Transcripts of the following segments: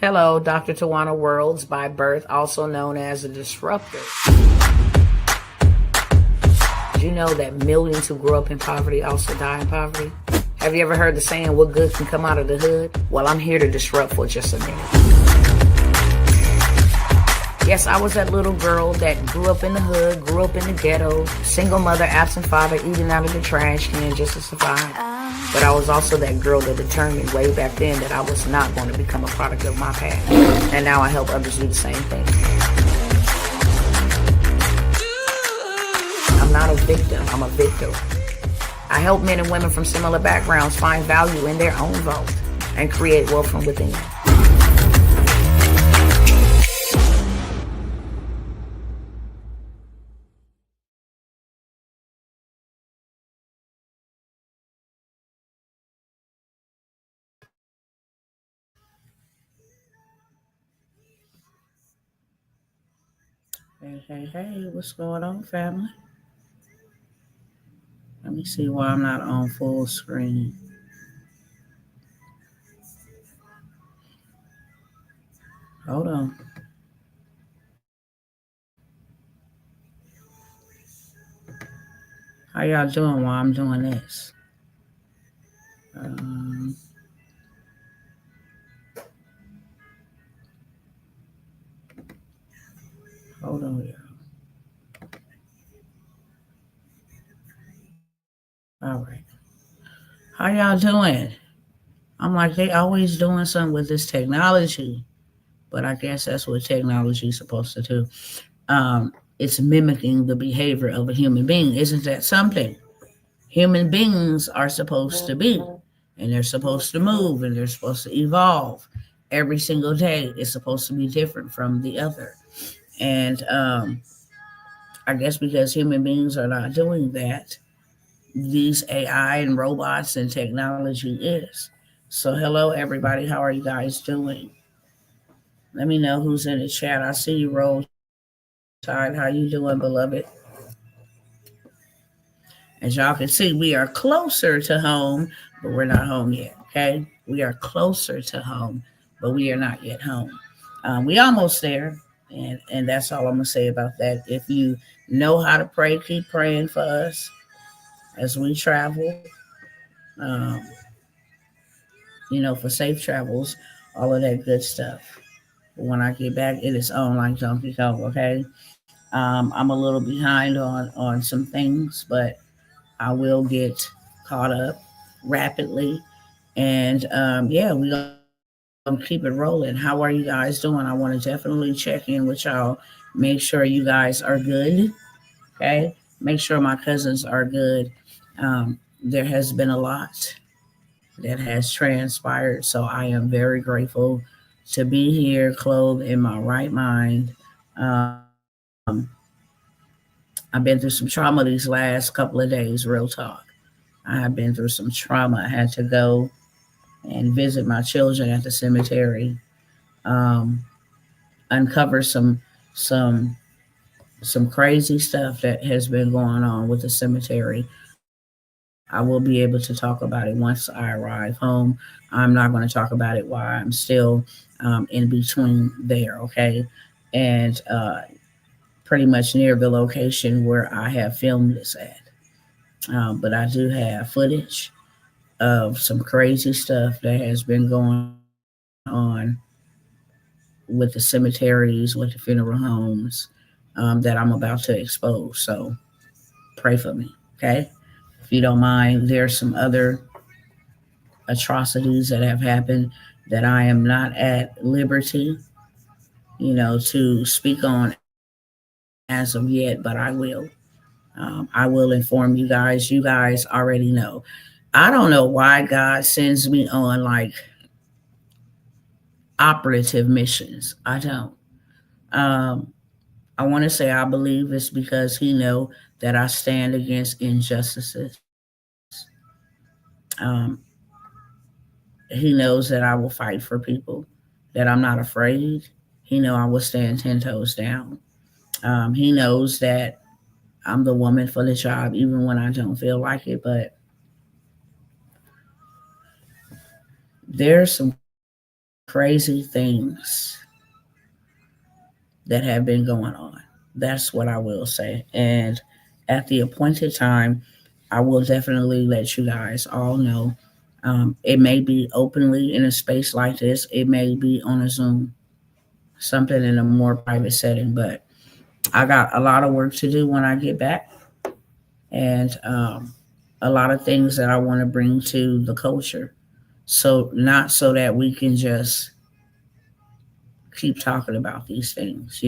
Hello, Dr. Tawana Worlds, by birth, also known as a disruptor. Did you know that millions who grew up in poverty also die in poverty? Have you ever heard the saying, what good can come out of the hood? Well, I'm here to disrupt for just a minute. Yes, I was that little girl that grew up in the hood, grew up in the ghetto, single mother, absent father, eating out of the trash can just to survive. But I was also that girl that determined way back then that I was not going to become a product of my past. And now I help others do the same thing. I'm not a victim, I'm a victor. I help men and women from similar backgrounds find value in their own vault and create wealth from within. Hey, what's going on, family? Let me see why I'm not on full screen. Hold on. How y'all doing while I'm doing this? Hold on, y'all. All right. How y'all doing? I'm like, they always doing something with this technology, but I guess that's what technology is supposed to do. It's mimicking the behavior of a human being. Isn't that something? Human beings are supposed to be, and they're supposed to move, and they're supposed to evolve. Every single day is supposed to be different from the other. And I guess because human beings are not doing that, these AI and robots and technology is. So hello everybody, how are you guys doing? Let me know who's in the chat. I see you, Roll Tide. How you doing, beloved? As y'all can see, we are closer to home, but we're not home yet, okay? We are closer to home, but we are not yet home. We almost there, and that's all I'm going to say about that. If you know how to pray, keep praying for us as we travel, for safe travels, all of that good stuff. But when I get back, it is on like Donkey Kong, okay? I'm a little behind on some things, but I will get caught up rapidly. And we're going to keep it rolling. How are you guys doing? I want to definitely check in with y'all. Make sure you guys are good. Okay. Make sure my cousins are good. There has been a lot that has transpired. So I am very grateful to be here, clothed in my right mind. I've been through some trauma these last couple of days, real talk. I have been through some trauma. I had to go and visit my children at the cemetery, uncover some crazy stuff that has been going on with the cemetery. I will be able to talk about it once I arrive home. I'm not going to talk about it while I'm still in between there, okay? And pretty much near the location where I have filmed this at. But I do have footage of some crazy stuff that has been going on with the cemeteries, with the funeral homes, that I'm about to expose. So pray for me, okay? If you don't mind, there's some other atrocities that have happened that I am not at liberty, to speak on as of yet, but I will. I will inform you guys. You guys already know. I don't know why God sends me on like operative missions. I don't. I want to say I believe it's because He know that I stand against injustices. Um, he knows that I will fight for people, that I'm not afraid. He know I will stand 10 toes down. He knows that I'm the woman for the job, even when I don't feel like it. But there's some crazy things that have been going on. That's what I will say. And at the appointed time, I will definitely let you guys all know. It may be openly in a space like this, it may be on a Zoom, something in a more private setting. But I got a lot of work to do when I get back, and a lot of things that I want to bring to the culture. So, not so that we can just keep talking about these things,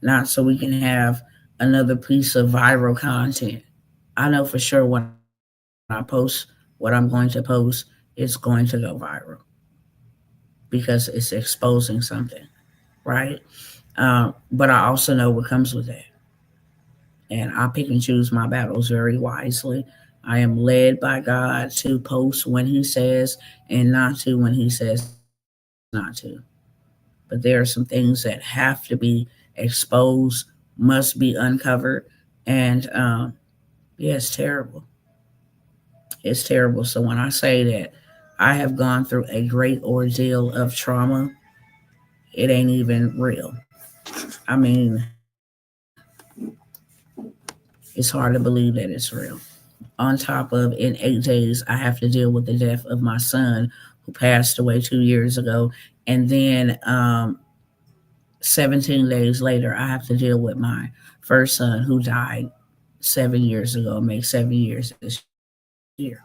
not so we can have another piece of viral content. I know for sure when I post what I'm going to post, it's going to go viral because it's exposing something, right? But I also know what comes with that. And I pick and choose my battles very wisely. I am led by God to post when He says and not to when He says not to. But there are some things that have to be exposed, must be uncovered. And yeah, it's terrible. It's terrible. So when I say that I have gone through a great ordeal of trauma, it ain't even real. I mean, it's hard to believe that it's real. On top of, in 8 days, I have to deal with the death of my son who passed away 2 years ago. And then 17 days later, I have to deal with my first son who died 7 years ago, make 7 years this year.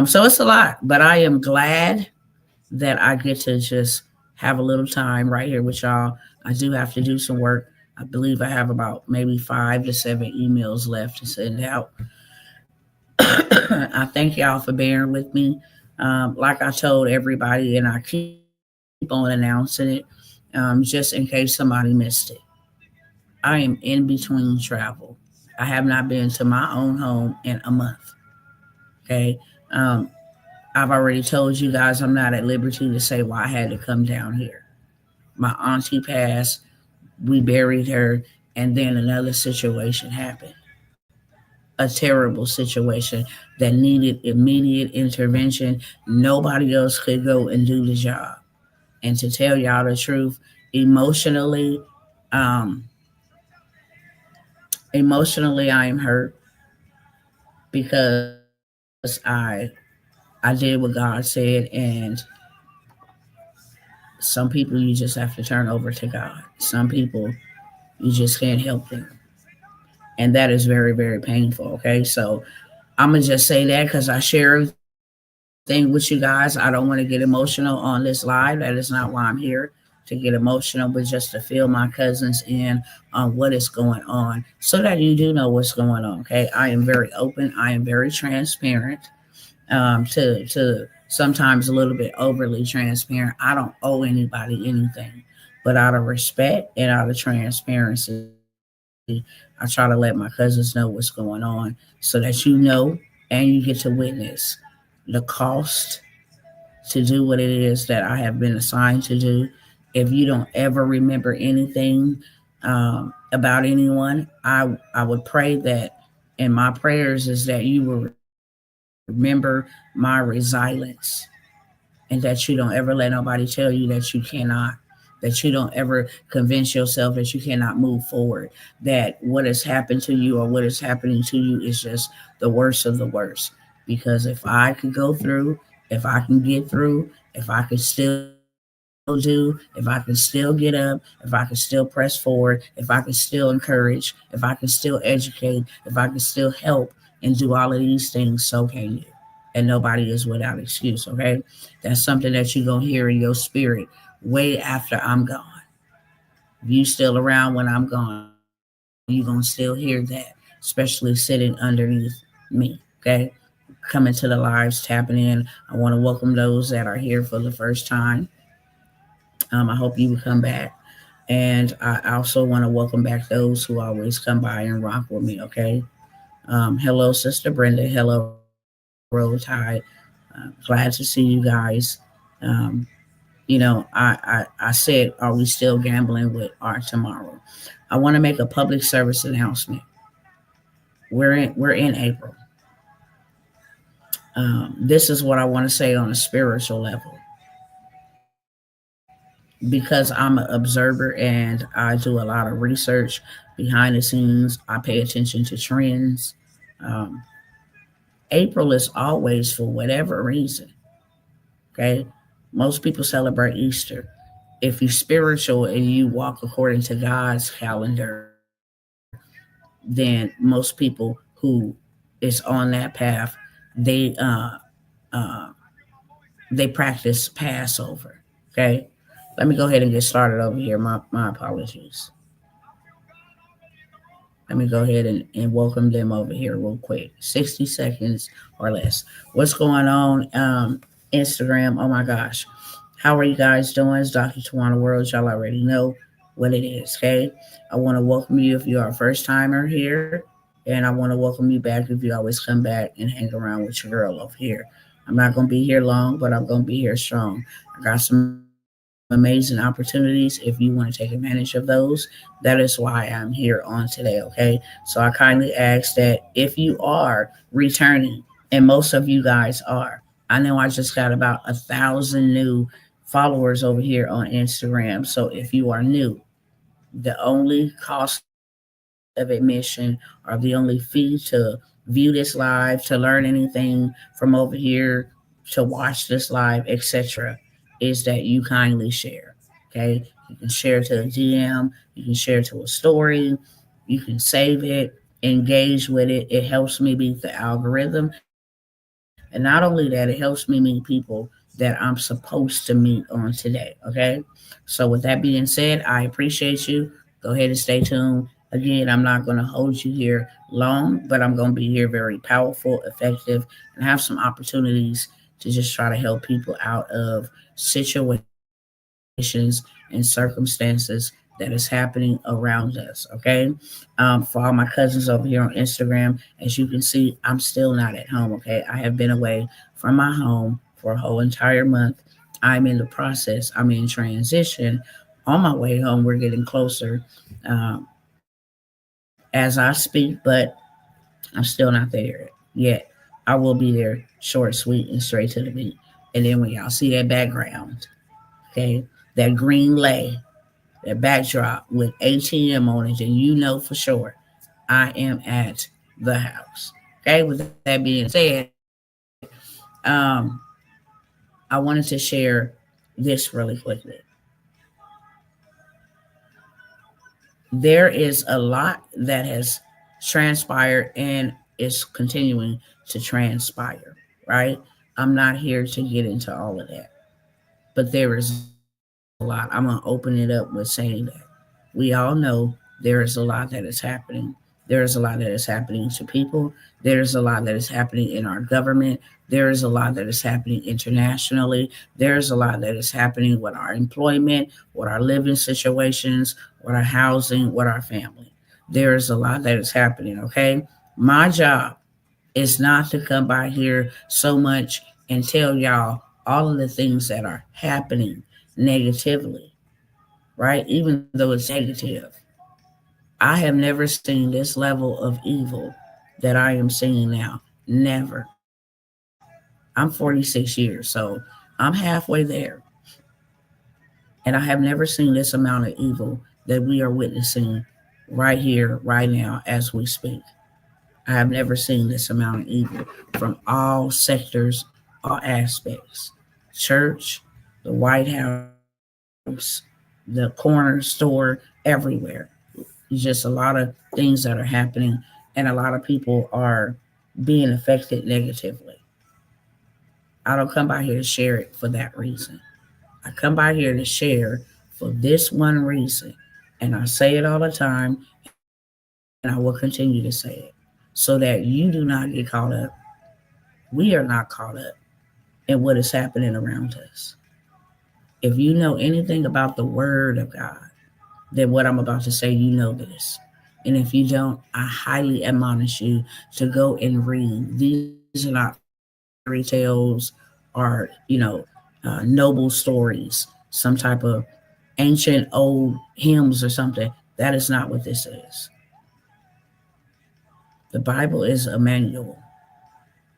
So it's a lot, but I am glad that I get to just have a little time right here with y'all. I do have to do some work. I believe I have about maybe 5 to 7 emails left to send out. I thank y'all for bearing with me. Like I told everybody, and I keep on announcing it, just in case somebody missed it. I am in between travel. I have not been to my own home in a month. Okay. Um, I've already told you guys I'm not at liberty to say why I had to come down here. My auntie passed, we buried her, and then another situation happened. A terrible situation that needed immediate intervention. Nobody else could go and do the job. And to tell y'all the truth, emotionally, um, emotionally, I am hurt because I did what God said, and some people you just have to turn over to God. Some people you just can't help them, and that is very, very painful. Okay, so I'm gonna just say that because I share everything with you guys. I don't want to get emotional on this live. That is not why I'm here, to get emotional, but just to fill my cousins in on what is going on so that you do know what's going on. Okay, I am very open. I am very transparent. To sometimes a little bit overly transparent. I don't owe anybody anything, but out of respect and out of transparency, I try to let my cousins know what's going on so that you know and you get to witness the cost to do what it is that I have been assigned to do. If you don't ever remember anything about anyone, I would pray that, and my prayers is that you will remember my resilience, and that you don't ever let nobody tell you that you cannot, that you don't ever convince yourself that you cannot move forward, that what has happened to you or what is happening to you is just the worst of the worst. Because if I could go through, if I can get through, if I could still do, if I can still get up, if I can still press forward, if I can still encourage, if I can still educate, if I can still help and do all of these things, so can you. And nobody is without excuse, okay? That's something that you're going to hear in your spirit way after I'm gone. If you still around when I'm gone, you're going to still hear that, especially sitting underneath me, okay? Coming to the lives, tapping in. I want to welcome those that are here for the first time. I hope you will come back. And I also want to welcome back those who always come by and rock with me, okay? Hello, Sister Brenda. Hello, Roll Tide. Glad to see you guys. Um, I said, are we still gambling with our tomorrow? I want to make a public service announcement. We're in April. This is what I want to say on a spiritual level. because I'm an observer and I do a lot of research behind the scenes. I pay attention to trends. Um, April is always, for whatever reason, okay? Most people celebrate Easter. If you're spiritual and you walk according to God's calendar, then most people who is on that path, they uh, they practice Passover. Okay, let me go ahead and get started over here. My apologies. Let me go ahead and welcome them over here real quick. 60 seconds or less. What's going on? Instagram. Oh my gosh. How are you guys doing? It's Dr. Tawana World. Y'all already know what it is, okay? I want to welcome you if you are a first timer here. And I want to welcome you back if you always come back and hang around with your girl over here. I'm not going to be here long, but I'm going to be here strong. I got some amazing opportunities. If you want to take advantage of those, that is why I'm here on today, okay? So I kindly ask that if you are returning, and most of you guys are, I know I just got about 1,000 new followers over here on Instagram. So if you are new, the only cost of admission or the only fee to view this live, to learn anything from over here, to watch this live, etc., is that you kindly share. Okay, you can share to a DM, you can share to a story, you can save it, engage with it. It helps me beat the algorithm, and not only that, it helps me meet people that I'm supposed to meet on today. Okay, so with that being said, I appreciate you. Go ahead and stay tuned. Again, I'm not going to hold you here long, but I'm going to be here very powerful, effective, and have some opportunities to just try to help people out of situations and circumstances that is happening around us. Okay. For all my cousins over here on Instagram, as you can see, I'm still not at home. Okay. I have been away from my home for a whole entire month. I'm in the process, I'm in transition. On my way home, we're getting closer as I speak, but I'm still not there yet. I will be there short, sweet, and straight to the beat. And then when y'all see that background, okay, that green lay, that backdrop with ATM on it, and you know for sure I am at the house. Okay, with that being said, I wanted to share this really quickly. There is a lot that has transpired and is continuing to transpire, right? I'm not here to get into all of that, but there is a lot. I'm going to open it up with saying that we all know there is a lot that is happening. There is a lot that is happening to people. There is a lot that is happening in our government. There is a lot that is happening internationally. There is a lot that is happening with our employment, with our living situations, with our housing, with our family. There is a lot that is happening, okay? My job is not to come by here so much and tell y'all all of the things that are happening negatively, right? Even though it's negative. I have never seen this level of evil that I am seeing now. Never. I'm 46 years, so I'm halfway there. And I have never seen this amount of evil that we are witnessing right here, right now, as we speak. I have never seen this amount of evil from all sectors, all aspects. Church, the White House, the corner store, everywhere. It's just a lot of things that are happening, and a lot of people are being affected negatively. I don't come by here to share it for that reason. I come by here to share for this one reason. And I say it all the time, and I will continue to say it so that you do not get caught up. We are not caught up in what is happening around us. If you know anything about the Word of God, then what I'm about to say, you know this. And if you don't, I highly admonish you to go and read. These are not fairy tales or, noble stories, some type of ancient old hymns or something. That is not what this is. The Bible is a manual.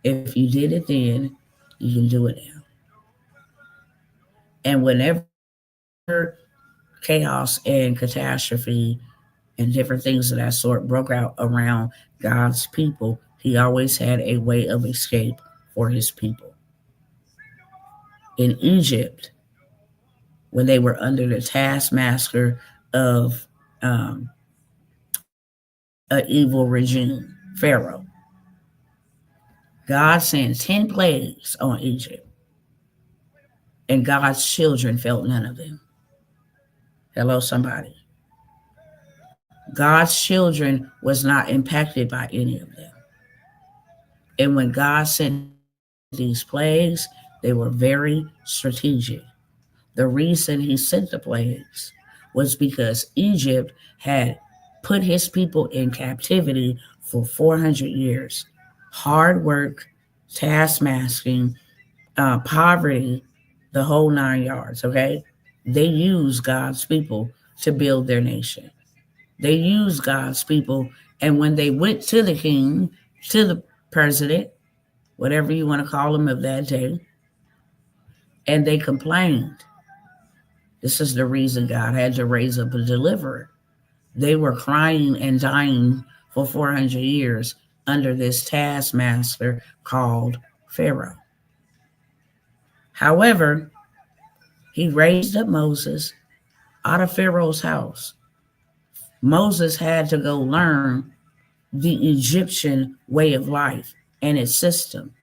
If you did it then, you can do it now. And whenever you chaos and catastrophe and different things of that sort broke out around God's people, he always had a way of escape for his people. In Egypt, when they were under the taskmaster of an evil regime, Pharaoh, God sent 10 plagues on Egypt, and God's children felt none of them. Hello, somebody. God's children was not impacted by any of them. And when God sent these plagues, they were very strategic. The reason he sent the plagues was because Egypt had put his people in captivity for 400 years. Hard work, task masking, poverty, the whole 9 yards, okay? They used God's people to build their nation. They used God's people. And when they went to the king, to the president, whatever you want to call him of that day, and they complained, this is the reason God had to raise up a deliverer. They were crying and dying for 400 years under this taskmaster called Pharaoh. However, he raised up Moses out of Pharaoh's house. Moses had to go learn the Egyptian way of life and its system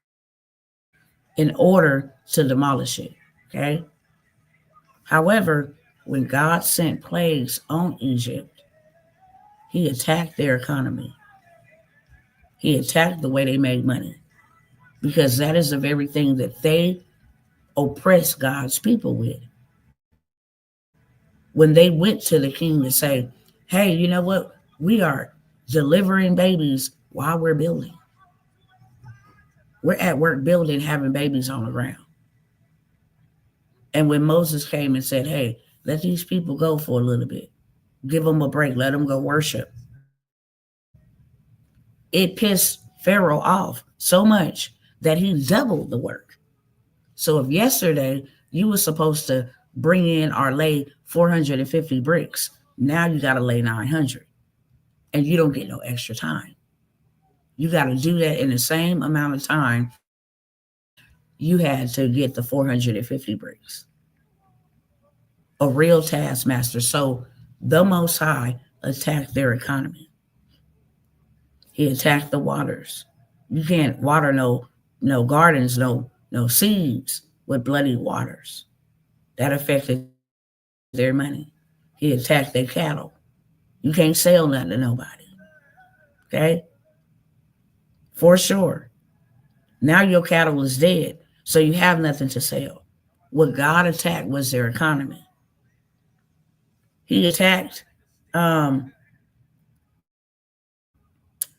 in order to demolish it. Okay? However, when God sent plagues on Egypt, he attacked their economy. He attacked the way they made money because that is the very thing that they oppress God's people with. When they went to the king to say, hey, you know what? We are delivering babies while we're building. We're at work building, having babies on the ground. And when Moses came and said, hey, let these people go for a little bit, give them a break, let them go worship, it pissed Pharaoh off so much that he doubled the work. So if yesterday you were supposed to bring in or lay 450 bricks, now you got to lay 900 and you don't get no extra time. You got to do that in the same amount of time you had to get the 450 bricks. A real taskmaster. So the Most High attacked their economy. He attacked the waters. You can't water no gardens, no seeds with bloody waters. That affected their money. He attacked their cattle. You can't sell nothing to nobody. Okay? For sure. Now your cattle is dead, so you have nothing to sell. What God attacked was their economy. He attacked um,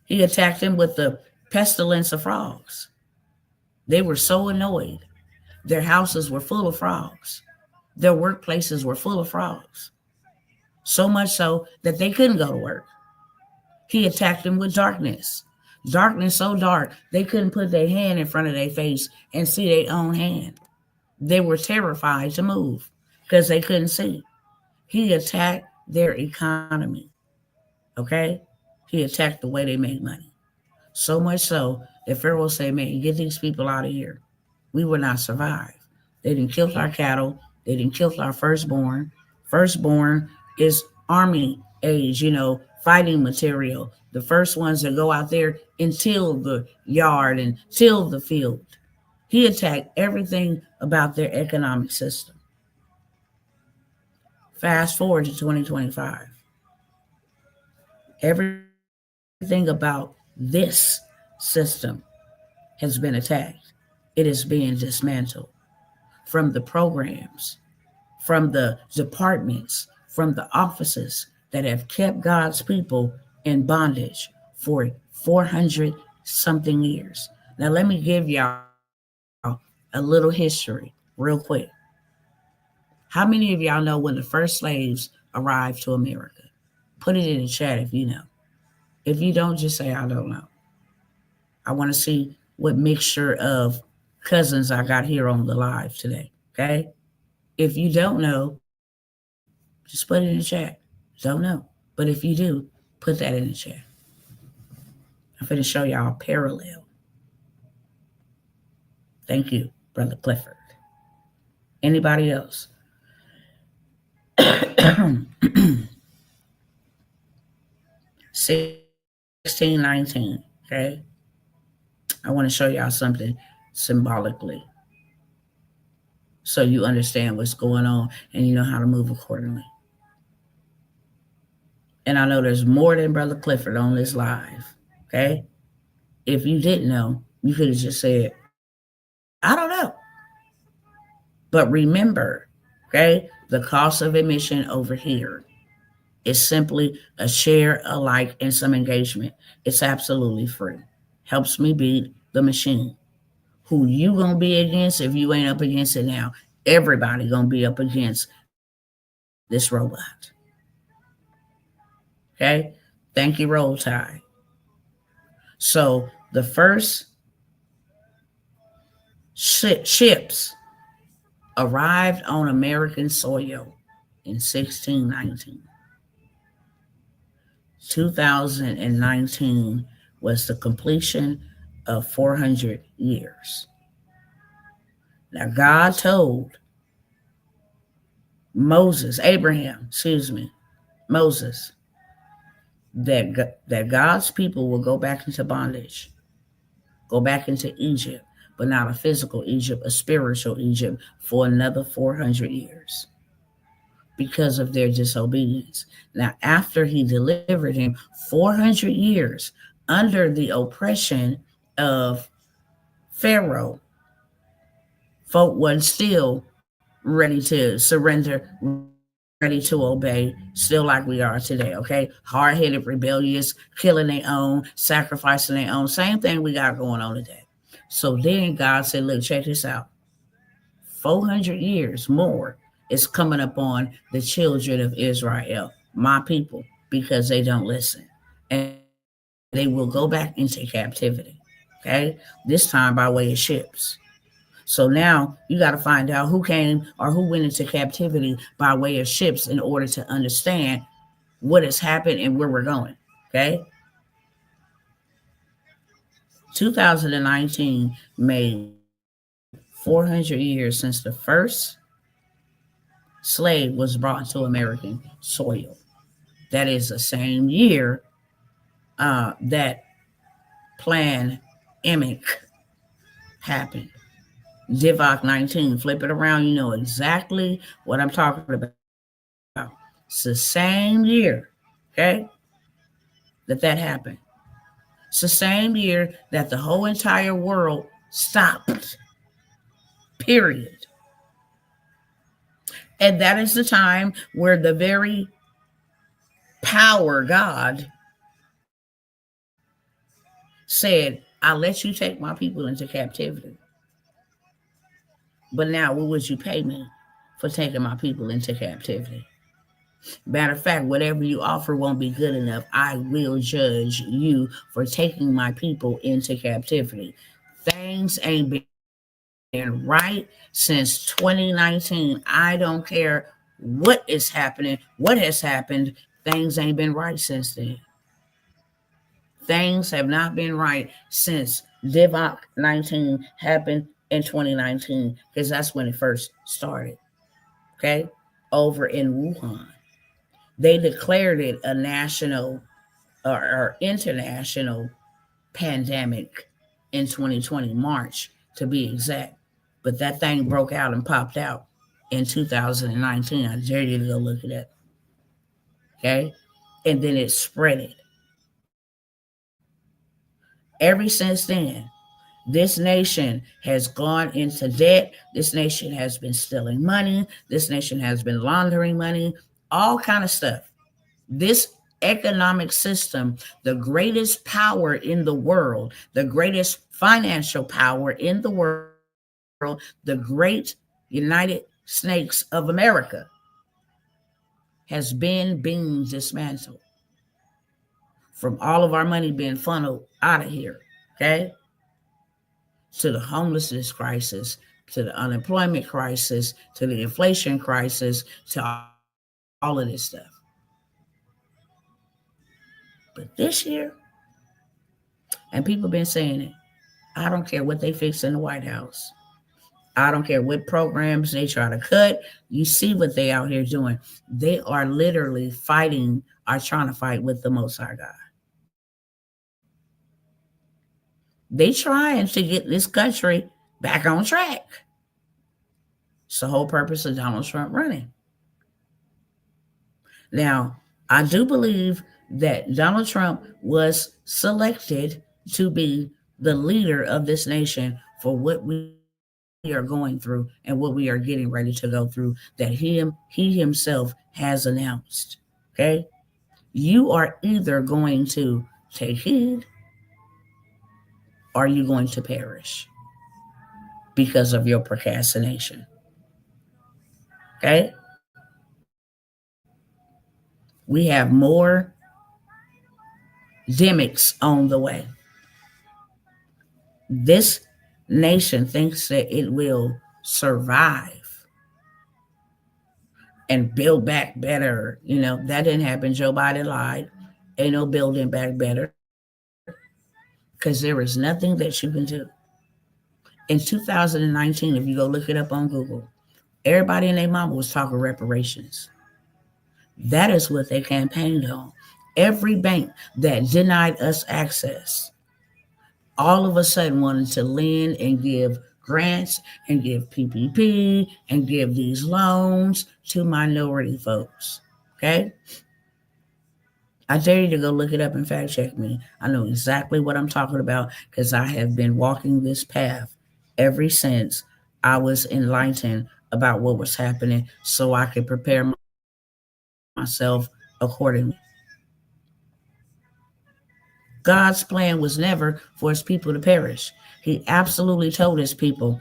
he attacked them with the pestilence of frogs. They were so annoyed. Their houses were full of frogs. Their workplaces were full of frogs. So much so that they couldn't go to work. He attacked them with darkness. Darkness so dark they couldn't put their hand in front of their face and see their own hand. They were terrified to move because they couldn't see. He attacked their economy. Okay? He attacked the way they made money. So much so that Pharaoh said, man, get these people out of here. We will not survive. They didn't kill our cattle. They didn't kill our firstborn. Firstborn is army age, fighting material. The first ones that go out there and till the yard and till the field. He attacked everything about their economic system. Fast forward to 2025. Everything about this system has been attacked. It is being dismantled from the programs, from the departments, from the offices that have kept God's people in bondage for 400 something years. Now, let me give y'all a little history real quick. How many of y'all know when the first slaves arrived to America? Put it in the chat if you know. If you don't, just say, I don't know. I want to see what mixture of cousins I got here on the live today. Okay? If you don't know, Just put it in the chat. Don't know. But if you do, put that in the chat. I'm going to show y'all a parallel. Thank you, Brother Clifford. Anybody else? 1619. Okay. I want to show y'all something symbolically so you understand what's going on and you know how to move accordingly. And I know there's more than Brother Clifford on this live. Okay. If you didn't know, you could have just said, I don't know. But remember, okay, the cost of admission over here is simply a share, a like, and some engagement. It's absolutely free. Helps me beat the machine. Who you gonna be against if you ain't up against it now? Everybody gonna be up against this robot. Okay? Thank you, Roll Tide. So the first ships arrived on American soil in 1619. 2019 was the completion of 400 years. Now, God told Moses, that God's people will go back into bondage, go back into Egypt, but not a physical Egypt, a spiritual Egypt for another 400 years because of their disobedience. Now, after he delivered him 400 years under the oppression of Pharaoh, folk wasn't still ready to surrender, ready to obey, still like we are today, okay? Hard-headed, rebellious, killing their own, sacrificing their own. Same thing we got going on today. So then God said, look, check this out. 400 years more is coming upon the children of Israel, my people, because they don't listen. And they will go back into captivity, okay? This time by way of ships. So now you got to find out who came or who went into captivity by way of ships in order to understand what has happened and where we're going. Okay. 2019 made 400 years since the first slave was brought to American soil. That is the same year that pandemic happened. Divock 19, flip it around, you know exactly what I'm talking about. It's the same year, okay, that happened. It's the same year that the whole entire world stopped, period. And that is the time where the very power, God, said, I'll let you take my people into captivity. But now, what would you pay me for taking my people into captivity? Matter of fact, whatever you offer won't be good enough. I will judge you for taking my people into captivity. Things ain't been right since 2019. I don't care what is happening, what has happened. Things ain't been right since then. Things have not been right since Divock 19 happened in 2019, because that's when it first started. Okay? Over in Wuhan. They declared it a national or international pandemic in 2020, March to be exact. But that thing broke out and popped out in 2019. I dare you to go look it up. Okay? And then it spread it. Ever since then, this nation has gone into debt. This nation has been stealing money. This nation has been laundering money, all kind of stuff. This economic system, the greatest power in the world, the greatest financial power in the world, the great United States of America, has been being dismantled. From all of our money being funneled out of here, okay? To the homelessness crisis, to the unemployment crisis, to the inflation crisis, to all of this stuff. But this year, and people been saying it, I don't care what they fix in the White House. I don't care what programs they try to cut. You see what they out here doing. They are literally fighting, are trying to fight with the Most High God. They trying to get this country back on track. It's the whole purpose of Donald Trump running. Now, I do believe that Donald Trump was selected to be the leader of this nation for what we are going through and what we are getting ready to go through, that he himself has announced. Okay? You are either going to take heed or you're going to perish because of your procrastination. Okay? We have more demics on the way. This nation thinks that it will survive and build back better. You know, that didn't happen. Joe Biden lied. Ain't no building back better because there is nothing that you can do. In 2019, if you go look it up on Google, everybody and their mama was talking reparations. That is what they campaigned on. Every bank that denied us access all of a sudden wanted to lend and give grants and give PPP and give these loans to minority folks. Okay? I dare you to go look it up and fact check me. I know exactly what I'm talking about because I have been walking this path ever since I was enlightened about what was happening so I could prepare myself accordingly. God's plan was never for his people to perish. He absolutely told his people,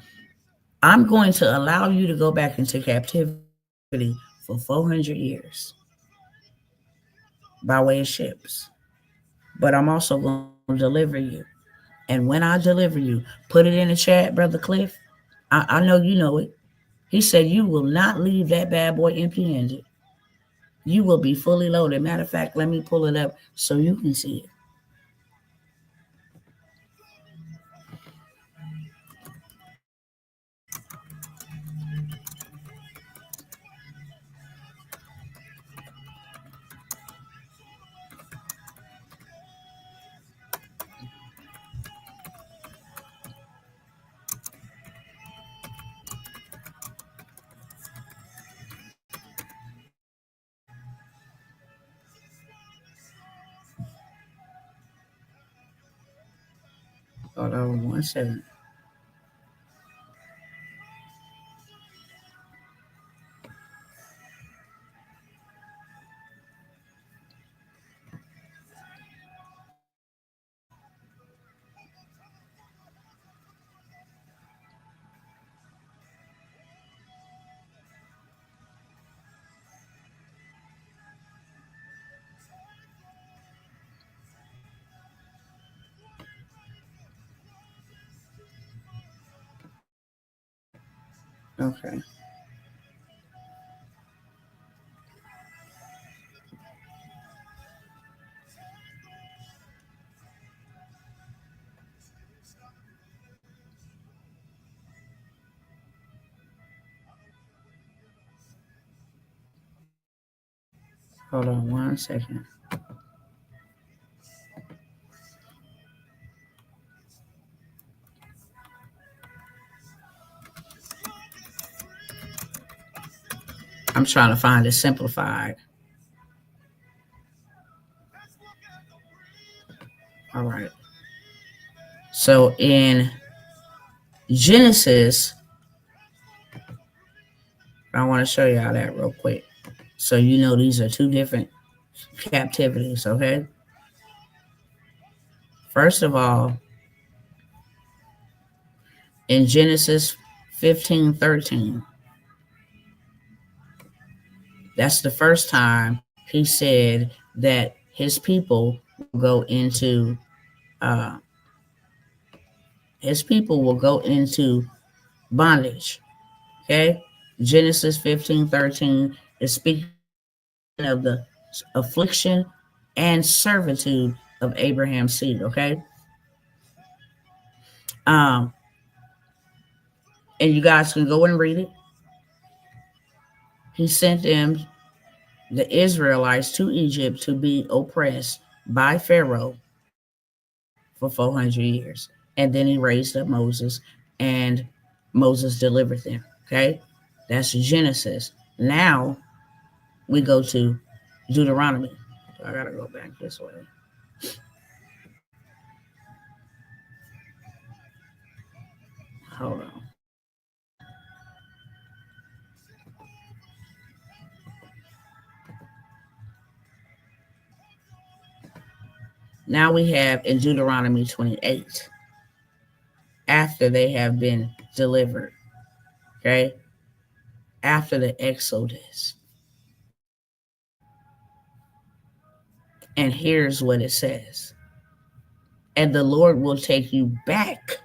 I'm going to allow you to go back into captivity for 400 years by way of ships. But I'm also going to deliver you. And when I deliver you, put it in the chat, Brother Cliff. I know you know it. He said, you will not leave that bad boy empty handed. You will be fully loaded. Matter of fact, let me pull it up so you can see it. Hold on 1 second. Okay. Hold on 1 second. I'm trying to find it simplified. All right. So in Genesis, I want to show y'all that real quick. So you know these are two different captivities, okay? First of all, in Genesis 15:13, that's the first time he said that his people will go into uh, bondage. Okay, Genesis 15:13 is speaking of the affliction and servitude of Abraham's seed. Okay. Um, and you guys can go and read it. He sent them, the Israelites, to Egypt to be oppressed by Pharaoh for 400 years. And then he raised up Moses, and Moses delivered them. Okay. That's Genesis. Now we go to Deuteronomy. So I got to go back this way. Hold on. Now we have in Deuteronomy 28, after they have been delivered, okay, after the Exodus. And here's what it says: and the Lord will take you back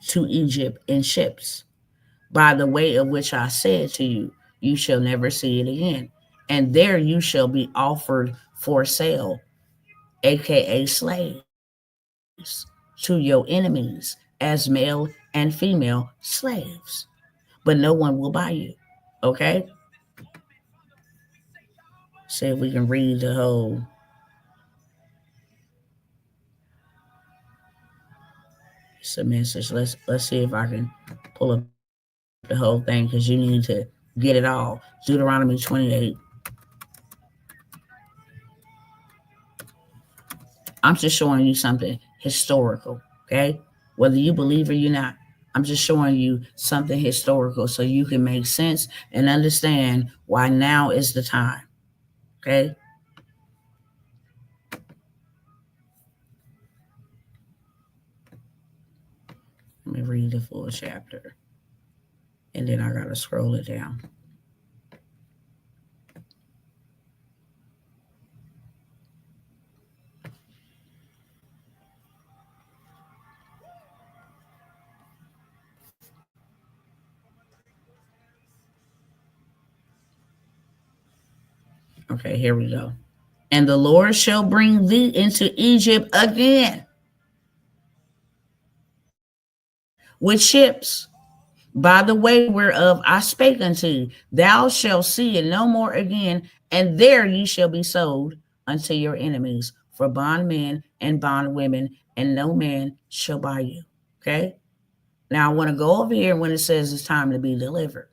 to Egypt in ships, by the way of which I said to you, you shall never see it again. And there you shall be offered for sale, aka slaves, to your enemies as male and female slaves. But no one will buy you. Okay? See if we can read the whole. It's a message. Let's see if I can pull up the whole thing, because you need to get it all. Deuteronomy 28. I'm just showing you something historical, okay? Whether you believe or you're not, I'm just showing you something historical so you can make sense and understand why now is the time, okay? Let me read the full chapter, and then I got to scroll it down. Okay, here we go. And the Lord shall bring thee into Egypt again with ships, by the way whereof I spake unto you. Thou shalt see it no more again, and there ye shall be sold unto your enemies for bondmen and bondwomen, and no man shall buy you. Okay? Now I want to go over here when it says it's time to be delivered.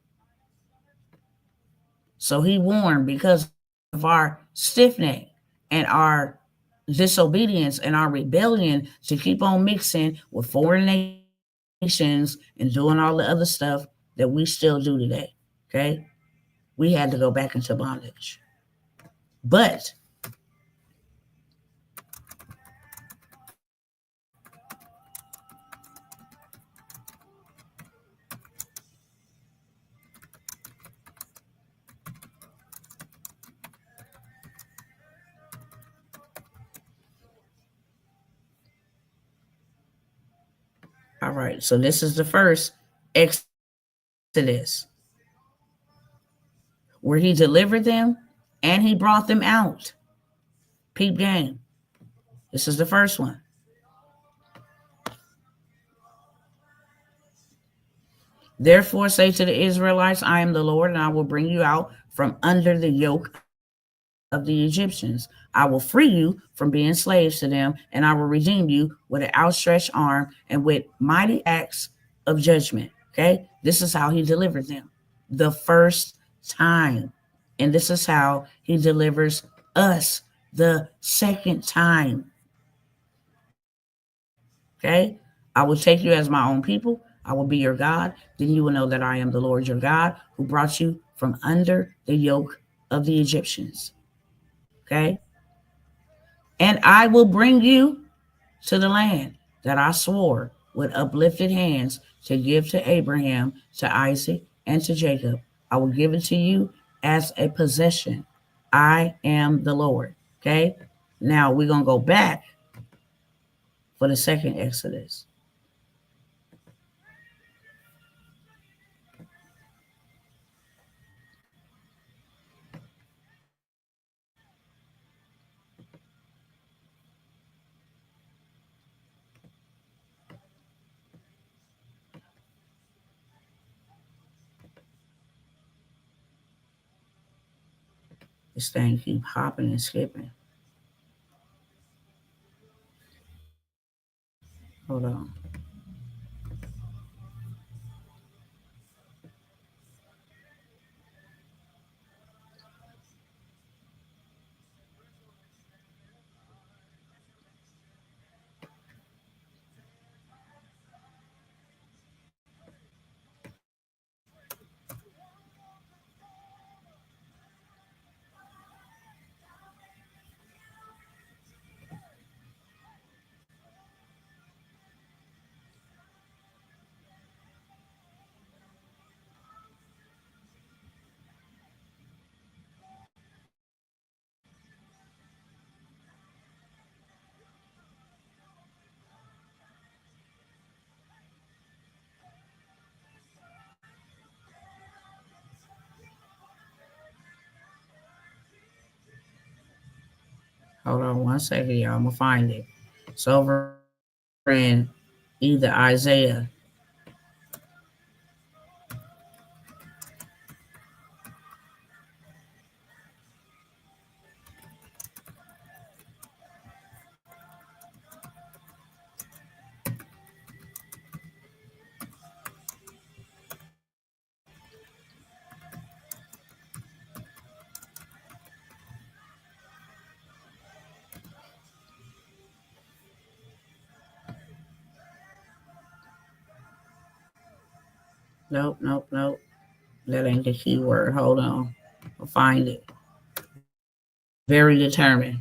So he warned, because of our stiff neck and our disobedience and our rebellion to keep on mixing with foreign nations and doing all the other stuff that we still do today. Okay? We had to go back into bondage. But all right, so this is the first Exodus, where he delivered them and he brought them out. Peep game. This is the first one. Therefore say to the Israelites, I am the Lord, and I will bring you out from under the yoke of the Egyptians. I will free you from being slaves to them, and I will redeem you with an outstretched arm and with mighty acts of judgment. Okay? This is how he delivered them the first time. And this is how he delivers us the second time. Okay? I will take you as my own people. I will be your God. Then you will know that I am the Lord your God, who brought you from under the yoke of the Egyptians. Okay? And I will bring you to the land that I swore with uplifted hands to give to Abraham, to Isaac, and to Jacob. I will give it to you as a possession. I am the Lord. Okay? Now we're going to go back for the second Exodus. This thing keep hopping and skipping. Hold on. Hold on 1 second, y'all. I'm gonna find it. It's over in either Isaiah. Nope, nope, nope. That ain't the keyword. Hold on. I'll find it. Very determined.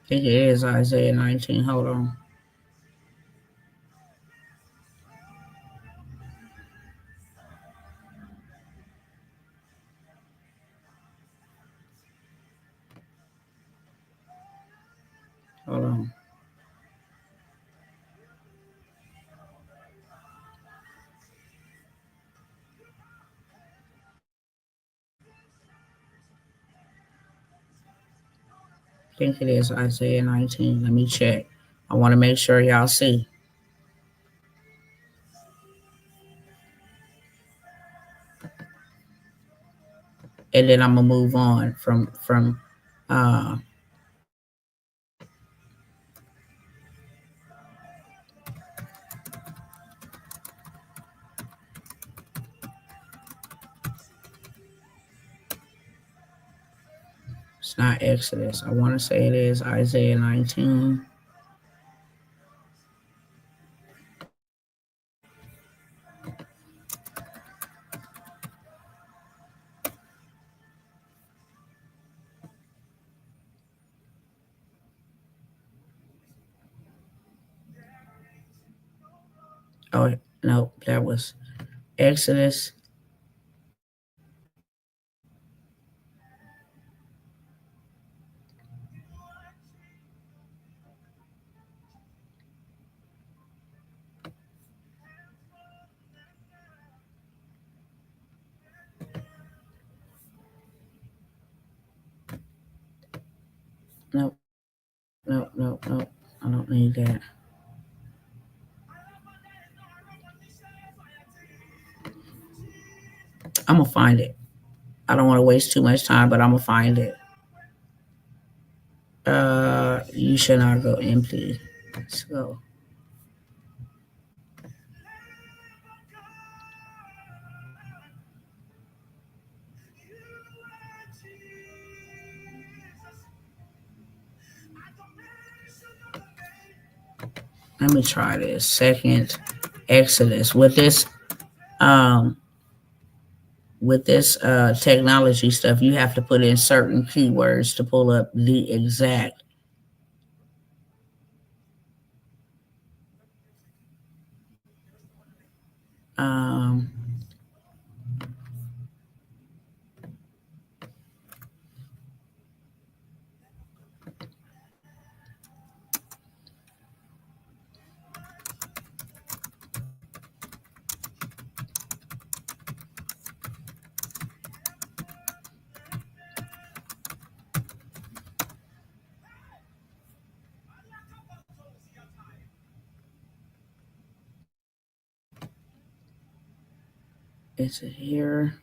I think it is Isaiah 19. Hold on. Hold on. I think it is Isaiah 19. Let me check. I want to make sure y'all see. And then I'm gonna move on from uh it's not Exodus. I want to say it is Isaiah 19. Oh no, that was Exodus. Nope, nope, nope, nope. I don't need that. I'm gonna find it. I don't want to waste too much time, but I'm gonna find it. You should not go empty. Let's go. Let me try this. Second Exodus um with this technology stuff, you have to put in certain keywords to pull up the exact um Is it here?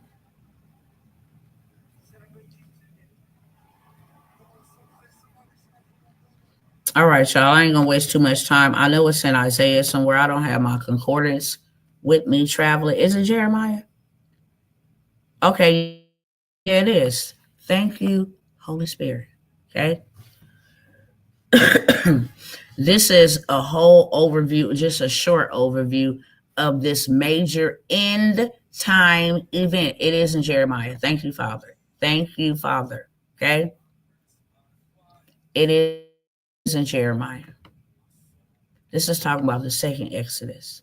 All right, y'all. I ain't gonna waste too much time. I know it's in Isaiah somewhere. I don't have my concordance with me traveling. Is it Jeremiah? Okay, yeah, it is. Thank you, Holy Spirit. Okay. This is a whole overview, just a short overview of this major end time event. It is in Jeremiah. Thank you, Father. Thank you, Father. Okay. It is in Jeremiah. This is talking about the second Exodus.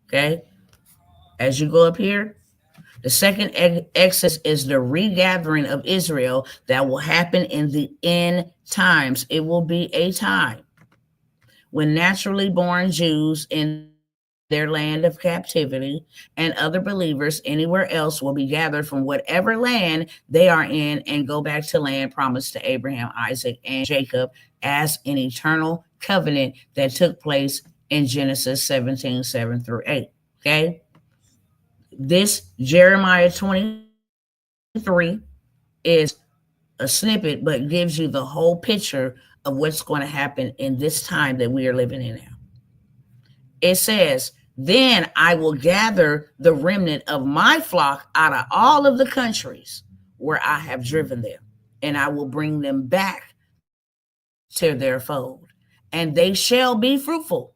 Okay. As you go up here, the second Exodus is the regathering of Israel that will happen in the end times. It will be a time when naturally born Jews in their land of captivity and other believers anywhere else will be gathered from whatever land they are in and go back to land promised to Abraham, Isaac, and Jacob as an eternal covenant that took place in Genesis 17, 7 through 8. Okay? This Jeremiah 23 is a snippet, but gives you the whole picture of what's going to happen in this time that we are living in now. It says, then I will gather the remnant of my flock out of all of the countries where I have driven them, and I will bring them back to their fold, and they shall be fruitful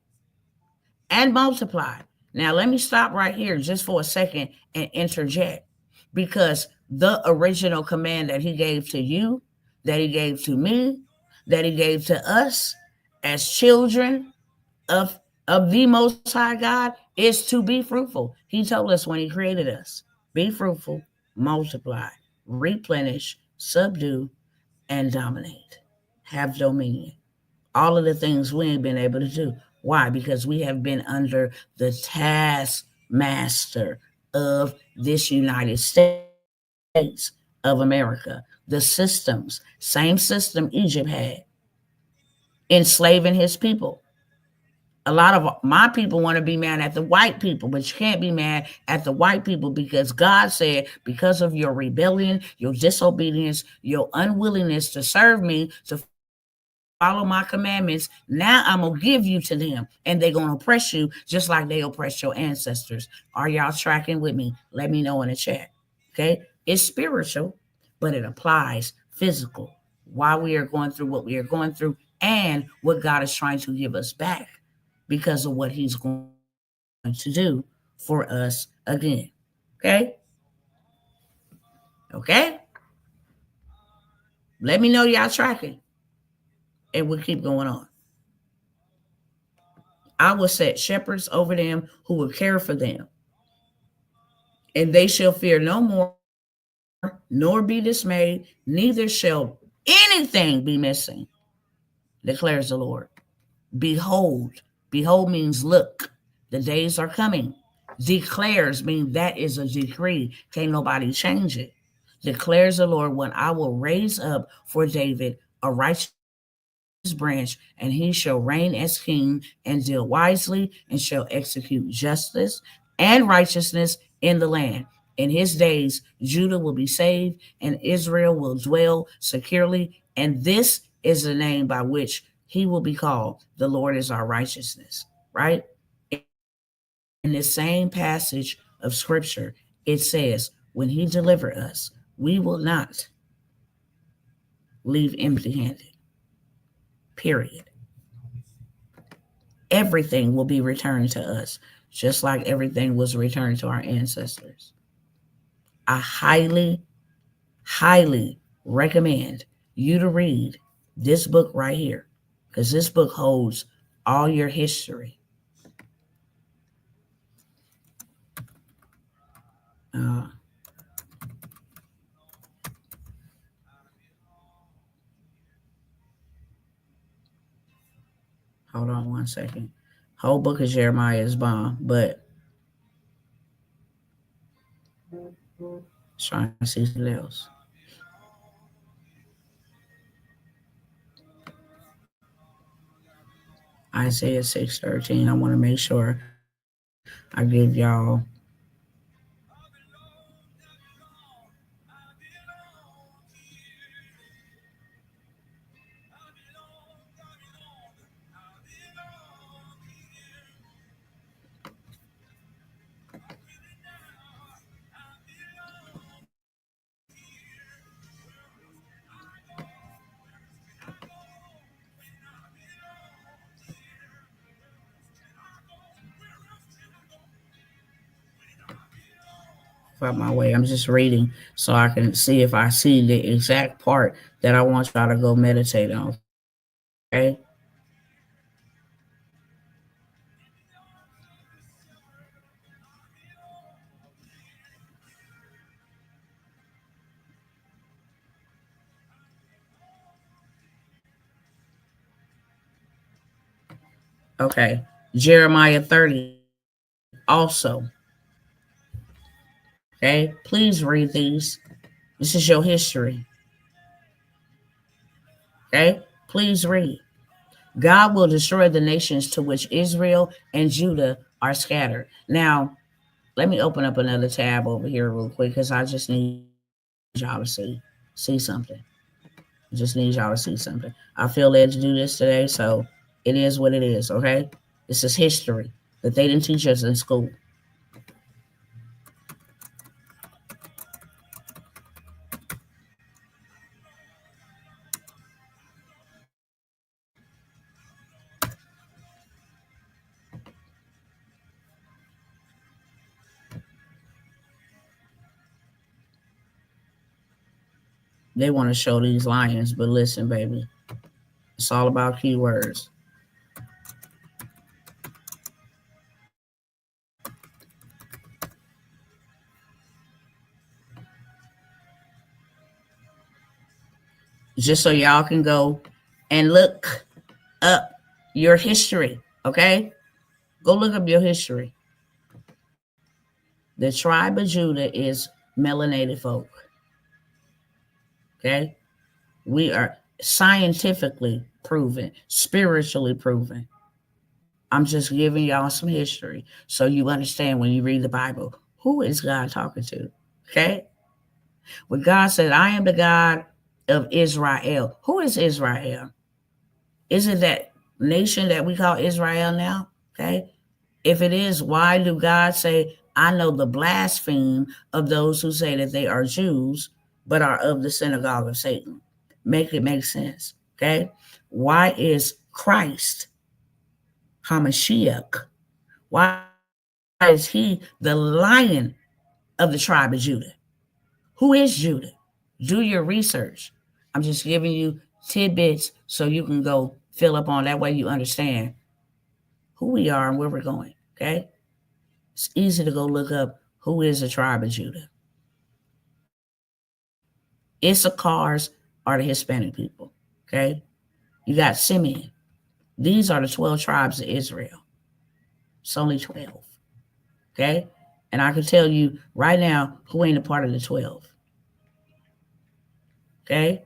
and multiply. Now, let me stop right here just for a second and interject because the original command that he gave to you, that he gave to me, that he gave to us as children of the Most High God is to be fruitful. He told us when He created us, be fruitful, multiply, replenish, subdue, and dominate. Have dominion. All of the things we ain't been able to do. Why? Because we have been under the taskmaster of this United States of America. The systems, same system Egypt had, enslaving his people. A lot of my people want to be mad at the white people, but you can't be mad at the white people because God said, because of your rebellion, your disobedience, your unwillingness to serve me, to follow my commandments, now I'm going to give you to them and they're going to oppress you just like they oppressed your ancestors. Are y'all tracking with me? Let me know in the chat. Okay. It's spiritual, but it applies physical. Why we are going through what we are going through and what God is trying to give us back because of what He's going to do for us again. Okay. Okay. Let me know y'all tracking and we'll keep going on. I will set shepherds over them who will care for them, and they shall fear no more, nor be dismayed, neither shall anything be missing, declares the Lord. Behold, behold means look, the days are coming. Declares means that is a decree. Can't nobody change it. Declares the Lord when I will raise up for David a righteous branch, and he shall reign as king and deal wisely and shall execute justice and righteousness in the land. In his days, Judah will be saved and Israel will dwell securely. And this is the name by which he will be called. The Lord is our righteousness, right? In this same passage of scripture, it says, when he deliver us, we will not leave empty handed, period. Everything will be returned to us, just like everything was returned to our ancestors. I highly, highly recommend you to read this book right here because this book holds all your history. Uh, Hold on one second. Whole book of Jeremiah is bomb, but trying to see something else. Isaiah 6:13. I want to make sure I give y'all About my way. I'm just reading so I can see if I see the exact part that I want y'all to go meditate on. Okay. Okay. Jeremiah 30 also. Okay. Please read these. This is your history. Okay. Please read. God will destroy the nations to which Israel and Judah are scattered. Now, let me open up another tab over here real quick because I just need y'all to see something. I just need y'all to see something. I feel led to do this today, so it is what it is, okay? This is history that they didn't teach us in school. They want to show these lions, but listen, baby, it's all about keywords. Just so y'all can go and look up your history, okay? Go look up your history. The tribe of Judah is melanated folk, okay? We are scientifically proven, spiritually proven. I'm just giving y'all some history so you understand when you read the Bible, who is God talking to? Okay? When God said, I am the God of Israel. Who is Israel? Is it that nation that we call Israel now? Okay? If it is, why do God say, I know the blaspheme of those who say that they are Jews, but are of the synagogue of Satan? Make it make sense. Okay? Why is Christ Hamashiach? Why is he the lion of the tribe of Judah? Who is Judah? Do your research. I'm just giving you tidbits so you can go fill up on that way you understand who we are and where we're going. Okay? It's easy to go look up who is the tribe of Judah. Issachars are the Hispanic people. Okay? You got Simeon. These are the 12 tribes of Israel. It's only 12. Okay? And I can tell you right now who ain't a part of the 12. Okay?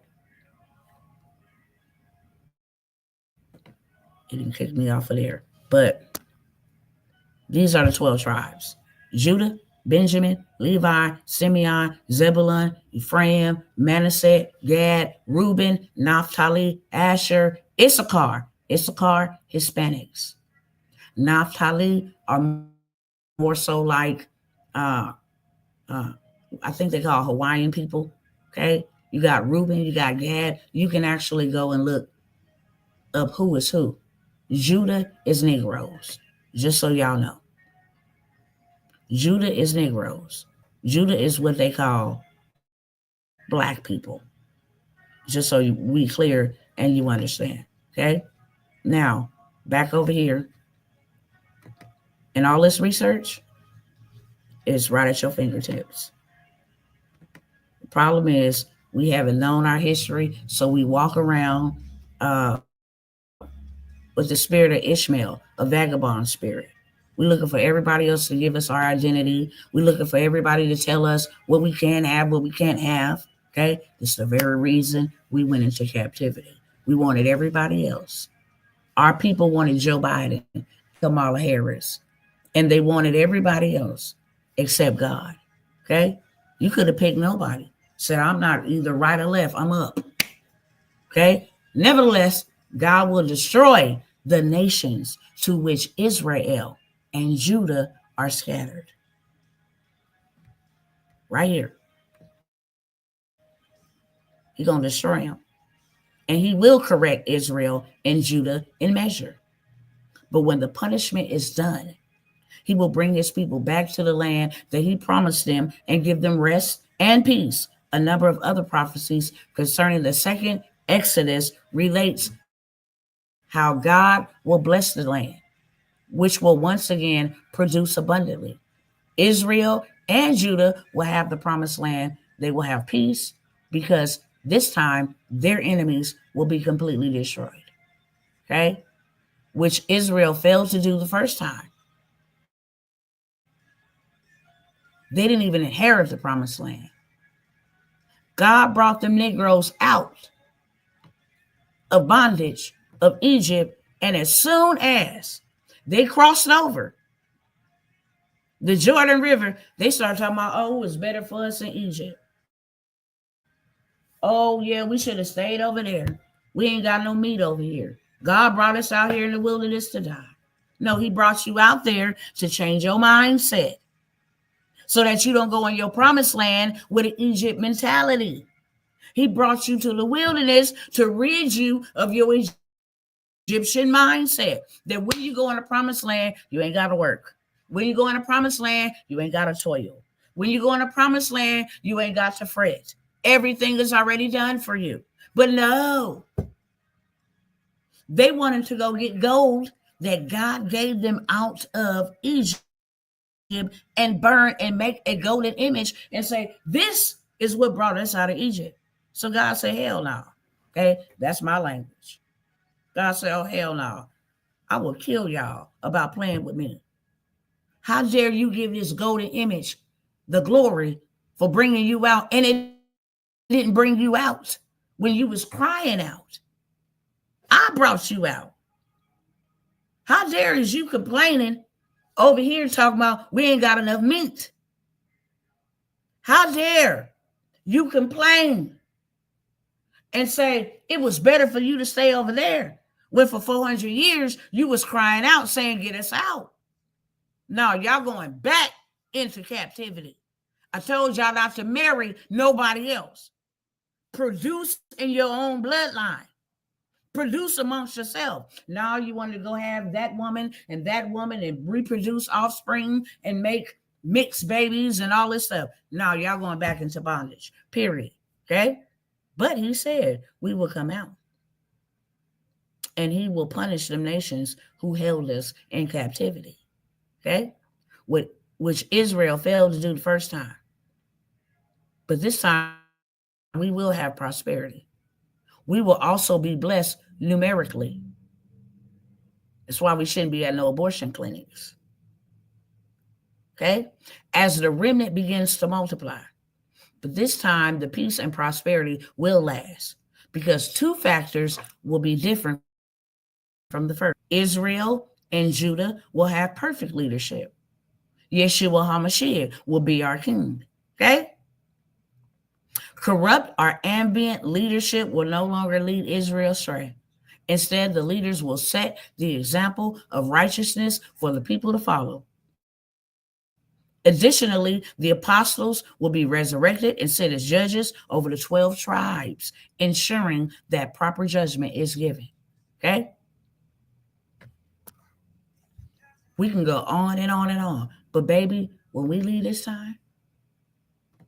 It didn't kick me off of there. But these are the 12 tribes: Judah, Benjamin, Levi, Simeon, Zebulun, Ephraim, Manasseh, Gad, Reuben, Naphtali, Asher, Issachar. Issachar, Hispanics. Naphtali are more so like, uh, uh, I think they call Hawaiian people. Okay? You got Reuben, you got Gad. You can actually go and look up who is who. Judah is Negroes, just so y'all know. Judah is Negroes. Judah is what they call black people, just so we clear and you understand. Okay? Now, back over here, and all this research is right at your fingertips. The problem is we haven't known our history, so we walk around uh, with the spirit of Ishmael, a vagabond spirit. We're looking for everybody else to give us our identity. We're looking for everybody to tell us what we can have, what we can't have. Okay? This is the very reason we went into captivity. We wanted everybody else. Our people wanted Joe Biden, Kamala Harris, and they wanted everybody else except God. Okay? You could have picked nobody. Said, I'm not either right or left, I'm up. Okay? Nevertheless, God will destroy the nations to which Israel and Judah are scattered. Right here. He's going to destroy them. And he will correct Israel and Judah in measure. But when the punishment is done, He will bring his people back to the land that he promised them and give them rest and peace. A number of other prophecies concerning the second Exodus relates how God will bless the land, which will once again produce abundantly. Israel and Judah will have the promised land. They will have peace because this time their enemies will be completely destroyed. Okay? Which Israel failed to do the first time. They didn't even inherit the promised land. God brought them Negroes out of bondage of Egypt, and as soon as they crossed over the Jordan River, they started talking about, oh, it's better for us in Egypt. Oh, yeah, we should have stayed over there. We ain't got no meat over here. God brought us out here in the wilderness to die. No, he brought you out there to change your mindset so that you don't go in your promised land with an Egypt mentality. He brought you to the wilderness to rid you of your Egyptian mindset. That when you go in the promised land, you ain't got to work. When you go in the promised land, you ain't got to toil. When you go in the promised land, you ain't got to fret. Everything is already done for you. But no, they wanted to go get gold that God gave them out of Egypt and burn and make a golden image and say, this is what brought us out of Egypt. So God said, hell no. Okay, that's my language. God said, oh, hell no. I will kill y'all about playing with me. How dare you give this golden image the glory for bringing you out, and it didn't bring you out when you was crying out. I brought you out. How dare is you complaining over here talking about we ain't got enough meat? How dare you complain and say it was better for you to stay over there when for 400 years you was crying out saying get us out? No, y'all going back into captivity. I told y'all not to marry nobody else. Produce in your own bloodline. Produce amongst yourself. Now you want to go have that woman and reproduce offspring and make mixed babies and all this stuff. Now y'all going back into bondage. Period. Okay? But he said we will come out. And he will punish them nations who held us in captivity. Okay? Which Israel failed to do the first time. But this time we will have prosperity. We will also be blessed numerically. That's why we shouldn't be at no abortion clinics. Okay? As the remnant begins to multiply. But this time, the peace and prosperity will last because two factors will be different from the first. Israel and Judah will have perfect leadership. Yeshua HaMashiach will be our king. Okay? Corrupt or ambient leadership will no longer lead Israel astray. Instead, the leaders will set the example of righteousness for the people to follow. Additionally, the apostles will be resurrected and set as judges over the 12 tribes, ensuring that proper judgment is given. Okay? We can go on and on and on. But baby, when we leave this time,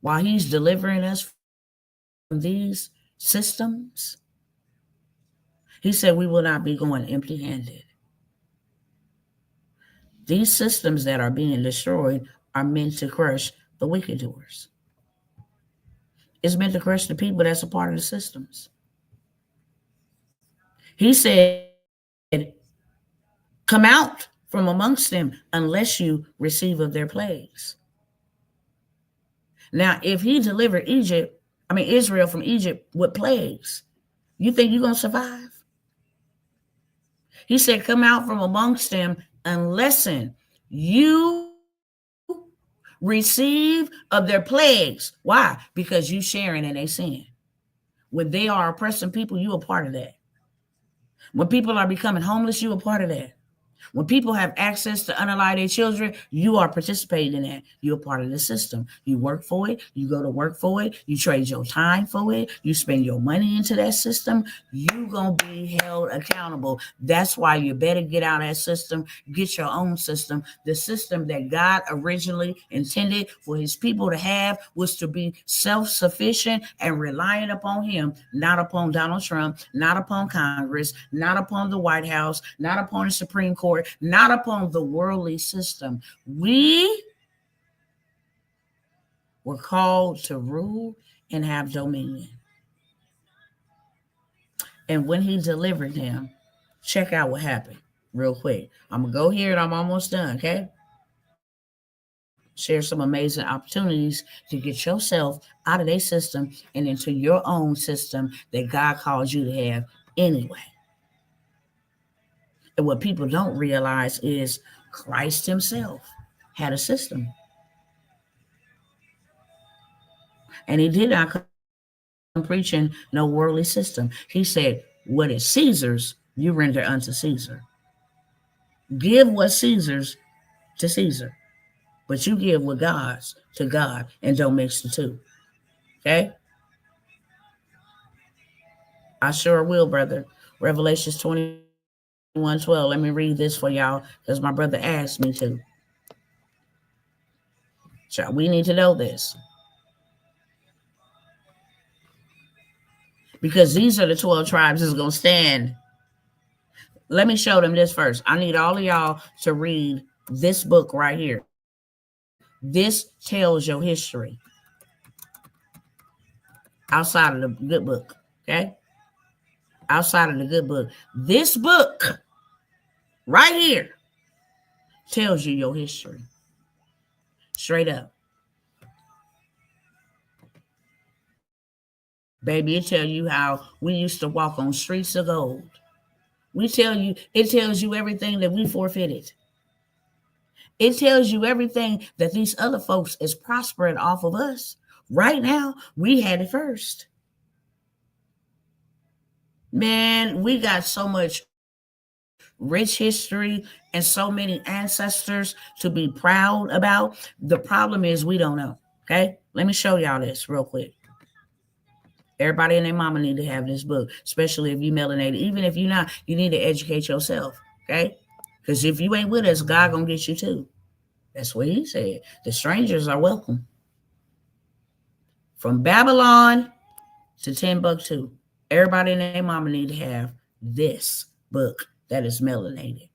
while he's delivering us from these systems, he said we will not be going empty-handed. These systems that are being destroyed are meant to crush the wicked doers. It's meant to crush the people that's a part of the systems. He said, come out from amongst them unless you receive of their plagues. Now, if he delivered Israel from Egypt with plagues, you think you're going to survive? He said, come out from amongst them unless you receive of their plagues. Why? Because you sharing in their sin. When they are oppressing people, you a part of that. When people are becoming homeless, you a part of that. When people have access to unalive their children, you are participating in that. You're part of the system. You work for it. You go to work for it. You trade your time for it. You spend your money into that system. You going to be held accountable. That's why you better get out of that system. Get your own system. The system that God originally intended for his people to have was to be self-sufficient and reliant upon him, not upon Donald Trump, not upon Congress, not upon the White House, not upon the Supreme Court, not upon the worldly system. We were called to rule and have dominion. And when he delivered them, check out what happened real quick. I'm going to go here and I'm almost done, okay? Share some amazing opportunities to get yourself out of their system and into your own system that God calls you to have anyway. And what people don't realize is Christ himself had a system. And he did not come preaching no worldly system. He said, what is Caesar's, you render unto Caesar. Give what Caesar's to Caesar. But you give what God's to God and don't mix the two. Okay? I sure will, brother. Revelations 21:12. Let me read this for y'all because my brother asked me to. So we need to know this. Because these are the 12 tribes that's going to stand. Let me show them this first. I need all of y'all to read this book right here. This tells your history outside of the good book, okay? Outside of the good book. This book right here tells you your history. Straight up. Baby, it tells you how we used to walk on streets of gold. It tells you everything that we forfeited. It tells you everything that these other folks is prospering off of us. Right now, we had it first. Man, we got so much rich history and so many ancestors to be proud about. The problem is we don't know. Okay? Let me show y'all this real quick. Everybody and their mama need to have this book, especially if you melanated. Even if you're not, you need to educate yourself. Okay? Because if you ain't with us, God gonna get you too. That's what he said. The strangers are welcome. From Babylon to Timbuktu, everybody and their mama need to have this book that is melanated.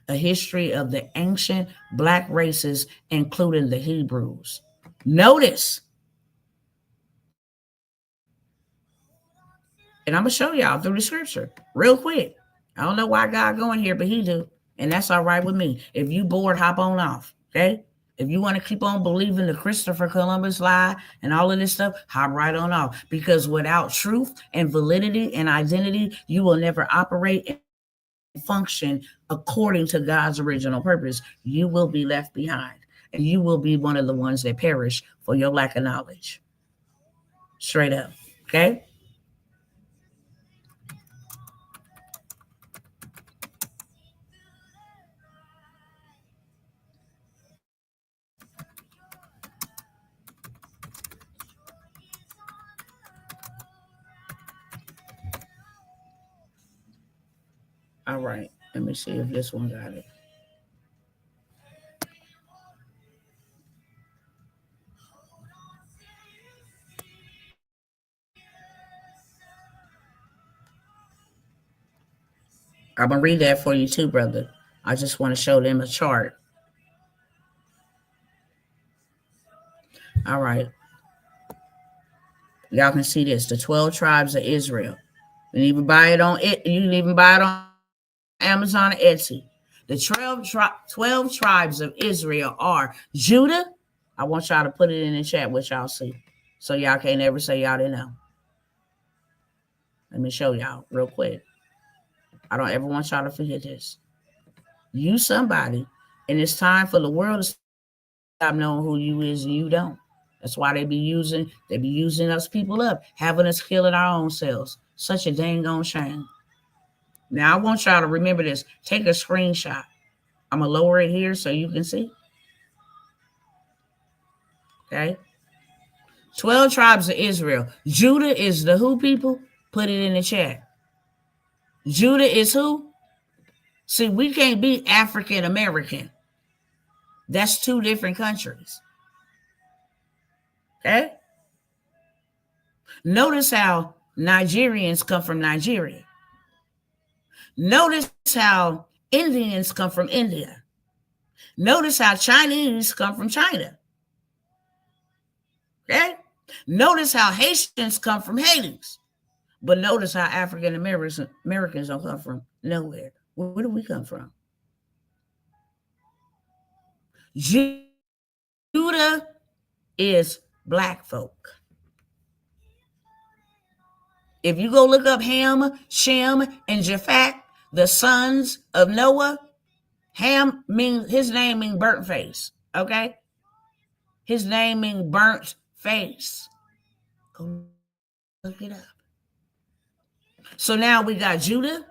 A history of the ancient black races, including the Hebrews. Notice. And I'm going to show y'all through the scripture real quick. I don't know why God going here, but he do. And that's all right with me. If you bored, hop on off. Okay? If you want to keep on believing the Christopher Columbus lie and all of this stuff, hop right on off. Because without truth and validity and identity, you will never operate and function according to God's original purpose. You will be left behind. And you will be one of the ones that perish for your lack of knowledge. Straight up. Okay? All right. Let me see if this one got it. I'm going to read that for you too, brother. I just want to show them a chart. All right. Y'all can see this. The 12 tribes of Israel. You can even buy it on it. You can even buy it on Amazon or Etsy. The 12 tribes of Israel are Judah. I want y'all to put it in the chat what y'all see. So y'all can't ever say y'all didn't know. Let me show y'all real quick. I don't ever want y'all to forget this. You somebody, and it's time for the world to stop knowing who you is and you don't. That's why they be using us people up, having us killing our own selves. Such a dang on shame. Now I want y'all to remember this. Take a screenshot. I'm going to lower it here so you can see. Okay. 12 tribes of Israel. Judah is the who people? Put it in the chat. Judah is who? See, we can't be African American. That's two different countries. Okay? Notice how Nigerians come from Nigeria. Notice how Indians come from India. Notice how Chinese come from China. Okay? Notice how Haitians come from Haiti. But notice how African Americans don't come from nowhere. Where do we come from? Judah is black folk. If you go look up Ham, Shem, and Japhet, the sons of Noah, Ham means, his name means burnt face. Okay? His name means burnt face. Go look it up. So now we got Judah,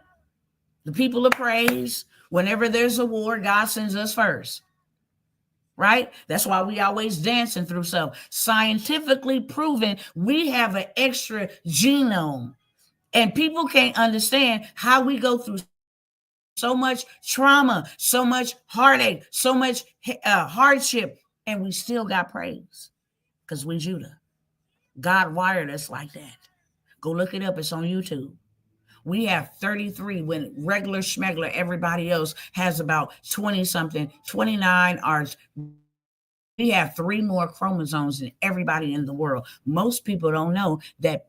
the people of praise. Whenever there's a war, God sends us first. Right? That's why we always dancing through stuff. Scientifically proven, we have an extra genome. And people can't understand how we go through so much trauma, so much heartache, so much hardship, and we still got praise because we Judah. God wired us like that. Go look it up. It's on YouTube. We have 33 when regular schmegler, everybody else has about 20 something, 29 are. We have 3 more chromosomes than everybody in the world. Most people don't know that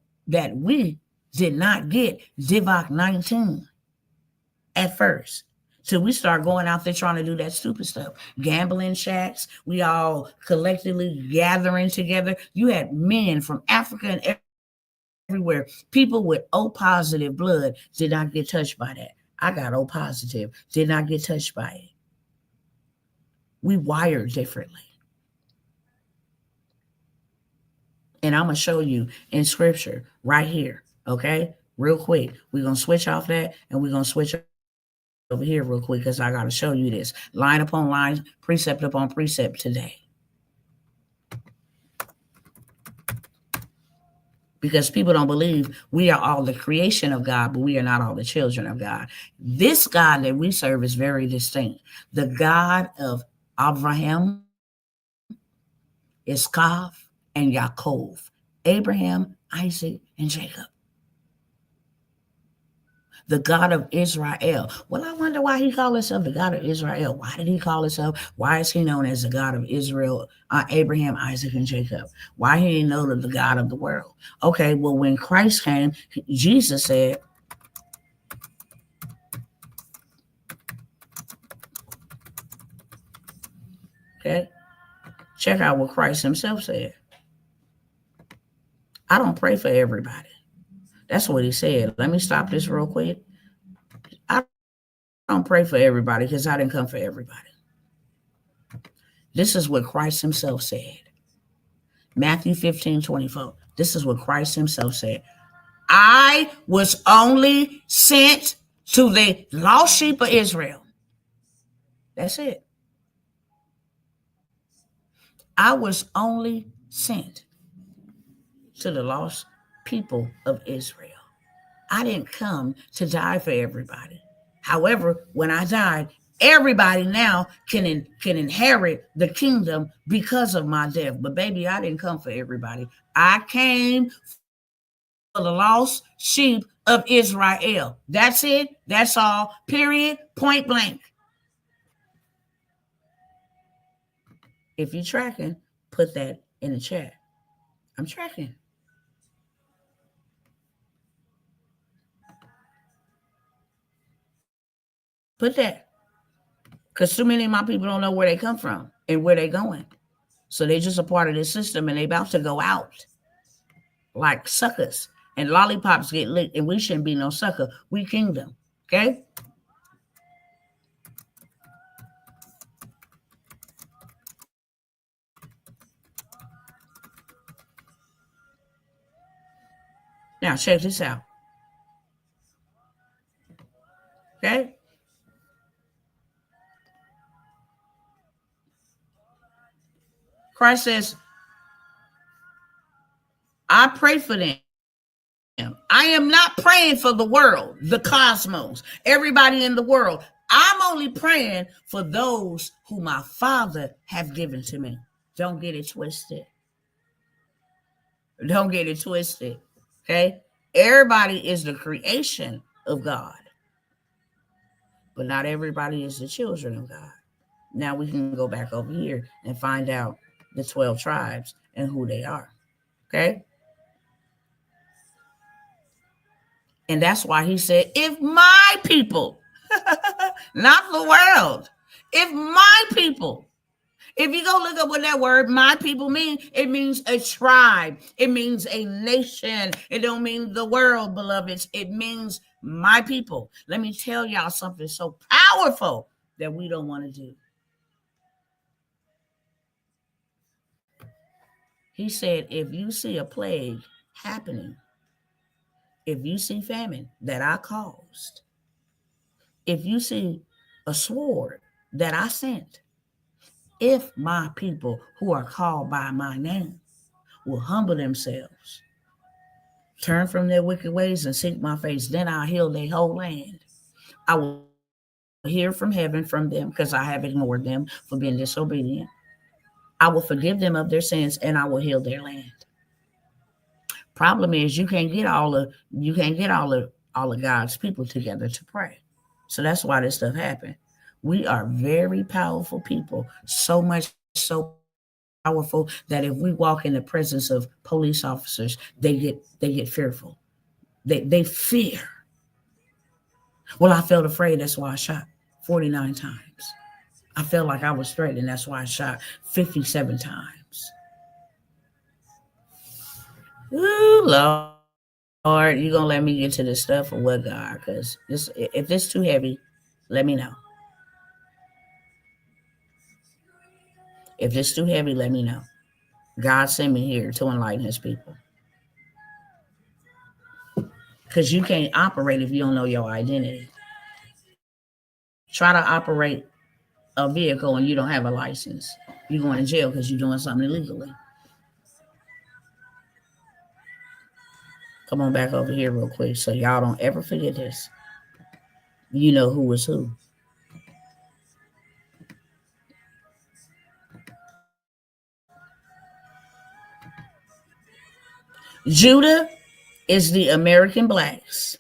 we did not get Divock 19 at first. So we start going out there trying to do that stupid stuff. Gambling shacks. We all collectively gathering together. You had men from Africa and everywhere. People with O positive blood did not get touched by that. I got O positive. Did not get touched by it. We wired differently. And I'm going to show you in scripture right here. Okay? Real quick. We're going to switch off that and we're going to switch over here real quick because I got to show you this. Line upon line, precept upon precept today. Because people don't believe we are all the creation of God, but we are not all the children of God. This God that we serve is very distinct. The God of Abraham, Iskaf, and Yaakov. Abraham, Isaac, and Jacob. The God of Israel. Well, I wonder why he called himself the God of Israel. Why did he call himself? Why is he known as the God of Israel, Abraham, Isaac, and Jacob? Why he ain't known as the God of the world? Okay, well, when Christ came, Jesus said, okay, check out what Christ himself said. I don't pray for everybody. That's what he said. Let me stop this real quick. I don't pray for everybody because I didn't come for everybody. This is what Christ himself said. Matthew 15:24. This is what Christ himself said. I was only sent to the lost sheep of Israel. That's it. I was only sent to the lost people of Israel. I didn't come to die for everybody. However, when I died, everybody now can inherit the kingdom because of my death. But baby, I didn't come for everybody. I came for the lost sheep of Israel. That's it. That's all. Period. Point blank. If you're tracking, put that in the chat. I'm tracking. Put that. Because too many of my people don't know where they come from and where they're going. So they're just a part of this system and they're about to go out like suckers. And lollipops get licked and we shouldn't be no sucker. We kingdom. Okay? Now check this out. Christ says, I pray for them. I am not praying for the world, the cosmos, everybody in the world. I'm only praying for those who my Father have given to me. Don't get it twisted. Don't get it twisted. Okay? Everybody is the creation of God, but not everybody is the children of God. Now we can go back over here and find out the 12 tribes and who they are. Okay? And that's why he said, if my people, not the world, if my people, if you go look up what that word my people means, it means a tribe. It means a nation. It don't mean the world, beloveds. It means my people. Let me tell y'all something so powerful that we don't want to do. He said, if you see a plague happening, if you see famine that I caused, if you see a sword that I sent, if my people who are called by my name will humble themselves, turn from their wicked ways and seek my face, then I'll heal their whole land. I will hear from heaven from them because I have ignored them for being disobedient. I will forgive them of their sins and I will heal their land. Problem is you can't get all of God's people together to pray. So that's why this stuff happened. We are very powerful people, so much so powerful that if we walk in the presence of police officers, they get fearful. They fear. Well, I felt afraid, that's why I shot 49 times. I felt like I was threatened, that's why I shot 57 times. Ooh, Lord, you gonna let me get to this stuff or what, God? Because if it's too heavy, let me know. If it's too heavy, let me know. God sent me here to enlighten his people. Because you can't operate if you don't know your identity. Try to operate a vehicle and you don't have a license. You're going to jail because you're doing something illegally. Come on back over here real quick so y'all don't ever forget this. You know who is who. Judah is the American blacks.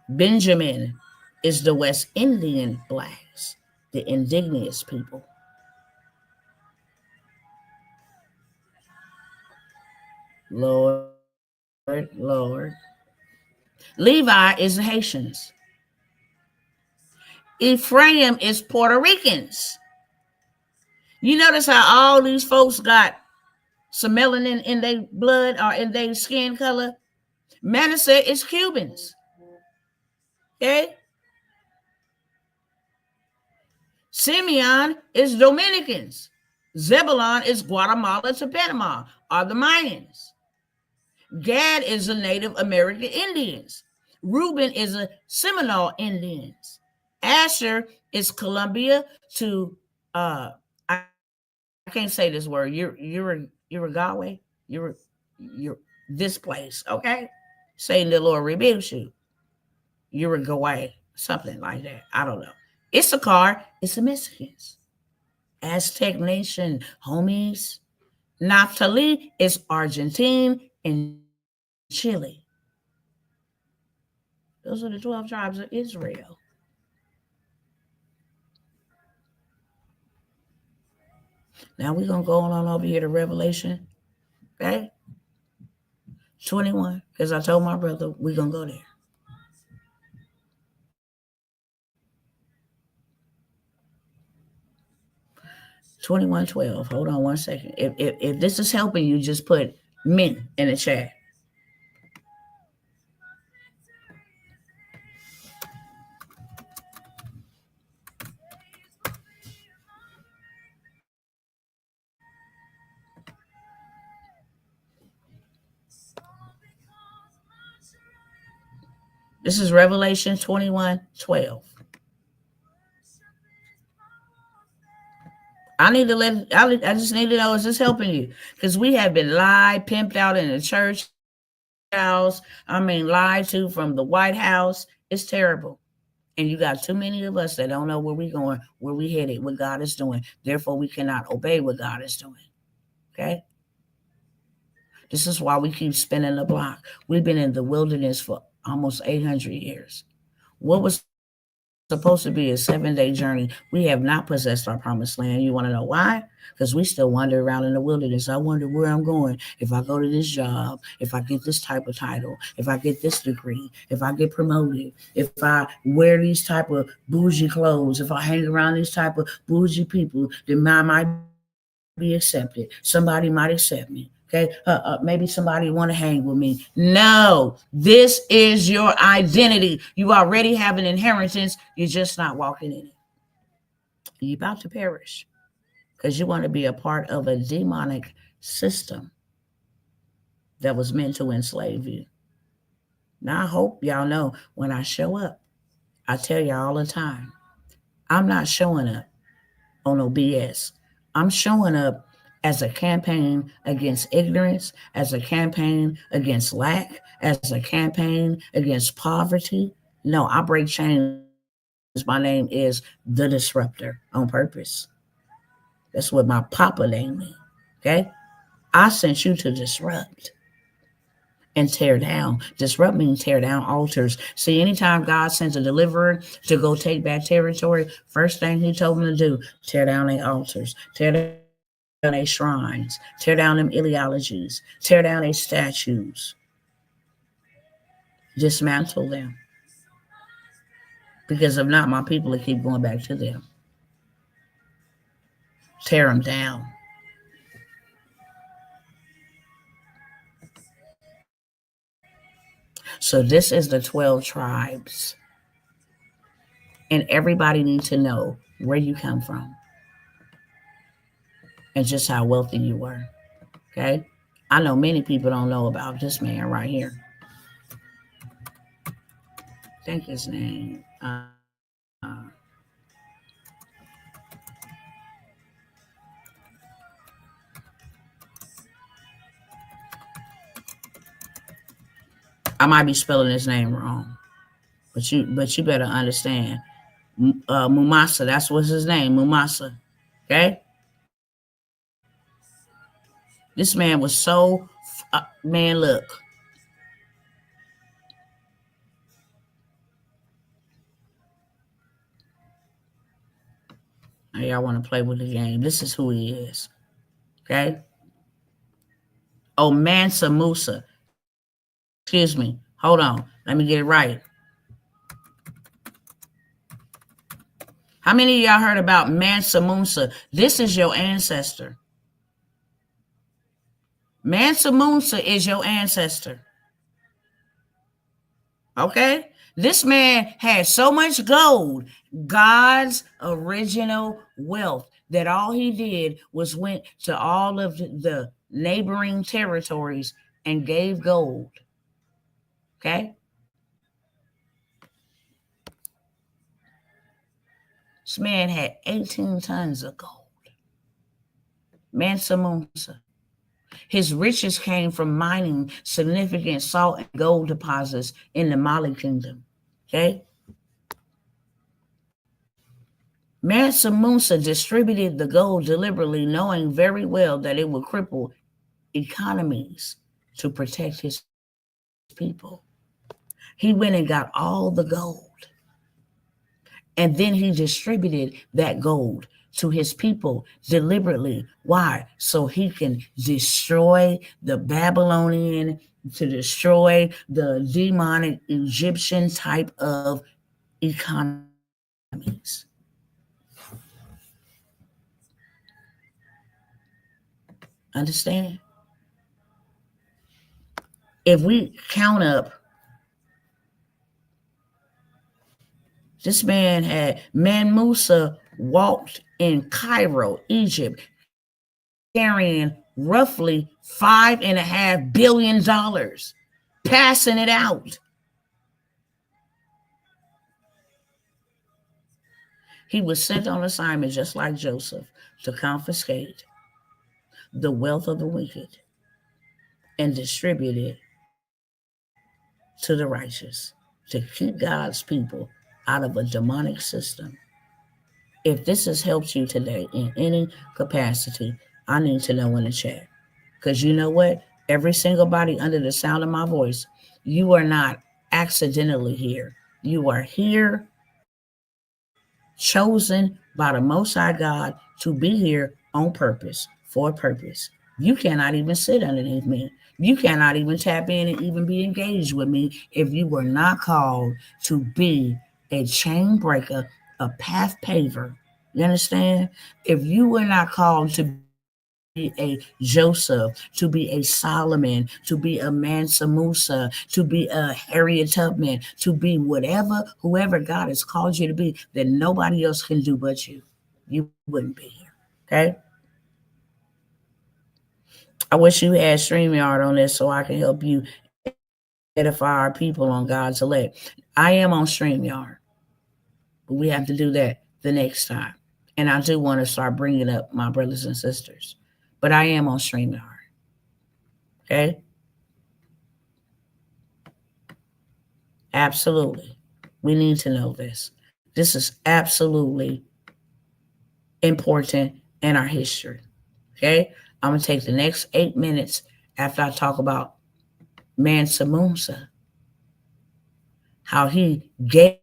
Benjamin is the West Indian blacks, the indigenous people. Lord. Levi is the Haitians. Ephraim is Puerto Ricans. You notice how all these folks got some melanin in their blood or in their skin color? Manasseh is Cubans. Okay? Simeon is Dominicans. Zebulon is Guatemala to Panama, are the Mayans. Gad is the Native American Indians. Reuben is a Seminole Indians. Asher is Columbia to I can't say this word. Uruguay. You're this place, okay? Saying the Lord rebukes you. Uruguay, something like that. I don't know. Issachar is the Mexicans. Aztec Nation, homies. Naphtali is Argentine and Chile. Those are the 12 tribes of Israel. Now we're going to go on over here to Revelation, okay? 21, because I told my brother we're going to go there. 21:12. Hold on one second. If this is helping you, just put men in the chat. This is Revelation 21:12. I just need to know, is this helping you? Because we have been lied, pimped out in the church house. Lied to from the White House. It's terrible. And you got too many of us that don't know where we're going, where we headed, what God is doing. Therefore, we cannot obey what God is doing. Okay? This is why we keep spinning the block. We've been in the wilderness for almost 800 years. What was supposed to be a 7-day journey, we have not possessed our promised land. You want to know why? Because we still wander around in the wilderness. I wonder where I'm going if I go to this job, if I get this type of title, if I get this degree, if I get promoted, if I wear these type of bougie clothes, if I hang around these type of bougie people, then I might be accepted. Somebody might accept me. Okay, maybe somebody want to hang with me. No, this is your identity. You already have an inheritance. You're just not walking in it. You're about to perish because you want to be a part of a demonic system that was meant to enslave you. Now, I hope y'all know when I show up, I tell y'all all the time, I'm not showing up on no BS. I'm showing up as a campaign against ignorance, as a campaign against lack, as a campaign against poverty. No, I break chains. My name is the Disruptor on purpose. That's what my papa named me. Okay? I sent you to disrupt and tear down. Disrupt means tear down altars. See, anytime God sends a deliverer to go take back territory, first thing he told them to do, tear down their altars, tear down their shrines, tear down them ideologies, tear down their statues, dismantle them. Because if not, my people will keep going back to them. Tear them down. So this is the 12 tribes. And everybody needs to know where you come from and just how wealthy you were. Okay? I know many people don't know about this man right here. I think his name. I might be spelling his name wrong, but you better understand. Mumasa, that's what's his name, Mumasa. Okay? This man was so man, look. Now y'all want to play with the game. This is who he is. Okay? Oh, Mansa Musa. Excuse me. Hold on. Let me get it right. How many of y'all heard about Mansa Musa? This is your ancestor. Mansa Musa is your ancestor. Okay? This man had so much gold, God's original wealth, that all he did was went to all of the neighboring territories and gave gold. Okay? This man had 18 tons of gold. Mansa Musa. His riches came from mining significant salt and gold deposits in the Mali kingdom. Okay? Mansa Musa distributed the gold deliberately, knowing very well that it would cripple economies to protect his people. He went and got all the gold. And then he distributed that gold to his people deliberately. Why? So he can destroy the Babylonian, to destroy the demonic Egyptian type of economies. Understand? If we count up, this man had, Man Musa walked in Cairo, Egypt, carrying roughly $5.5 billion, passing it out. He was sent on assignment just like Joseph to confiscate the wealth of the wicked and distribute it to the righteous, to keep God's people out of a demonic system. If this has helped you today in any capacity, I need to know in the chat. Because you know what? Every single body under the sound of my voice, you are not accidentally here. You are here, chosen by the Most High God to be here on purpose, for a purpose. You cannot even sit underneath me. You cannot even tap in and even be engaged with me if you were not called to be a chain breaker, a path paver. You understand? If you were not called to be a Joseph, to be a Solomon, to be a Mansa Musa, to be a Harriet Tubman, to be whatever, whoever God has called you to be, that nobody else can do but you, you wouldn't be here. Okay? I wish you had StreamYard on this so I can help you edify our people on God's elect. I am on StreamYard, but we have to do that the next time. And I do want to start bringing up my brothers and sisters. But I am on StreamYard. Okay? Absolutely. We need to know this. This is absolutely important in our history. Okay? I'm going to take the next 8 minutes after I talk about Mansa Musa, how he gave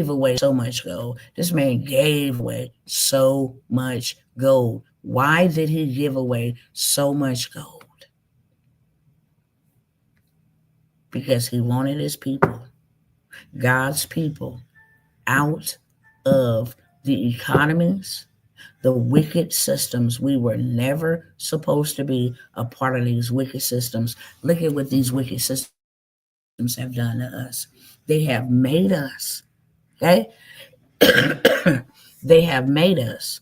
away so much gold. This man gave away so much gold. Why did he give away so much gold? Because he wanted his people, God's people, out of the economies, the wicked systems. We were never supposed to be a part of these wicked systems. Look at what these wicked systems have done to us. They have made us, okay? They have made us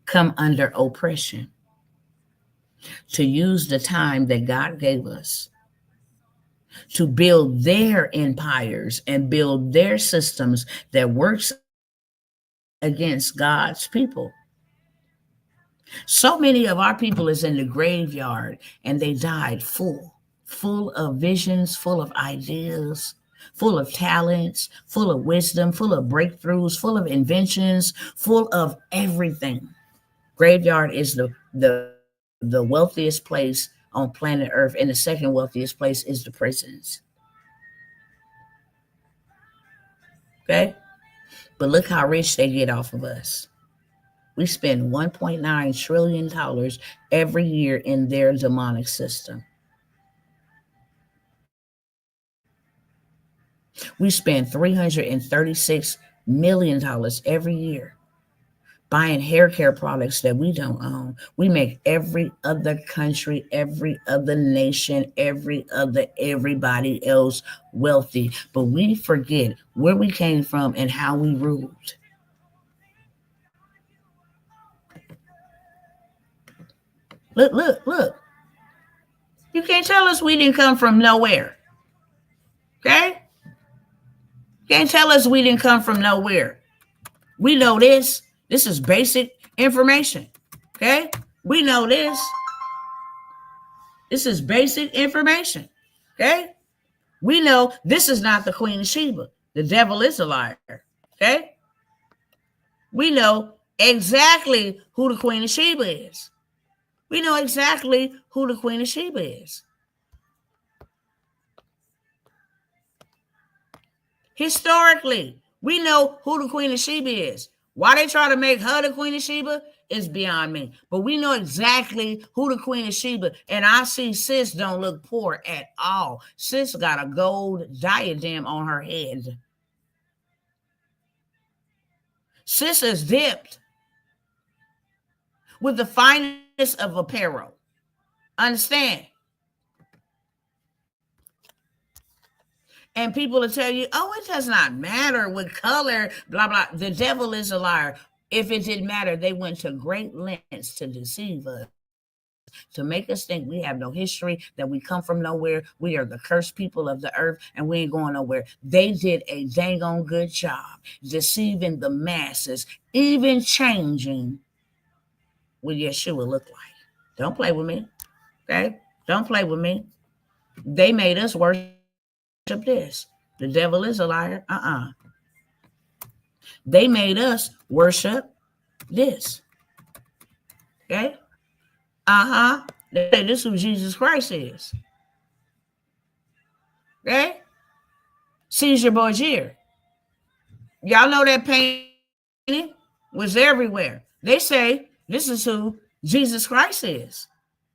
come under oppression to use the time that God gave us to build their empires and build their systems that works against God's people. So many of our people is in the graveyard and they died full of visions, full of ideas, full of talents, full of wisdom, full of breakthroughs, full of inventions, full of everything. Graveyard is the wealthiest place on planet Earth, and the second wealthiest place is the prisons. Okay? But look how rich they get off of us. We spend $1.9 trillion every year in their demonic system. We spend $336 million every year buying hair care products that we don't own. We make every other country, every other nation, everybody else wealthy. But we forget where we came from and how we ruled. Look. You can't tell us we didn't come from nowhere. Okay? You can't tell us we didn't come from nowhere. We know this. This is basic information. Okay? We know this. This is basic information. Okay? We know this is not the Queen of Sheba. The devil is a liar. Okay? We know exactly who the Queen of Sheba is. We know exactly who the Queen of Sheba is. Historically, we know who the Queen of Sheba is. Why they try to make her the Queen of Sheba is beyond me. But we know exactly who the Queen of Sheba. And I see sis don't look poor at all. Sis got a gold diadem on her head. Sis is dipped with the finest of apparel. Understand? And people will tell you, oh, it does not matter what color, blah, blah. The devil is a liar. If it didn't matter, they went to great lengths to deceive us. to make us think we have no history, that we come from nowhere. We are the cursed people of the earth and we ain't going nowhere. They did a dang on good job deceiving the masses, even changing what Yeshua looked like. Don't play with me. Okay? Don't play with me. They made us worship this. The devil is a liar. They made us worship this. Okay? They say this is who Jesus Christ is. Okay? Caesar Borgia. Y'all know that painting was everywhere. They say this is who Jesus Christ is.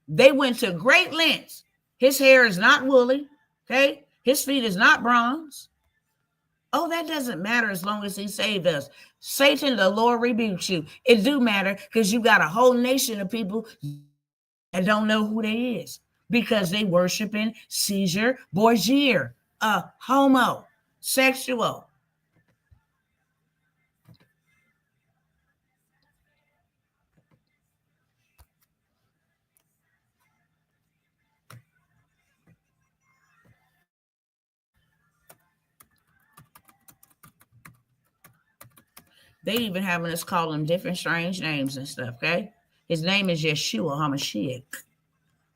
They went to great lengths. His hair is not woolly. Okay? His feet is not bronze. Oh, that doesn't matter as long as he saved us. Satan, the Lord rebukes you. It do matter because you got a whole nation of people that don't know who they is because they worshiping Caesar Borgia, a homosexual. They even having us call him different strange names and stuff, okay? His name is Yeshua HaMashiach.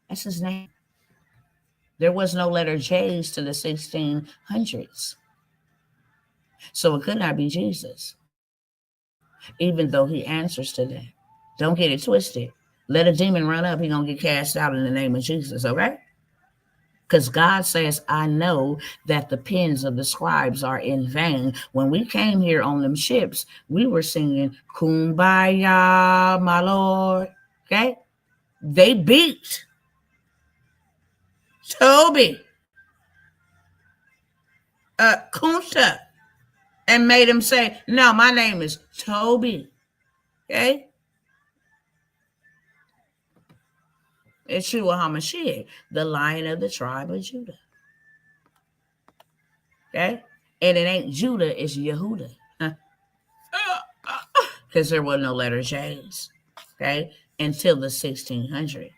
That's his name. There was no letter J's to the 1600s. So it could not be Jesus, even though he answers to that. Don't get it twisted. Let a demon run up, he's going to get cast out in the name of Jesus, okay? Because God says, I know that the pens of the scribes are in vain. When we came here on them ships, we were singing, Kumbaya, my Lord. Okay? They beat Toby, Kunta, and made him say, no, my name is Toby. Okay? Yeshua HaMashiach, the Lion of the tribe of Judah. Okay? And it ain't Judah, it's Yehuda. Because there were no letter J's. Okay? Until the 1600s.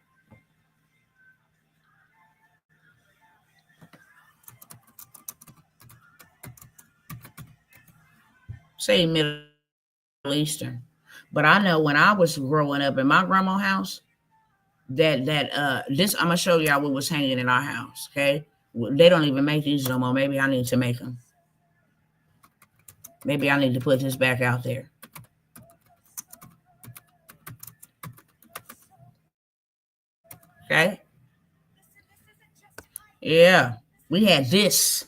Say Middle Eastern. But I know when I was growing up in my grandma's house, that this I'm gonna show y'all what was hanging in our house. Okay, they don't even make these no more. Maybe I need to make them. Maybe I need to put this back out there. Okay. Yeah, we had this.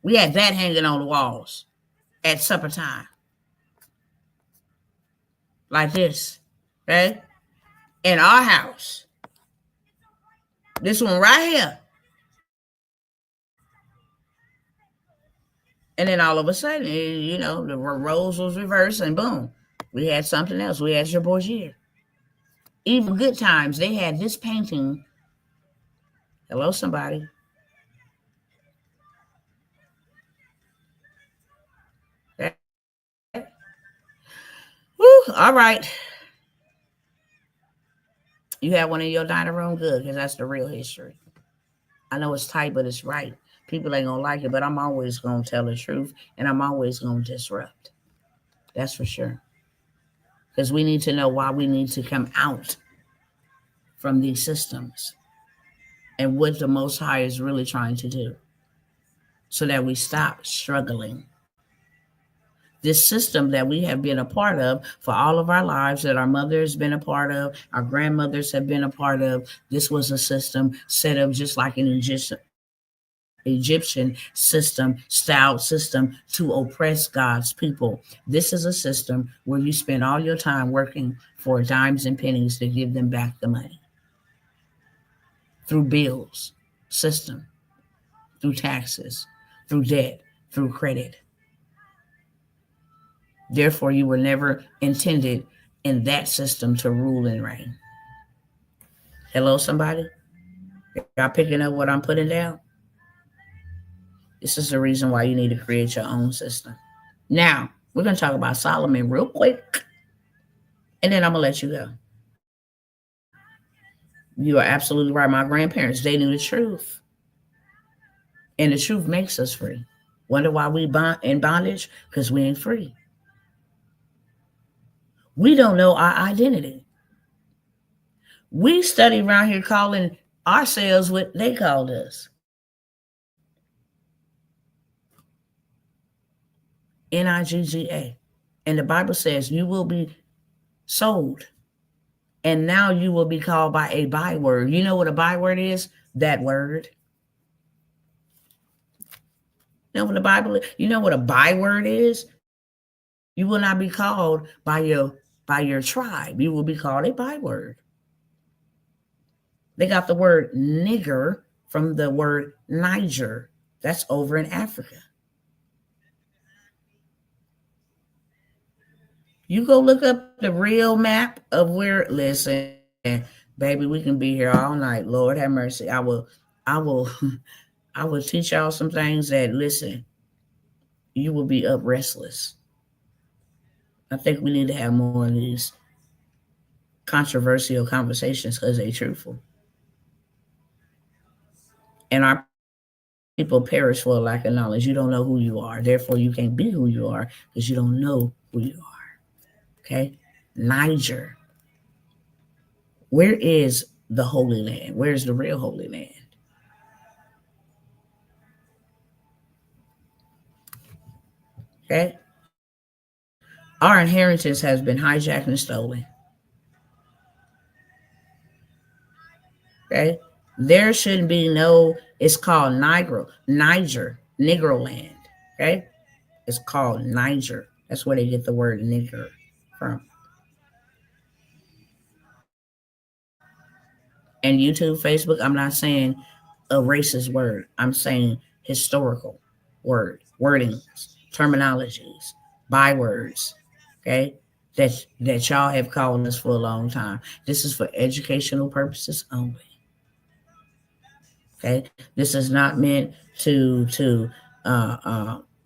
We had that hanging on the walls at supper time, like this. Okay, in our house. This one right here. And then all of a sudden, you know, the roles was reversed and boom, we had something else. We had your Borgia. Even good times, they had this painting. Hello, somebody. Okay. Woo, all right. You have one in your dining room? Good, because that's the real history. I know it's tight, but it's right. People ain't going to like it, but I'm always going to tell the truth, and I'm always going to disrupt. That's for sure. Because we need to know why we need to come out from these systems and what the Most High is really trying to do so that we stop struggling. This system that we have been a part of for all of our lives, that our mother has been a part of, our grandmothers have been a part of, this was a system set up just like an Egyptian system, style system to oppress God's people. This is a system where you spend all your time working for dimes and pennies to give them back the money. Through bills, system, through taxes, through debt, through credit. Therefore, you were never intended in that system to rule and reign. Hello, somebody? Y'all picking up what I'm putting down? This is the reason why you need to create your own system. Now, we're going to talk about Solomon real quick, and then I'm going to let you go. You are absolutely right. My grandparents, they knew the truth. And the truth makes us free. Wonder why we in bondage? Because we ain't free. We don't know our identity. We study around here calling ourselves what they called us. Nigga. And the Bible says you will be sold. And now you will be called by a byword. You know what a byword is? That word. You know what the Bible is? You know what a byword is? You will not be called by your tribe. You will be called a byword. They got the word nigger from the word Niger. That's over in Africa. You go look up the real map of where, listen, baby, we can be here all night. Lord have mercy. I will, I will teach y'all some things that, listen, you will be up restless. I think we need to have more of these controversial conversations because they're truthful. And our people perish for a lack of knowledge. You don't know who you are. Therefore, you can't be who you are because you don't know who you are. Okay? Niger. Where is the Holy Land? Where's the real Holy Land? Okay? Our inheritance has been hijacked and stolen. Okay? There shouldn't be no, it's called Negro land. Okay? It's called Niger. That's where they get the word nigger from. And YouTube, Facebook, I'm not saying a racist word. I'm saying historical wordings, terminologies, bywords, okay? That y'all have called us for a long time. This is for educational purposes only. Okay? This is not meant to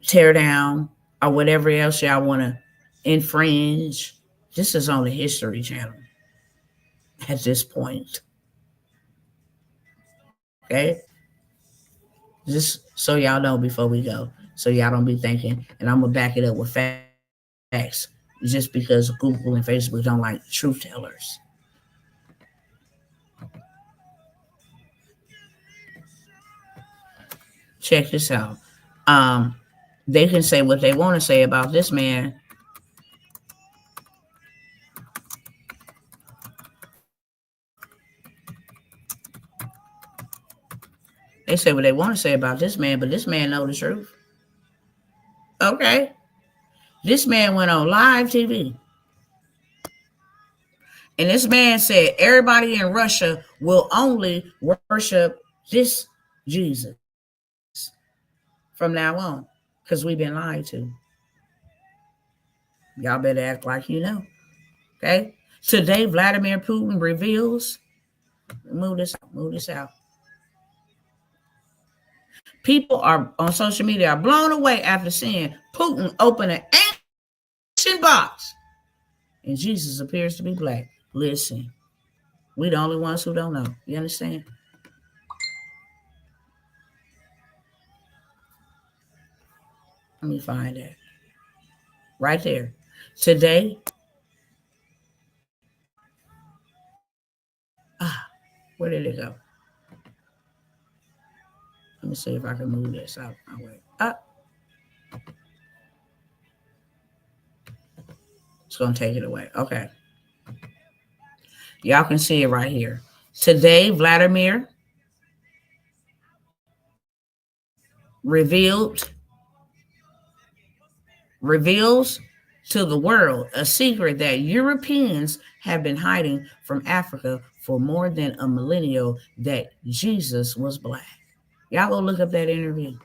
tear down or whatever else y'all want to infringe. This is on the History Channel at this point. Okay? Just so y'all know before we go. So y'all don't be thinking, and I'm going to back it up with facts just because Google and Facebook don't like truth tellers. Check this out. They can say what they want to say about this man. They say what they want to say about this man, but this man know the truth. Okay. This man went on live TV. And this man said everybody in Russia will only worship this Jesus from now on because we've been lied to. Y'all better act like you know. Okay? Today, Vladimir Putin reveals, move this out. People are on social media are blown away after seeing Putin open an ancient box. And Jesus appears to be black. Listen, we the only ones who don't know. You understand? Let me find that. Right there. Today, where did it go? Let me see if I can move this out my way. It's going to take it away. Okay. Y'all can see it right here. Today, Vladimir reveals to the world a secret that Europeans have been hiding from Africa for more than a millennium, that Jesus was black. Y'all go look up that interview.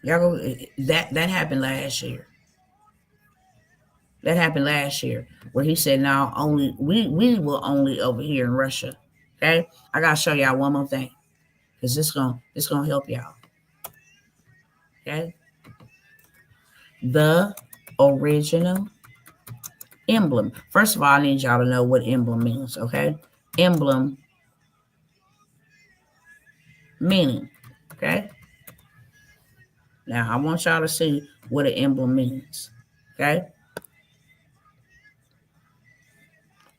Y'all go, that happened last year. That happened last year where he said, now only we will only over here in Russia. Okay? I gotta show y'all one more thing. Because this gonna help y'all. Okay? The Original emblem. First of all, I need y'all to know what emblem means, okay? Emblem meaning, okay? Now, I want y'all to see what an emblem means, okay?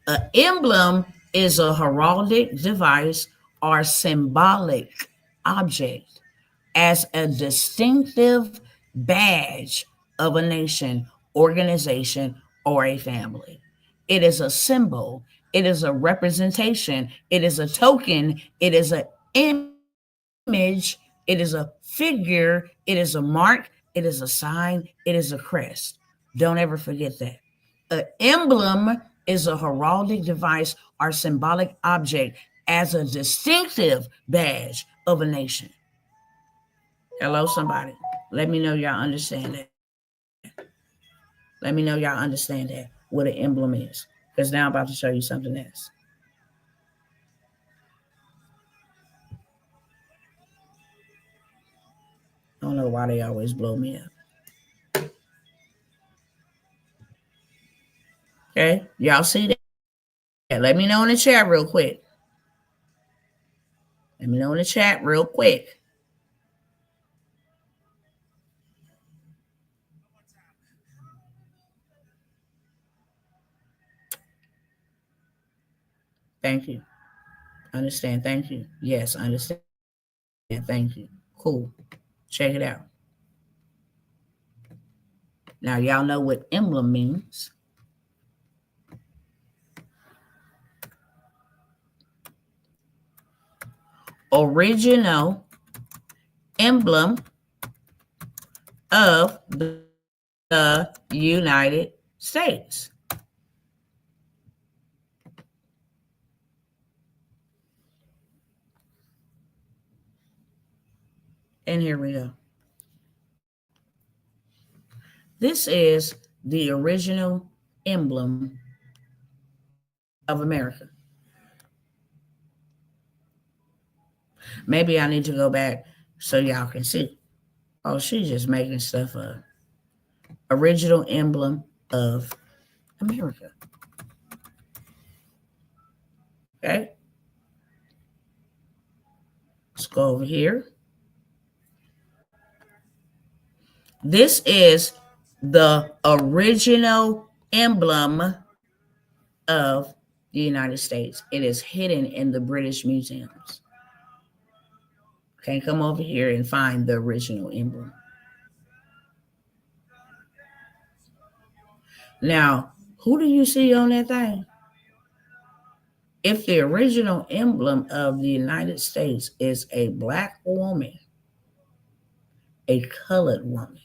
An emblem is a heraldic device or symbolic object as a distinctive badge of a nation, organization, or a family. It is a symbol, it is a representation, it is a token, it is an image, it is a figure, it is a mark, it is a sign, it is a crest. Don't ever forget that. An emblem is a heraldic device or symbolic object as a distinctive badge of a nation. Hello, somebody. Let me know y'all understand that. Let me know y'all understand that, what an emblem is. Because now I'm about to show you something else. I don't know why they always blow me up. Okay? Y'all see that? Let me know in the chat real quick. Let me know in the chat real quick. Thank you. Understand. Thank you. Yes, understand. Thank you. Cool. Check it out. Now, y'all know what emblem means. Original emblem of the United States. And here we go. This is the original emblem of America. Maybe I need to go back so y'all can see. Oh, she's just making stuff up. Original emblem of America. Okay. Let's go over here. This is the original emblem of the United States. It is hidden in the British museums. Okay, come over here and find the original emblem. Now, who do you see on that thing? If the original emblem of the United States is a black woman, a colored woman,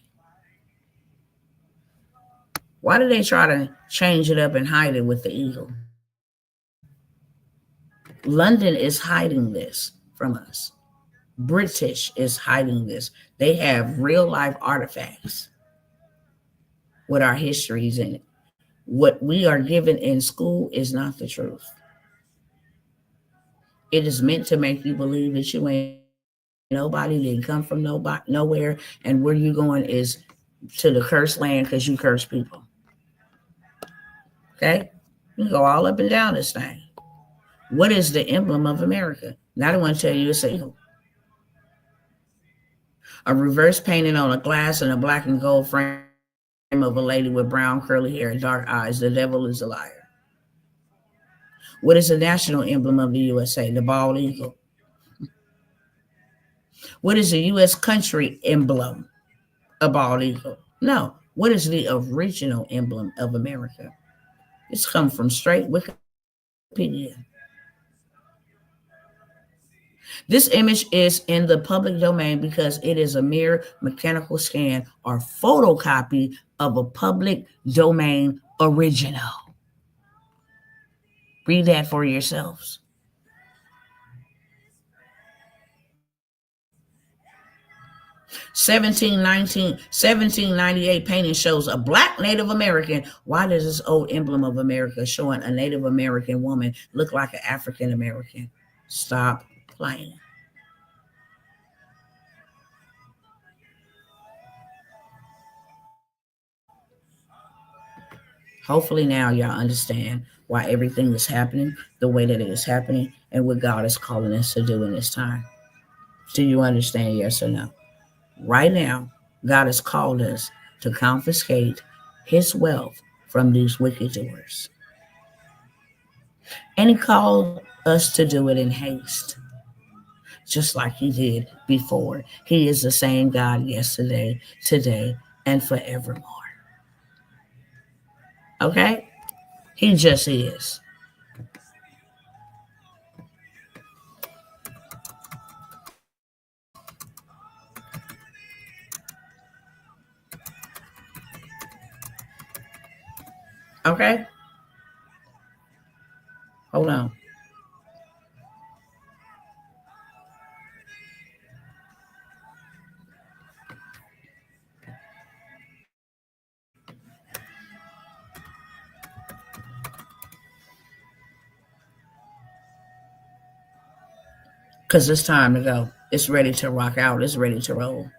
why do they try to change it up and hide it with the eagle? London is hiding this from us. British is hiding this. They have real life artifacts with our histories in it. What we are given in school is not the truth. It is meant to make you believe that you ain't nobody, didn't come from nowhere, and where you going is to the cursed land because you curse people. Okay? You go all up and down this thing. What is the emblem of America? Now I want to tell you it's eagle. A reverse painting on a glass and a black and gold frame of a lady with brown curly hair and dark eyes. The devil is a liar. What is the national emblem of the USA? The bald eagle. What is the U.S. country emblem? A bald eagle. No. What is the original emblem of America? It's come from straight Wikipedia. This image is in the public domain because it is a mere mechanical scan or photocopy of a public domain original. Read that for yourselves. 1798 painting shows a black Native American. Why does this old emblem of America showing a Native American woman look like an African American? Stop playing. Hopefully now y'all understand why everything is happening the way that it is happening and what God is calling us to do in this time. Do you understand? Yes or no? Right now, God has called us to confiscate his wealth from these wicked doers. And he called us to do it in haste, just like he did before. He is the same God yesterday, today, and forevermore. Okay? He just is. Okay? Hold on. Because it's time to go. It's ready to rock out. It's ready to roll.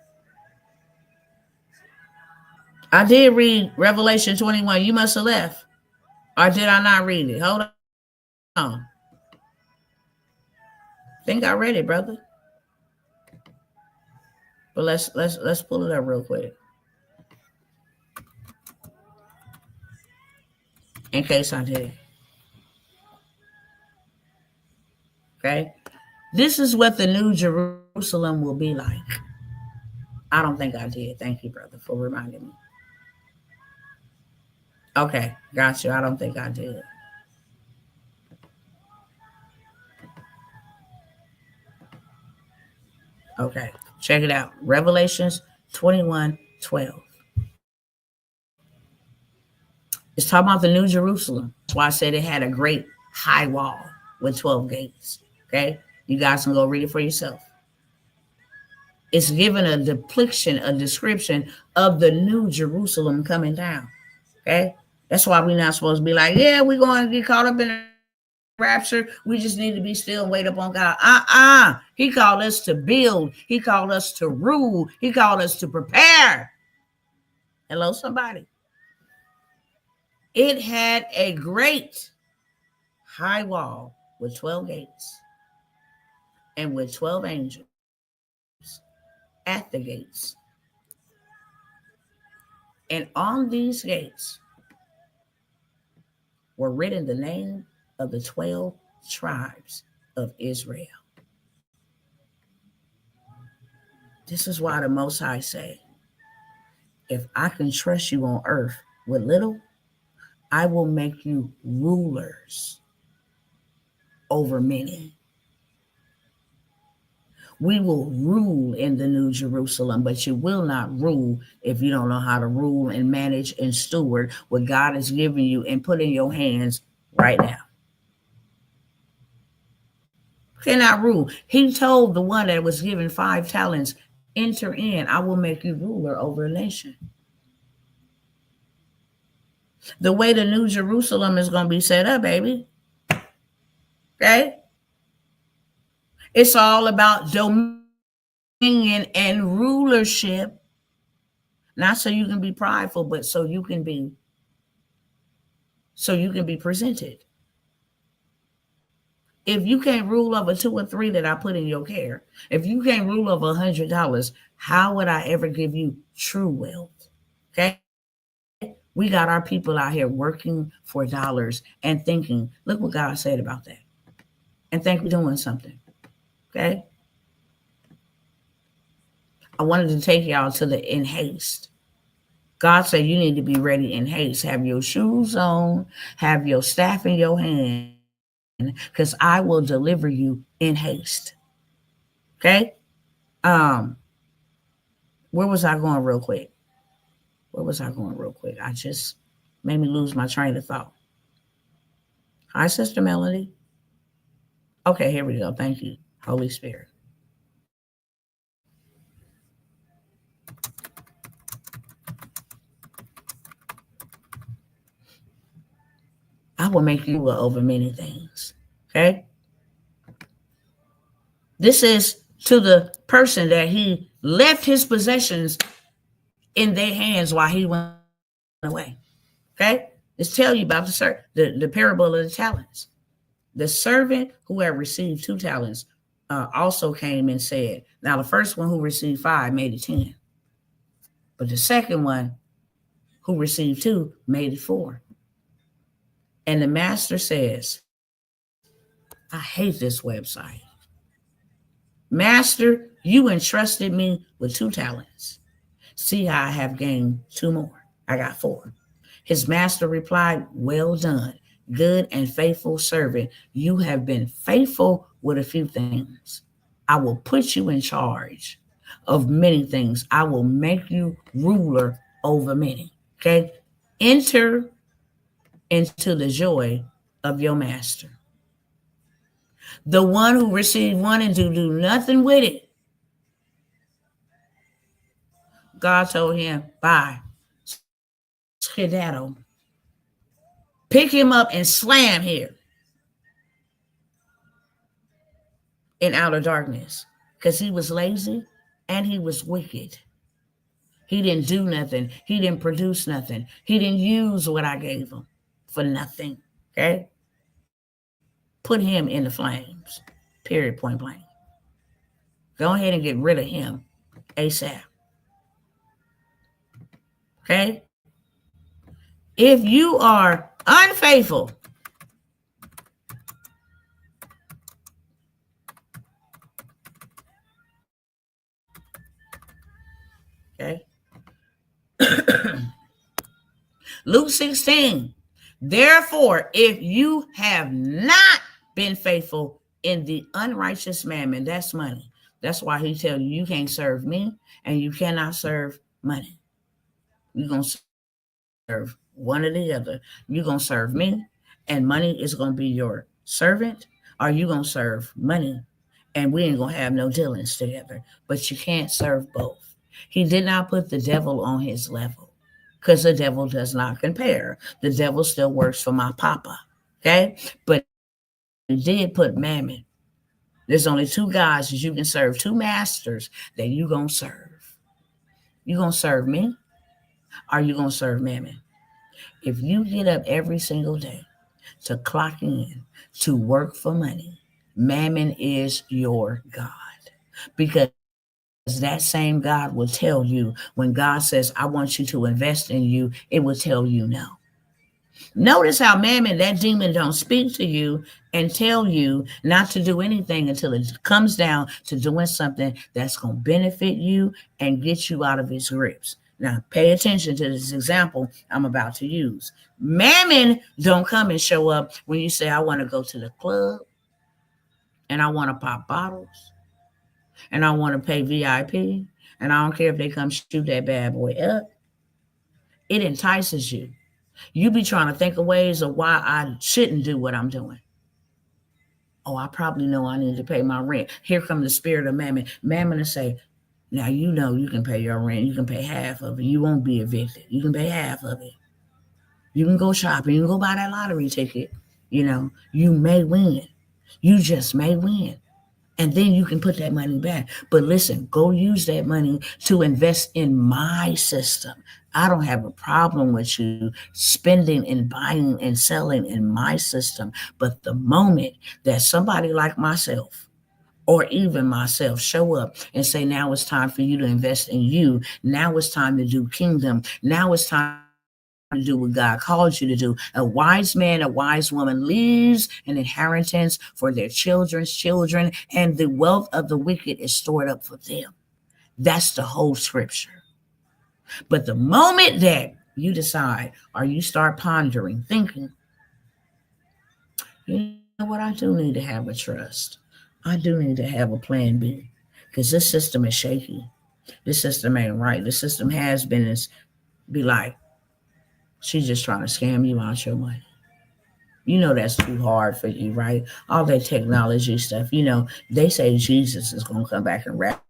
I did read Revelation 21. You must have left. Or did I not read it? Hold on. I think I read it, brother. But let's pull it up real quick. In case I did. Okay? This is what the new Jerusalem will be like. I don't think I did. Thank you, brother, for reminding me. Okay, got you. I don't think I did. Okay, check it out. Revelations 21:12. It's talking about the New Jerusalem. That's why I said it had a great high wall with 12 gates. Okay, you guys can go read it for yourself. It's given a depiction, a description of the New Jerusalem coming down. Okay, that's why we're not supposed to be like, yeah, we're going to get caught up in the rapture. We just need to be still and wait upon God. He called us to build. He called us to rule. He called us to prepare. Hello, somebody. It had a great high wall with 12 gates and with 12 angels at the gates. And on these gates were written the name of the 12 tribes of Israel. This is why the Most High say, if I can trust you on earth with little, I will make you rulers over many. We will rule in the New Jerusalem, but you will not rule if you don't know how to rule and manage and steward what God has given you and put in your hands right now. Cannot rule. He told the one that was given 5 talents, enter in, I will make you ruler over a nation. The way the New Jerusalem is going to be set up, baby. Okay? It's all about dominion and rulership. Not so you can be prideful, but so you can be presented. If you can't rule over 2 or 3 that I put in your care, if you can't rule over $100, how would I ever give you true wealth? Okay? We got our people out here working for dollars and thinking, look what God said about that. And think we're doing something. Okay? I wanted to take y'all to the in haste. God said you need to be ready in haste. Have your shoes on, have your staff in your hand, because I will deliver you in haste. Okay? Where was I going real quick? I just made me lose my train of thought. Hi, Sister Melody. Okay, here we go. Thank you, Holy Spirit. I will make you ruler over many things. Okay? This is to the person that he left his possessions in their hands while he went away. Okay? It's tell you about the parable of the talents. The servant who had received 2 talents also came and said, now the first one who received 5 made it 10, but the second one who received 2 made it 4. And the master says, I hate this website. Master, you entrusted me with 2 talents. See how I have gained 2 more. I got 4. His master replied, well done, good and faithful servant. You have been faithful with a few things. I will put you in charge of many things. I will make you ruler over many. Okay? Enter into the joy of your master. The one who received 1 and do nothing with it, God told him, bye, skedaddle. Pick him up and slam here in outer darkness, because he was lazy and he was wicked. He didn't do nothing. He didn't produce nothing. He didn't use what I gave him for nothing. Okay? Put him in the flames. Period, point blank. Go ahead and get rid of him ASAP. Okay? If you are unfaithful, okay? Luke 16. Therefore, if you have not been faithful in the unrighteous mammon, that's money. That's why he tell you, you can't serve me and you cannot serve money. You're going to serve one or the other. You're going to serve me and money is going to be your servant, or you're going to serve money and we ain't going to have no dealings together. But you can't serve both. He did not put the devil on his level, because the devil does not compare. The devil still works for my papa, okay? But he did put mammon. There's only 2 guys that you can serve, 2 masters that you going to serve. You going to serve me, or you going to serve mammon? If you get up every single day to clock in, to work for money, mammon is your God. Because that same God will tell you, when God says, I want you to invest in you, it will tell you no. Notice how mammon, that demon, don't speak to you and tell you not to do anything until it comes down to doing something that's going to benefit you and get you out of his grips. Now, pay attention to this example I'm about to use. Mammon don't come and show up when you say, I want to go to the club and I want to pop bottles and I want to pay VIP and I don't care if they come shoot that bad boy up. It entices you. You be trying to think of ways of why I shouldn't do what I'm doing. Oh, I probably know I need to pay my rent. Here comes the spirit of mammon. Mammon to say, now you know you can pay your rent. You can pay half of it. You won't be evicted. You can pay half of it. You can go shopping. You can go buy that lottery ticket. You may win. You just may win. And then you can put that money back. But listen, go use that money to invest in my system. I don't have a problem with you spending and buying and selling in my system. But the moment that somebody like myself, or even myself, show up and say, now it's time for you to invest in you. Now it's time to do kingdom. Now it's time to do what God called you to do. A wise man, a wise woman leaves an inheritance for their children's children, and the wealth of the wicked is stored up for them. That's the whole scripture. But the moment that you decide, or you start pondering, thinking, you know what, I do need to have a trust. I do need to have a plan B, because this system is shaky. This system ain't right. The system has been, be like, she's just trying to scam you out your money. You know that's too hard for you, right? All that technology stuff. They say Jesus is going to come back and rapture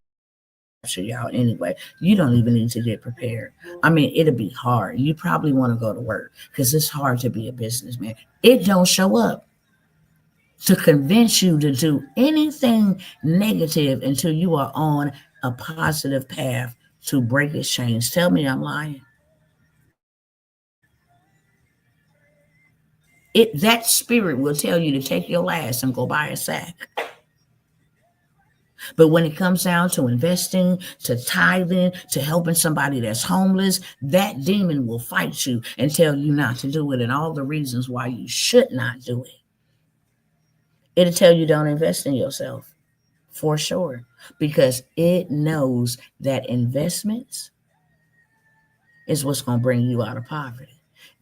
y'all anyway. You don't even need to get prepared. I mean, it'll be hard. You probably want to go to work because it's hard to be a businessman. It don't show up to convince you to do anything negative until you are on a positive path to break its chains. Tell me I'm lying. That spirit will tell you to take your last and go buy a sack. But when it comes down to investing, to tithing, to helping somebody that's homeless, that demon will fight you and tell you not to do it and all the reasons why you should not do it. It'll tell you don't invest in yourself for sure because it knows that investments is what's going to bring you out of poverty.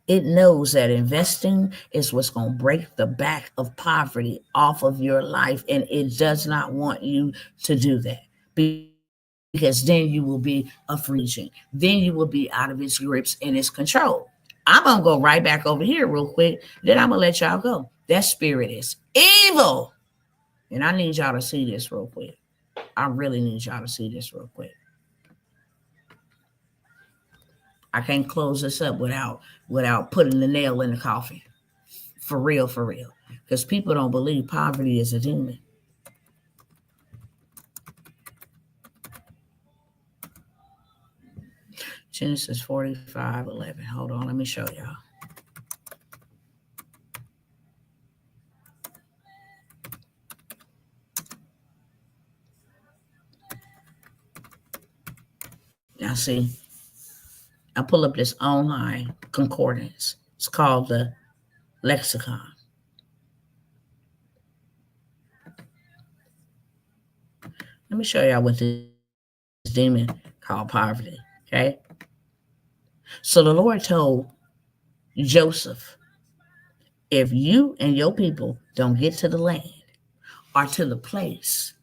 It knows that investing is what's going to break the back of poverty off of your life, and it does not want you to do that because then you will be a free agent. Then you will be out of its grips and its control. I'm going to go right back over here real quick. Then I'm going to let y'all go. That spirit is evil. And I need y'all to see this real quick. I really need y'all to see this real quick. I can't close this up without putting the nail in the coffin. For real, for real. Because people don't believe poverty is a demon. Genesis 45:11. Hold on, let me show y'all. Now see, I pull up this online concordance. It's called the lexicon. Let me show y'all what this demon called poverty. Okay. So the Lord told Joseph, if you and your people don't get to the land or to the place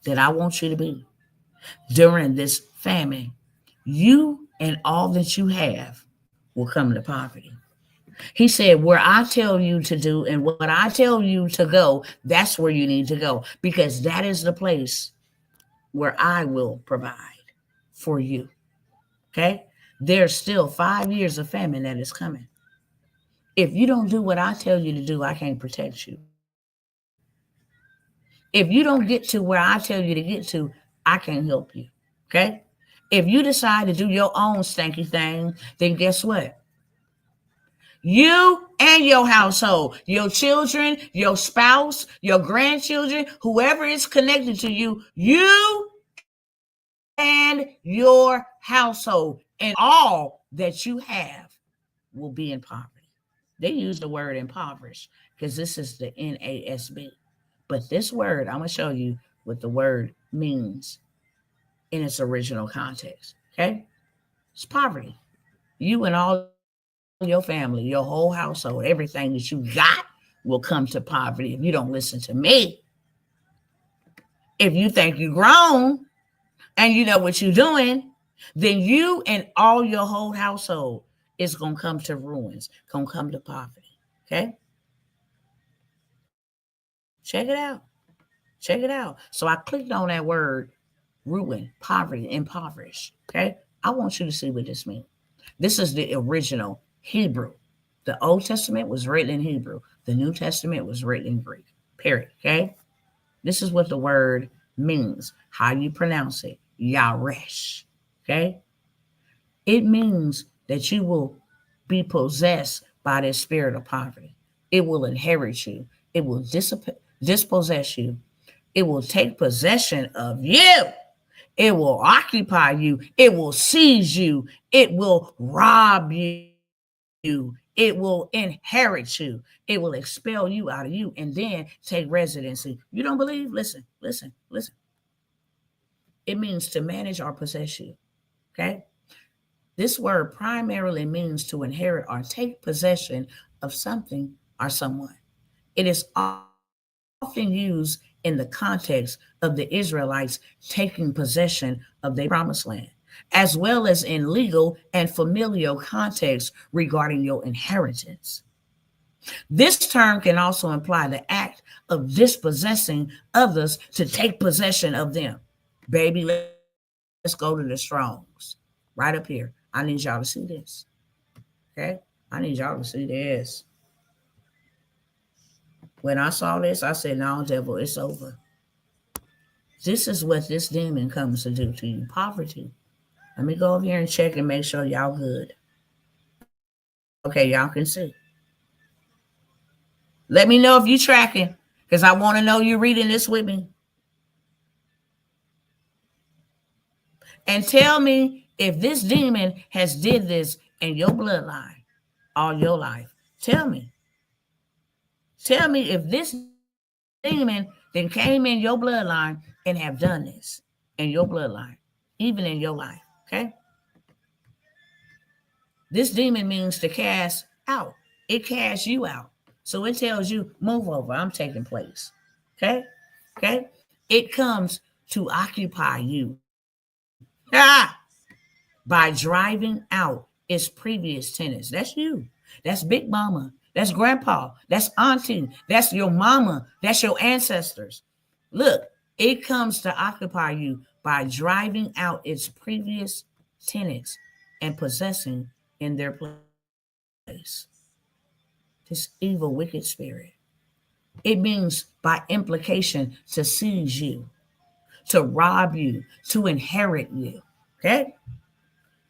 that I want you to be during this famine, you and all that you have will come to poverty. He said, where I tell you to do and what I tell you to go, that's where you need to go because that is the place where I will provide for you. Okay? There's still 5 years of famine that is coming. If you don't do what I tell you to do, I can't protect you. If you don't get to where I tell you to get to, I can't help you. Okay? If you decide to do your own stanky thing, then guess what? You and your household, your children, your spouse, your grandchildren, whoever is connected to you, you and your household and all that you have will be in poverty. They use the word impoverished because this is the NASB. But this word, I'm going to show you what the word means in its original context. Okay? It's poverty. You and all your family, your whole household, everything that you got will come to poverty if you don't listen to me. If you think you're grown and you know what you're doing, then you and all your whole household is going to come to ruins, going to come to poverty. Okay? Check it out. Check it out. So I clicked on that word ruin, poverty, impoverished. Okay? I want you to see what this means. This is the original Hebrew. The Old Testament was written in Hebrew. The New Testament was written in Greek. Period. Okay? This is what the word means. How you pronounce it. Yaresh. Okay? It means that you will be possessed by this spirit of poverty. It will inherit you. It will dispossess you. It will take possession of you. It will occupy you. It will seize you. It will rob you. It will inherit you. It will expel you out of you and then take residency. You don't believe? Listen, listen, listen. It means to manage or possess you. Okay? This word primarily means to inherit or take possession of something or someone. It is often used in the context of the Israelites taking possession of their promised land, as well as in legal and familial context regarding your inheritance. This term can also imply the act of dispossessing others to take possession of them. Baby, let's go to the Strongs. Right up here. I need y'all to see this. Okay? I need y'all to see this. When I saw this, I said, no, devil, it's over. This is what this demon comes to do to you. Poverty. Let me go over here and check and make sure y'all good. Okay, y'all can see. Let me know if you're tracking, because I want to know you're reading this with me. And tell me if this demon has did this in your bloodline all your life. Tell me. Tell me if this demon then came in your bloodline and have done this in your bloodline, even in your life. Okay? This demon means to cast out. It casts you out. So it tells you, move over. I'm taking place. Okay? Okay? It comes to occupy you. Ah! By driving out its previous tenants. That's you. That's Big Mama. That's Grandpa. That's Auntie. That's your mama. That's your ancestors. Look, it comes to occupy you by driving out its previous tenants and possessing in their place. This evil, wicked spirit. It means by implication to seize you, to rob you, to inherit you. Okay?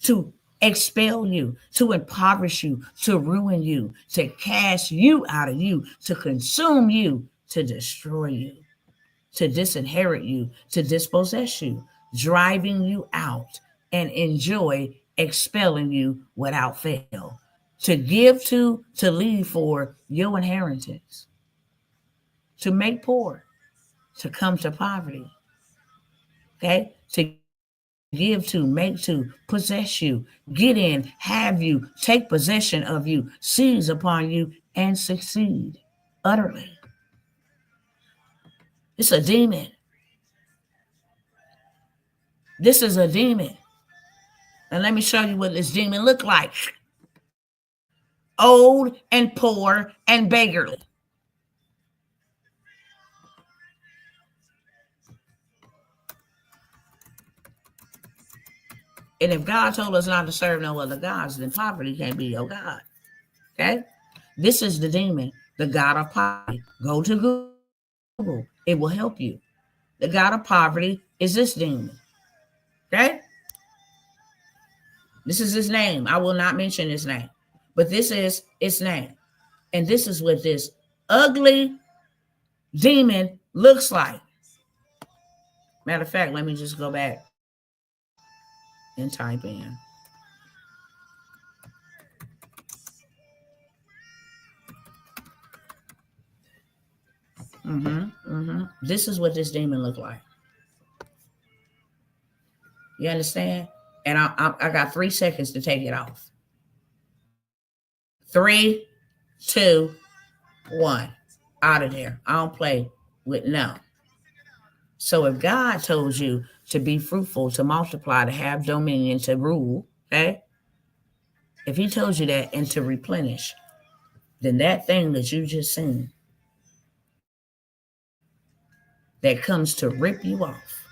To expel you, to impoverish you, to ruin you, to cast you out of you, to consume you, to destroy you, to disinherit you, to dispossess you, driving you out and enjoy expelling you without fail, to give to leave for your inheritance, to make poor, to come to poverty, okay? To give to, make to, possess you, get in, have you, take possession of you, seize upon you, and succeed utterly. It's a demon. This is a demon. And let me show you what this demon look like. Old and poor and beggarly. And if God told us not to serve no other gods, then poverty can't be your God. Okay? This is the demon, the God of poverty. Go to Google. It will help you. The God of poverty is this demon. Okay? This is his name. I will not mention his name. But this is its name. And this is what this ugly demon looks like. Matter of fact, let me just go back and type in. This is what this demon look like. You understand? And I got 3 seconds to take it off. 3, 2, 1. Out of there. I don't play with no. So if God told you to be fruitful, to multiply, to have dominion, to rule, okay? If he told you that and to replenish, then that thing that you just seen that comes to rip you off,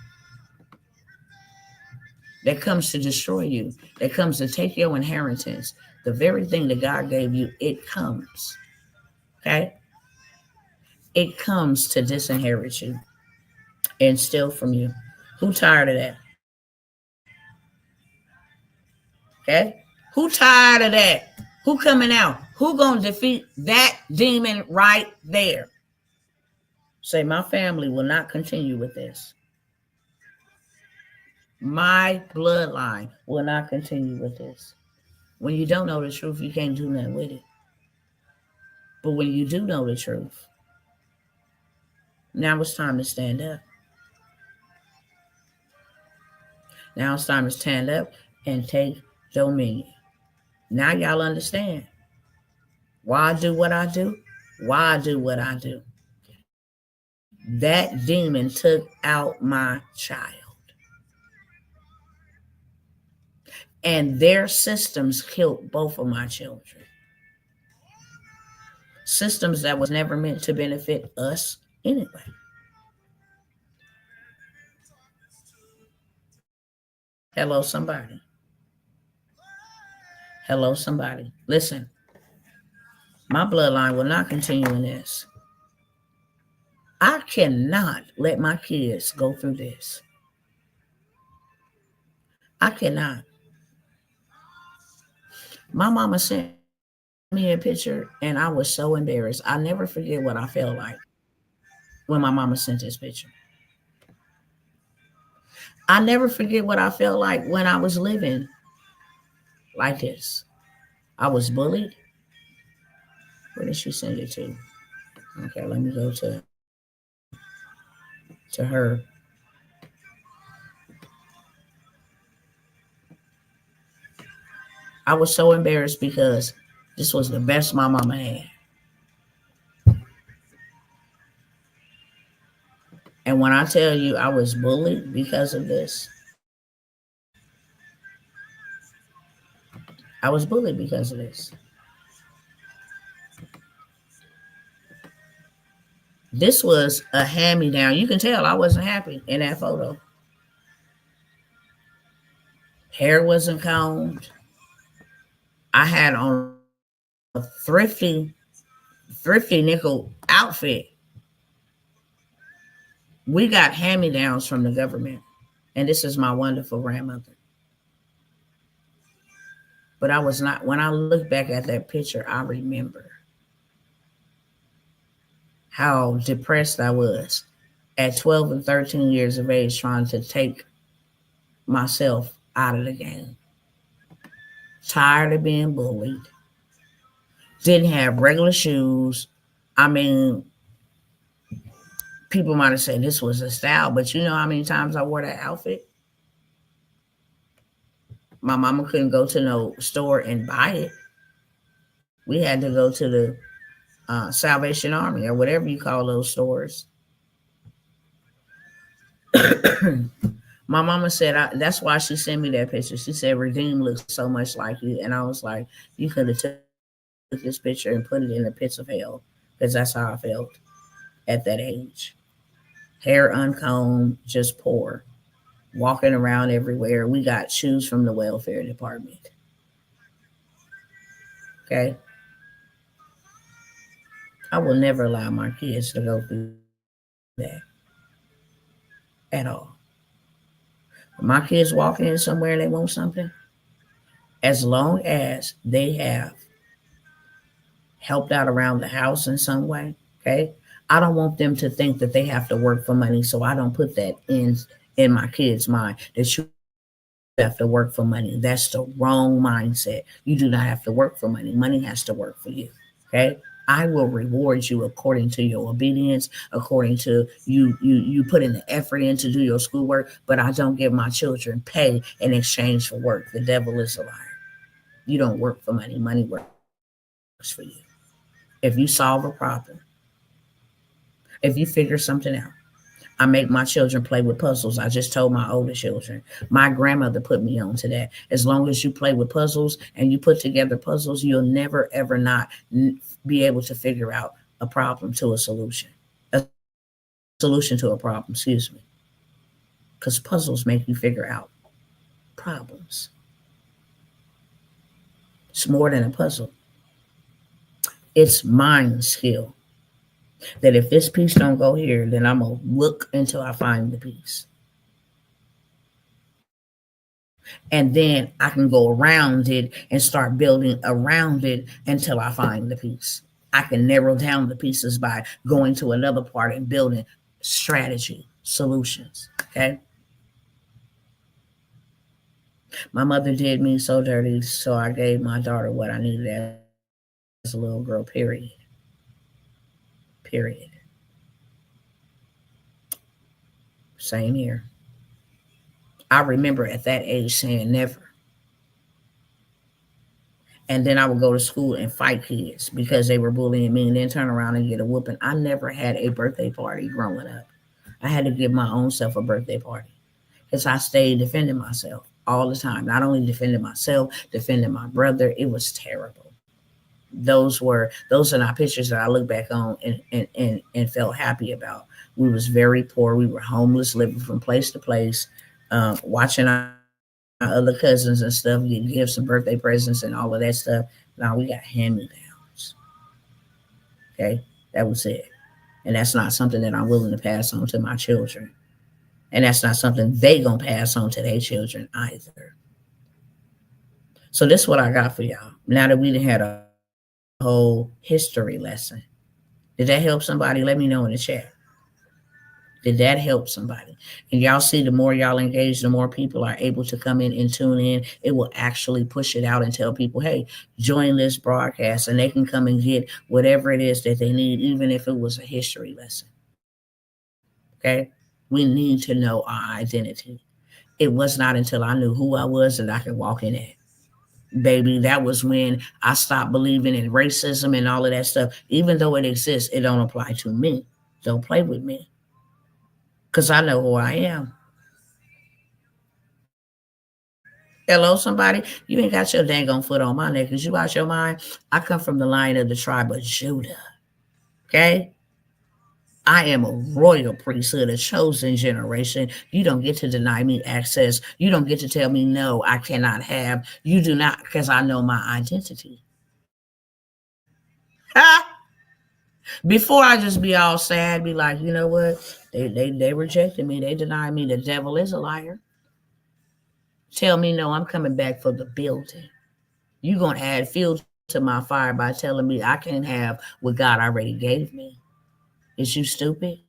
that comes to destroy you, that comes to take your inheritance, the very thing that God gave you, it comes, okay? It comes to disinherit you and steal from you. Who tired of that? Okay? Who tired of that? Who coming out? Who gonna defeat that demon right there? Say, my family will not continue with this. My bloodline will not continue with this. When you don't know the truth, you can't do nothing with it. But when you do know the truth, now it's time to stand up. Now it's time to stand up and take dominion. Now y'all understand why I do what I do, why I do what I do. That demon took out my child. And their systems killed both of my children. Systems that was never meant to benefit us anyway. Hello, somebody. Hello, somebody. Listen, my bloodline will not continue in this. I cannot let my kids go through this. I cannot. My mama sent me a picture, and I was so embarrassed. I never forget what I felt like when my mama sent this picture. I never forget what I felt like when I was living like this. I was bullied. Where did she send it to? Okay, let me go to her. I was so embarrassed because this was the best my mama had. And when I tell you I was bullied because of this, I was bullied because of this. This was a hand me down. You can tell I wasn't happy in that photo. Hair wasn't combed. I had on a thrifty nickel outfit. We got hand me downs from the government. And this is my wonderful grandmother. But I was not, when I look back at that picture, I remember how depressed I was at 12 and 13 years of age trying to take myself out of the game. Tired of being bullied. Didn't have regular shoes. I mean, people might have said this was a style, but you know how many times I wore that outfit? My mama couldn't go to no store and buy it. We had to go to the Salvation Army or whatever you call those stores. My mama said, that's why she sent me that picture. She said, Redeem looks so much like you. And I was like, you could have took this picture and put it in the pits of hell because that's how I felt at that age. Hair uncombed, just poor, walking around everywhere. We got shoes from the welfare department. Okay. I will never allow my kids to go through that at all. When my kids walk in somewhere and they want something, as long as they have helped out around the house in some way, okay? I don't want them to think that they have to work for money, so I don't put that in my kids' mind that you have to work for money. That's the wrong mindset. You do not have to work for money. Money has to work for you. Okay? I will reward you according to your obedience, according to you putting the effort in to do your schoolwork, but I don't give my children pay in exchange for work. The devil is a liar. You don't work for money. Money works for you. If you solve a problem, if you figure something out, I make my children play with puzzles. I just told my older children. My grandmother put me on to that. As long as you play with puzzles and you put together puzzles, you'll never ever not be able to figure out a problem to a solution to a problem. Excuse me, because puzzles make you figure out problems. It's more than a puzzle. It's mind skill. That if this piece don't go here, then I'm gonna look until I find the piece. And then I can go around it and start building around it until I find the piece. I can narrow down the pieces by going to another part and building strategy, solutions. Okay. My mother did me so dirty, so I gave my daughter what I needed as a little girl, period. Period. Same here. I remember at that age saying never. And then I would go to school and fight kids because they were bullying me and then turn around and get a whooping. I never had a birthday party growing up. I had to give my own self a birthday party because I stayed defending myself all the time. Not only defending myself, defending my brother. It was terrible. Those are not pictures that I look back on and felt happy about. We was very poor. We were homeless, living from place to place, watching our other cousins and stuff get gifts and birthday presents and all of that stuff. Now we got hand me downs. Okay, that was it. And that's not something that I'm willing to pass on to my children. And that's not something they gonna pass on to their children either. So this is what I got for y'all. Now that we done had a whole whole history lesson. Did that help somebody? Let me know in the chat. Did that help somebody? And y'all see, the more y'all engage, the more people are able to come in and tune in. It will actually push it out and tell people, hey, join this broadcast, and they can come and get whatever it is that they need, even if it was a history lesson. Okay? We need to know our identity. It was not until I knew who I was that I could walk in it. Baby, that was when I stopped believing in racism and all of that stuff. Even though it exists, it don't apply to me. Don't play with me, because I know who I am. Hello, somebody. You ain't got your dang on foot on my neck because you out your mind. I come from the line of the tribe of Judah. Okay? I am a royal priesthood, a chosen generation. You don't get to deny me access. You don't get to tell me, no, I cannot have. You do not, because I know my identity. Ha! Before I just be all sad, be like, you know what? They rejected me. They denied me. The devil is a liar. Tell me, no, I'm coming back for the building. You gonna add fuel to my fire by telling me I can't have what God already gave me. Is you stupid?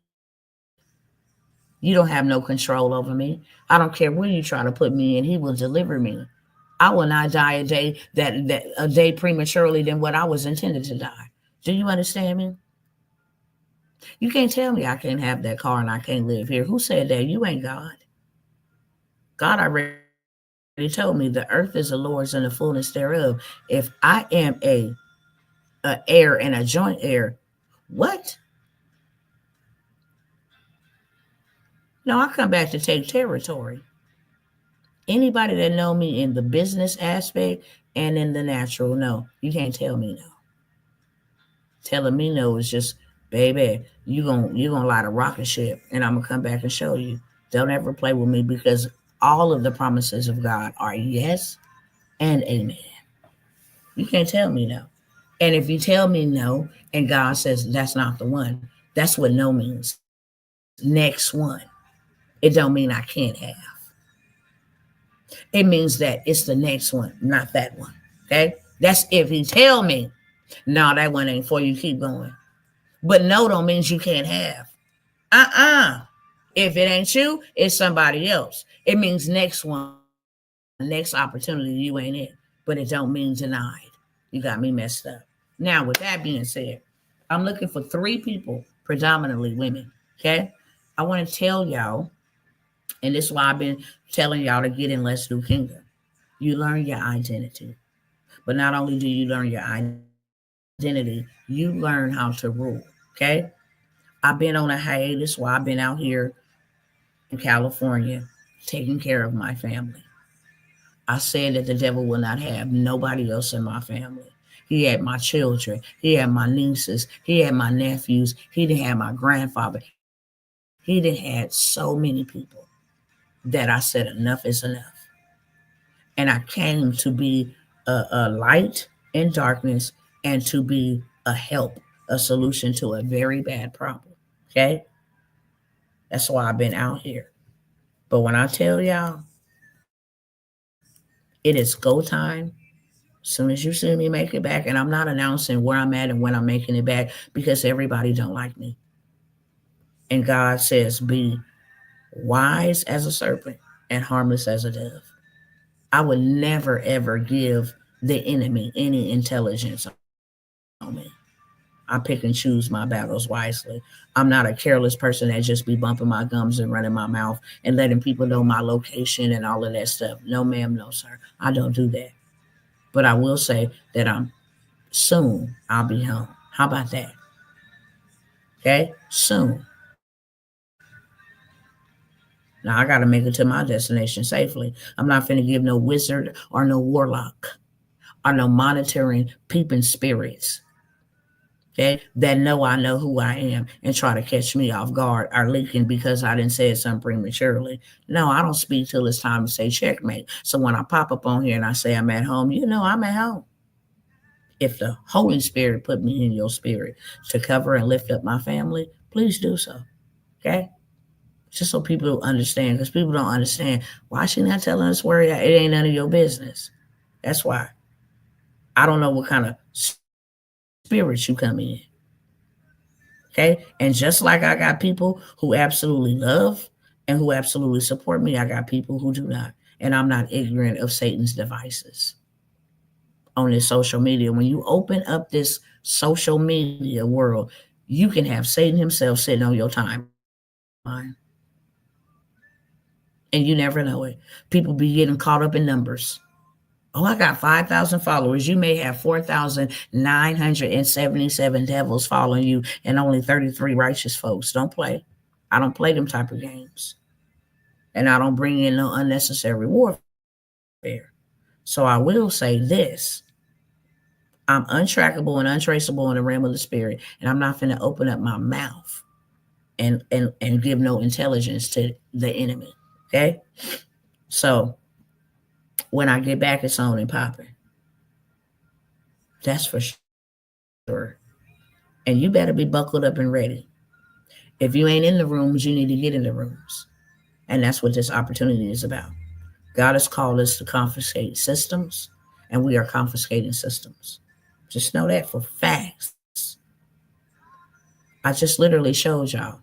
You don't have no control over me. I don't care where you try to put me in, he will deliver me. I will not die that a day prematurely than what I was intended to die. Do you understand me? You can't tell me I can't have that car and I can't live here. Who said that? You ain't God. God already told me the earth is the Lord's and the fullness thereof. If I am a heir and a joint heir, what? No, I come back to take territory. Anybody that know me in the business aspect and in the natural, no, you can't tell me no. Telling me no is just, baby, you gonna light a rocket ship, and I'm gonna come back and show you. Don't ever play with me, because all of the promises of God are yes and amen. You can't tell me no. And if you tell me no, and God says that's not the one, that's what no means. Next one. It don't mean I can't have. It means that it's the next one, not that one. Okay? That's if he tell me, no, that one ain't for you, keep going. But no don't means you can't have. Uh-uh. If it ain't you, it's somebody else. It means next one, next opportunity, you ain't it. But it don't mean denied. You got me messed up. Now, with that being said, I'm looking for 3 people, predominantly women. Okay? I want to tell y'all, and this is why I've been telling y'all to get in Let's Do Kingdom. You learn your identity. But not only do you learn your identity, you learn how to rule. Okay? I've been on a hiatus while I've been out here in California taking care of my family. I said that the devil will not have nobody else in my family. He had my children. He had my nieces. He had my nephews. He didn't have my grandfather. He didn't had so many people that I said enough is enough. And I came to be a light in darkness and to be a help, a solution to a very bad problem. Okay? That's why I've been out here. But when I tell y'all, it is go time. As soon as you see me make it back, and I'm not announcing where I'm at and when I'm making it back, because everybody don't like me. And God says, be wise as a serpent and harmless as a dove. I would never ever give the enemy any intelligence on me. I pick and choose my battles wisely. I'm not a careless person that just be bumping my gums and running my mouth and letting people know my location and all of that stuff. No, ma'am, no, sir. I don't do that. But I will say that I'm soon I'll be home. How about that? Okay? Soon. Now I gotta make it to my destination safely. I'm not finna give no wizard or no warlock or no monitoring peeping spirits, okay, that know I know who I am and try to catch me off guard or leaking because I didn't say something prematurely. No, I don't speak till it's time to say checkmate. So when I pop up on here and I say I'm at home, you know I'm at home. If the Holy Spirit put me in your spirit to cover and lift up my family, please do so. Okay? Just so people understand, because people don't understand. Why she not telling us where it ain't none of your business? That's why. I don't know what kind of spirit you come in. Okay. And just like I got people who absolutely love and who absolutely support me, I got people who do not. And I'm not ignorant of Satan's devices on this social media. When you open up this social media world, you can have Satan himself sitting on your timeline. And you never know it. People be getting caught up in numbers. Oh, I got 5,000 followers. You may have 4,977 devils following you and only 33 righteous folks. Don't play. I don't play them type of games. And I don't bring in no unnecessary warfare. So I will say this. I'm untrackable and untraceable in the realm of the spirit. And I'm not going to open up my mouth and give no intelligence to the enemy. Okay? So when I get back, it's on and popping. That's for sure. And you better be buckled up and ready. If you ain't in the rooms, you need to get in the rooms. And that's what this opportunity is about. God has called us to confiscate systems, and we are confiscating systems. Just know that for facts. I just literally showed y'all,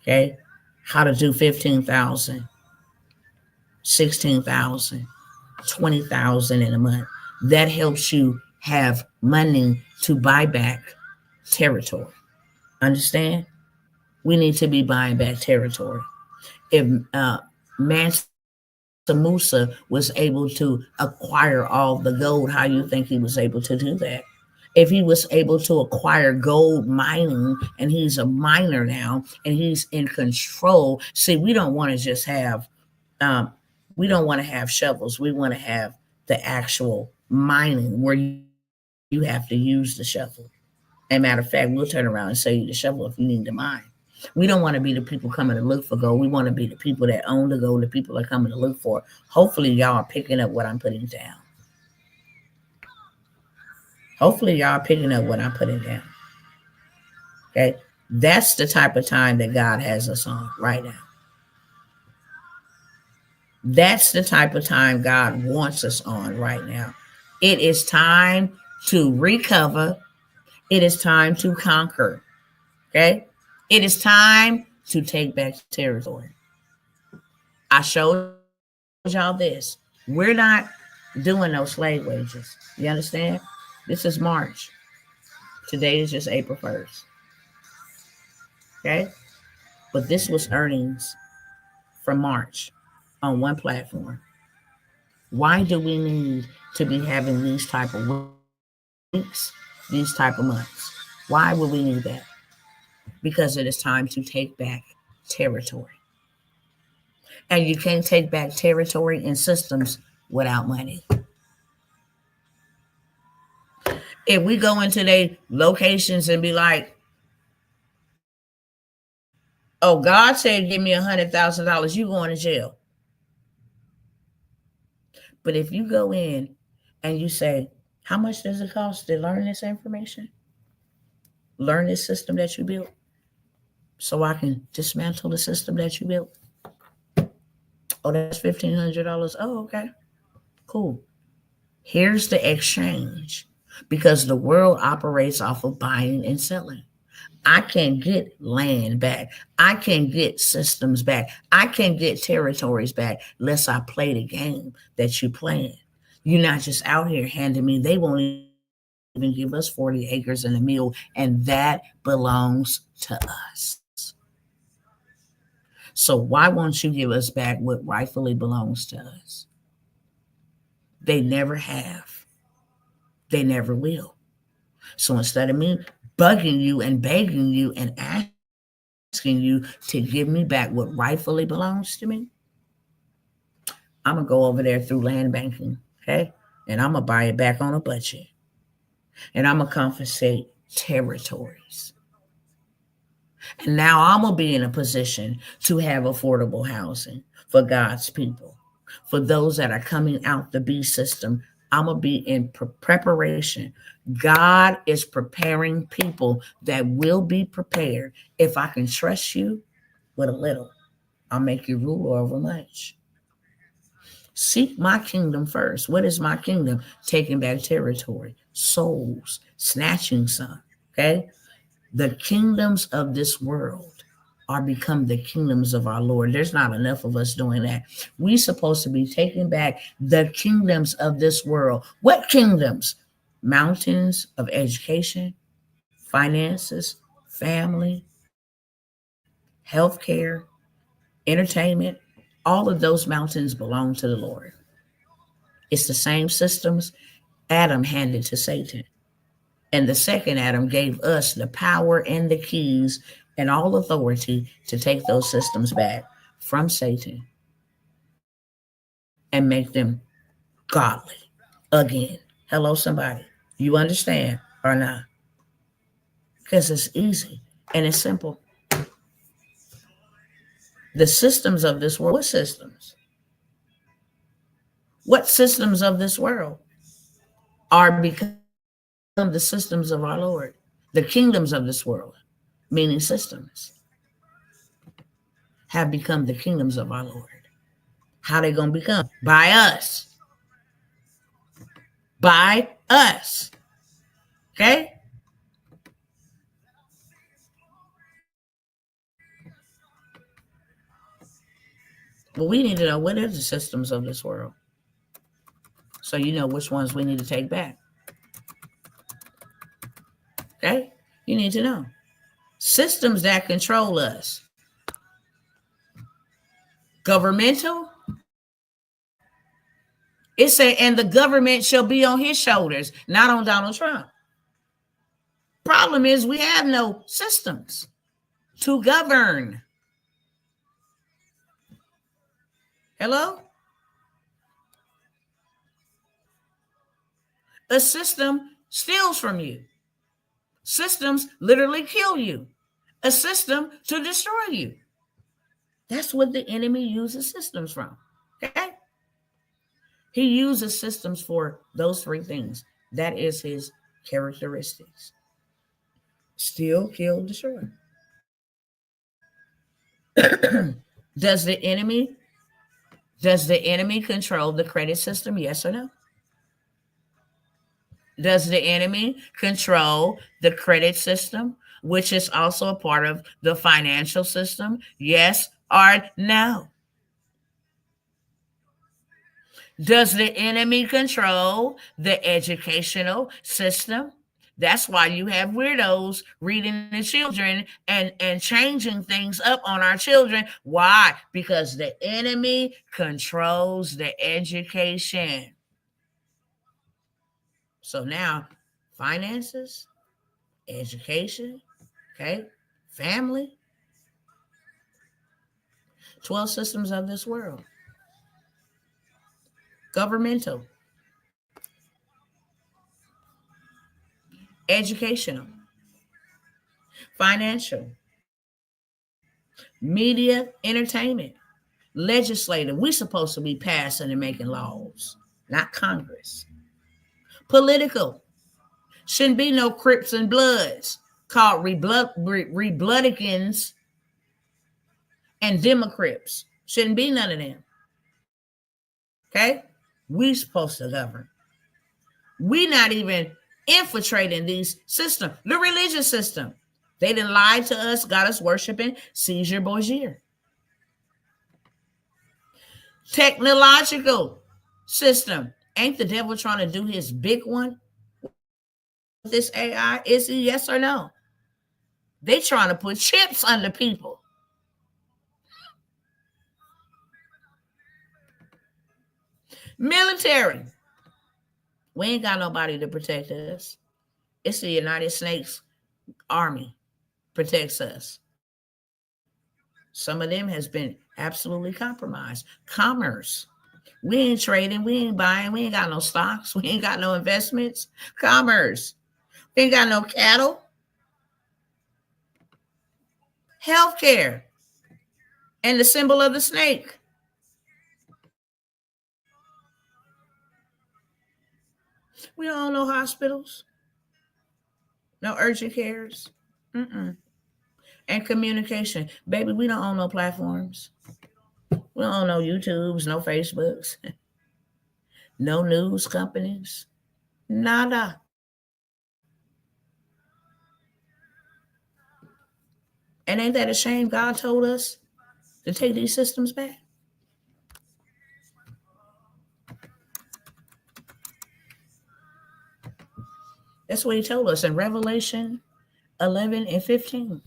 okay, how to do 15,000, 16,000, 20,000 in a month. That helps you have money to buy back territory. Understand? We need to be buying back territory. If Mansa Musa was able to acquire all the gold, how you think he was able to do that? If he was able to acquire gold mining and he's a miner now and he's in control. See, we don't want to just have, we don't want to have shovels. We want to have the actual mining where you have to use the shovel. And matter of fact, we'll turn around and sell you the shovel if you need to mine. We don't want to be the people coming to look for gold. We want to be the people that own the gold, the people that are coming to look for it. Hopefully, y'all are picking up what I'm putting down. Hopefully, y'all are picking up what I'm putting down. Okay? That's the type of time that God has us on right now. That's the type of time God wants us on right now. It is time to recover. It is time to conquer. Okay? It is time to take back territory. I showed y'all this. We're not doing no slave wages. You understand? This is March. Today is just April 1st. Okay? But this was earnings from March on one platform. Why do we need to be having these type of weeks, these type of months? Why would we need that? Because it is time to take back territory. And you can't take back territory and systems without money. If we go into their locations and be like, oh, God said, give me $100,000, you going to jail. But if you go in and you say, how much does it cost to learn this information? Learn this system that you built so I can dismantle the system that you built. Oh, that's $1,500. Oh, okay. Cool. Here's the exchange, because the world operates off of buying and selling. I can get land back. I can get systems back. I can get territories back unless I play the game that you're playing. You're not just out here handing me. They won't even give us 40 acres and a mule, and that belongs to us. So why won't you give us back what rightfully belongs to us? They never have. They never will. So instead of me bugging you and begging you and asking you to give me back what rightfully belongs to me, I'm going to go over there through land banking, okay? And I'm going to buy it back on a budget. And I'm going to confiscate territories. And now I'm going to be in a position to have affordable housing for God's people. For those that are coming out the B system, I'm going to be in preparation. God is preparing people that will be prepared. If I can trust you with a little, I'll make you ruler over much. Seek my kingdom first. What is my kingdom? Taking back territory. souls, snatching some. Okay? The kingdoms of this world are become the kingdoms of our Lord. There's not enough of us doing that. We're supposed to be taking back the kingdoms of this world. What kingdoms? Mountains of education, finances, family, healthcare, entertainment. All of those mountains belong to the Lord. It's the same systems Adam handed to Satan. And the second Adam gave us the power and the keys and all authority to take those systems back from Satan and make them godly again. Hello, somebody. You understand or not? Because it's easy and it's simple. The systems of this world, what systems? What systems of this world are become the systems of our Lord? The kingdoms of this world, meaning systems, have become the kingdoms of our Lord. How they going to become? By us. By us. Okay? But we need to know what are the systems of this world, so you know which ones we need to take back. Okay? You need to know. Systems that control us. Governmental. It said, and the government shall be on his shoulders, not on Donald Trump. Problem is, we have no systems to govern. Hello? A system steals from you. Systems literally kill you. A system to destroy you. That's what the enemy uses systems from. Okay? He uses systems for those three things. That is his characteristics. Steal, kill, destroy. Does the enemy control the credit system? Yes or no? Does the enemy control the credit system, which is also a part of the financial system? Yes or no? Does the enemy control the educational system? That's why you have weirdos reading the children and changing things up on our children. Why? Because the enemy controls the education. So now, finances, education, okay, family, 12 systems of this world, governmental, educational, financial, media, entertainment, legislative. We're supposed to be passing and making laws, not Congress. Political. Shouldn't be no Crips and Bloods called Republicans and Democrats. Shouldn't be none of them. Okay? We supposed to govern. We not even infiltrating these systems. The religious system. They done lied to us, got us worshiping Caesar Borgia. Technological system. Ain't the devil trying to do his big one with this AI? Is he? Yes or no? They trying to put chips under people. Military. We ain't got nobody to protect us. It's the United States Army protects us. Some of them has been absolutely compromised. Commerce. We ain't trading. We ain't buying. We ain't got no stocks. We ain't got no investments. Commerce. We ain't got no cattle. Healthcare. And the symbol of the snake. We don't own no hospitals. No urgent cares. Mm-mm. And communication. Baby, we don't own no platforms. We don't own no YouTubes, no Facebooks, no news companies. Nada. And ain't that a shame? God told us to take these systems back. That's what he told us in Revelation 11 and 15.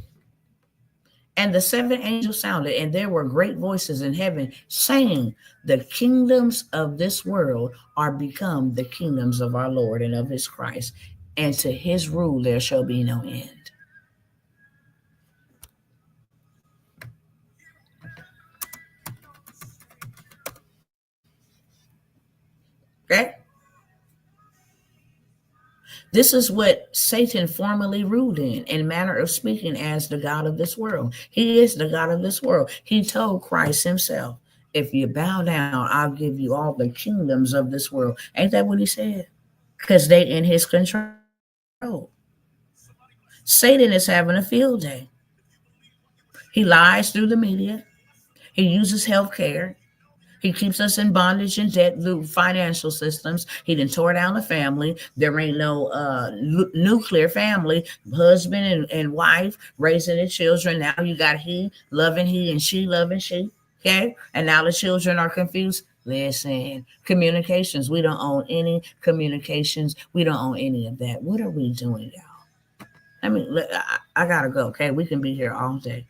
And the seven angels sounded, and there were great voices in heaven saying, the kingdoms of this world are become the kingdoms of our Lord and of his Christ, and to his rule there shall be no end. Okay? This is what Satan formerly ruled in manner of speaking, as the God of this world. He is the God of this world. He told Christ himself, if you bow down, I'll give you all the kingdoms of this world. Ain't that what he said? Because they in his control. Satan is having a field day. He lies through the media. He uses healthcare. He keeps us in bondage and debt through financial systems. He done tore down the family. There ain't no nuclear family, husband and wife raising the children. Now you got he loving he and she loving she. Okay? And now the children are confused. Listen, communications. We don't own any communications. We don't own any of that. What are we doing, y'all? I mean, I gotta go. Okay, we can be here all day.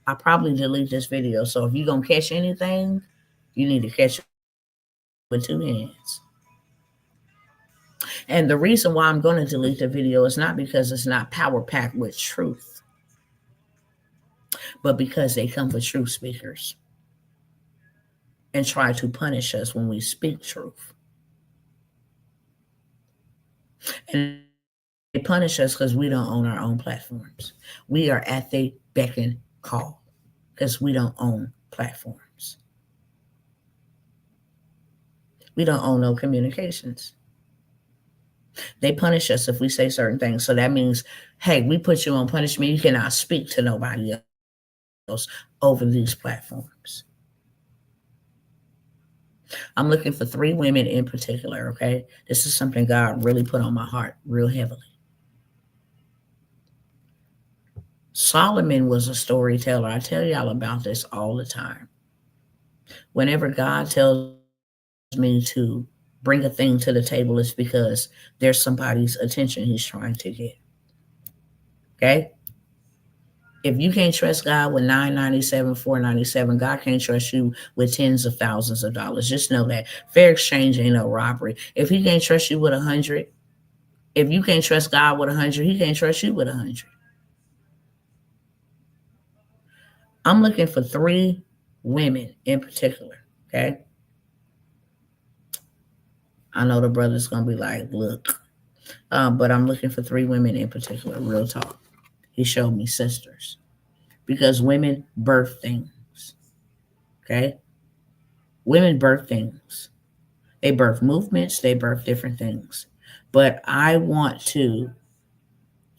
I'll probably delete this video. So if you're gonna catch anything, you need to catch it with two hands. And the reason why I'm going to delete the video is not because it's not power packed with truth, but because they come for truth speakers and try to punish us when we speak truth. And they punish us because we don't own our own platforms. We are at the beck and call because we don't own platforms. We don't own no communications. They punish us if we say certain things. So that means, hey, we put you on punishment. You cannot speak to nobody else over these platforms. I'm looking for 3 women in particular, okay? This is something God really put on my heart real heavily. Solomon was a storyteller. I tell y'all about this all the time. Whenever God tells me to bring a thing to the table, it's because there's somebody's attention he's trying to get. Okay? If you can't trust God with $9.97, $4.97, God can't trust you with tens of thousands of dollars. Just know that. Fair exchange ain't no robbery. If he can't trust you with 100, if you can't trust God with 100, he can't trust you with 100. I'm looking for 3 women in particular, okay? I know the brother's going to be like, look, but I'm looking for 3 women in particular, real talk. He showed me sisters because women birth things, okay? Women birth things. They birth movements, they birth different things. But I want to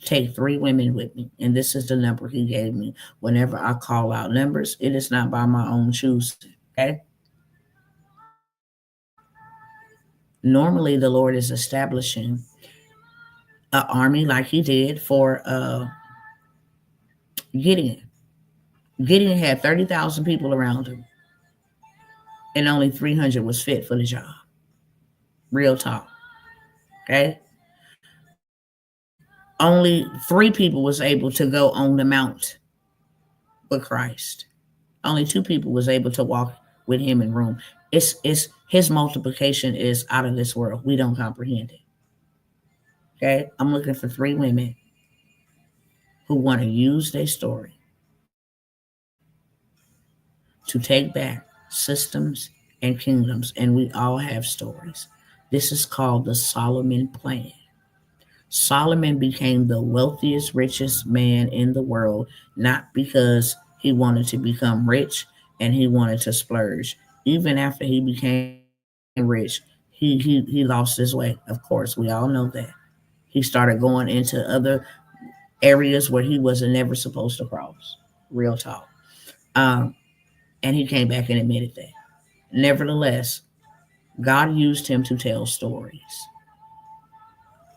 take 3 women with me, and this is the number he gave me. Whenever I call out numbers, it is not by my own choosing, okay? Normally, the Lord is establishing an army like he did for Gideon. Gideon had 30,000 people around him, and only 300 was fit for the job. Real talk, okay? Only 3 people was able to go on the mount with Christ. Only 2 people was able to walk with him in room. It's his multiplication is out of this world. We don't comprehend it. Okay? I'm looking for 3 women who want to use their story to take back systems and kingdoms, and we all have stories. This is called the Solomon plan. Solomon became the wealthiest, richest man in the world, not because he wanted to become rich and he wanted to splurge. Even after he became rich, he lost his way. Of course, we all know that. He started going into other areas where he wasn't never supposed to cross. Real talk. And he came back and admitted that. Nevertheless, God used him to tell stories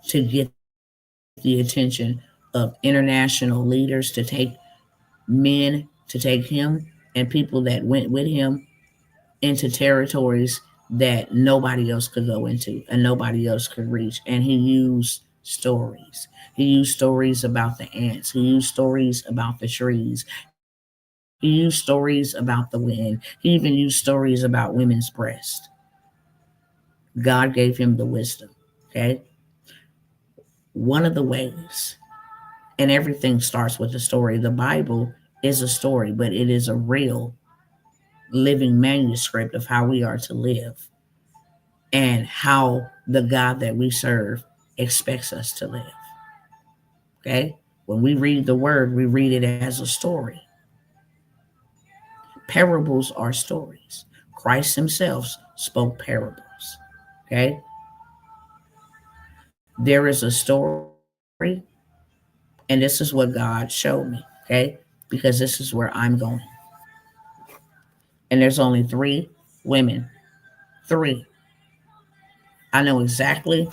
to get the attention of international leaders to take men to take him and people that went with him into territories that nobody else could go into and nobody else could reach. And he used stories. He used stories about the ants. He used stories about the trees. He used stories about the wind. He even used stories about women's breast. God gave him the wisdom. Okay. One of the ways, and everything starts with a story. The Bible is a story, but it is a real living manuscript of how we are to live and how the God that we serve expects us to live. Okay? When we read the word, we read it as a story. Parables are stories. Christ himself spoke parables. Okay? There is a story, and this is what God showed me. Okay? Because this is where I'm going. And there's only three women. Three. I know exactly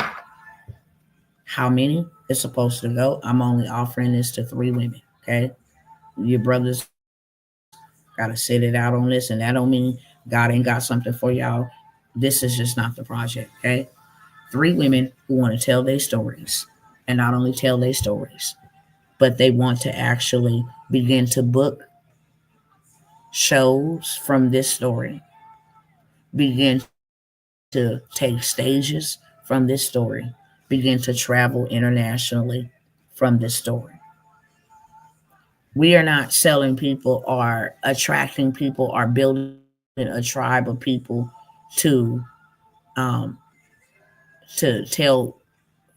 how many is supposed to go. I'm only offering this to three women. Okay? Your brothers gotta sit it out on this, and that don't mean God ain't got something for y'all. This is just not the project. Okay? Three women who want to tell their stories, and not only tell their stories, but they want to actually begin to book shows from this story, begin to take stages from this story, begin to travel internationally from this story. We are not selling people or attracting people or building a tribe of people to um, tell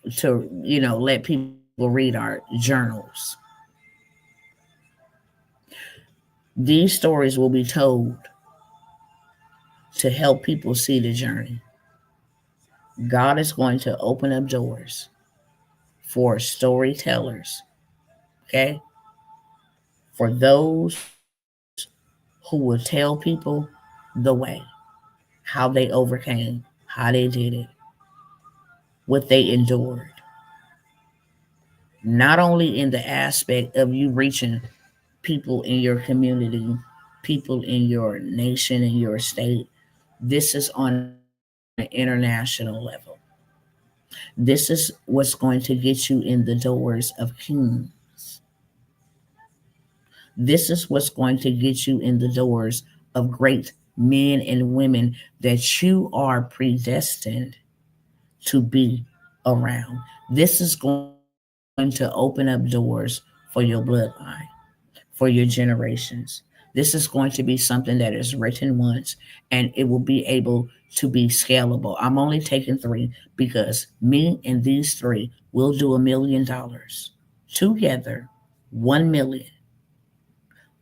let people read our journals. These stories will be told to help people see the journey. God is going to open up doors for storytellers, okay? For those who will tell people the way, how they overcame, how they did it, what they endured. Not only in the aspect of you reaching people in your community, people in your nation, in your state, this is on an international level. This is what's going to get you in the doors of kings. This is what's going to get you in the doors of great men and women that you are predestined to be around. This is going to open up doors for your bloodline, for your generations. This is going to be something that is written once and it will be able to be scalable. I'm only taking three because me and these three will do $1 million together. 1 million.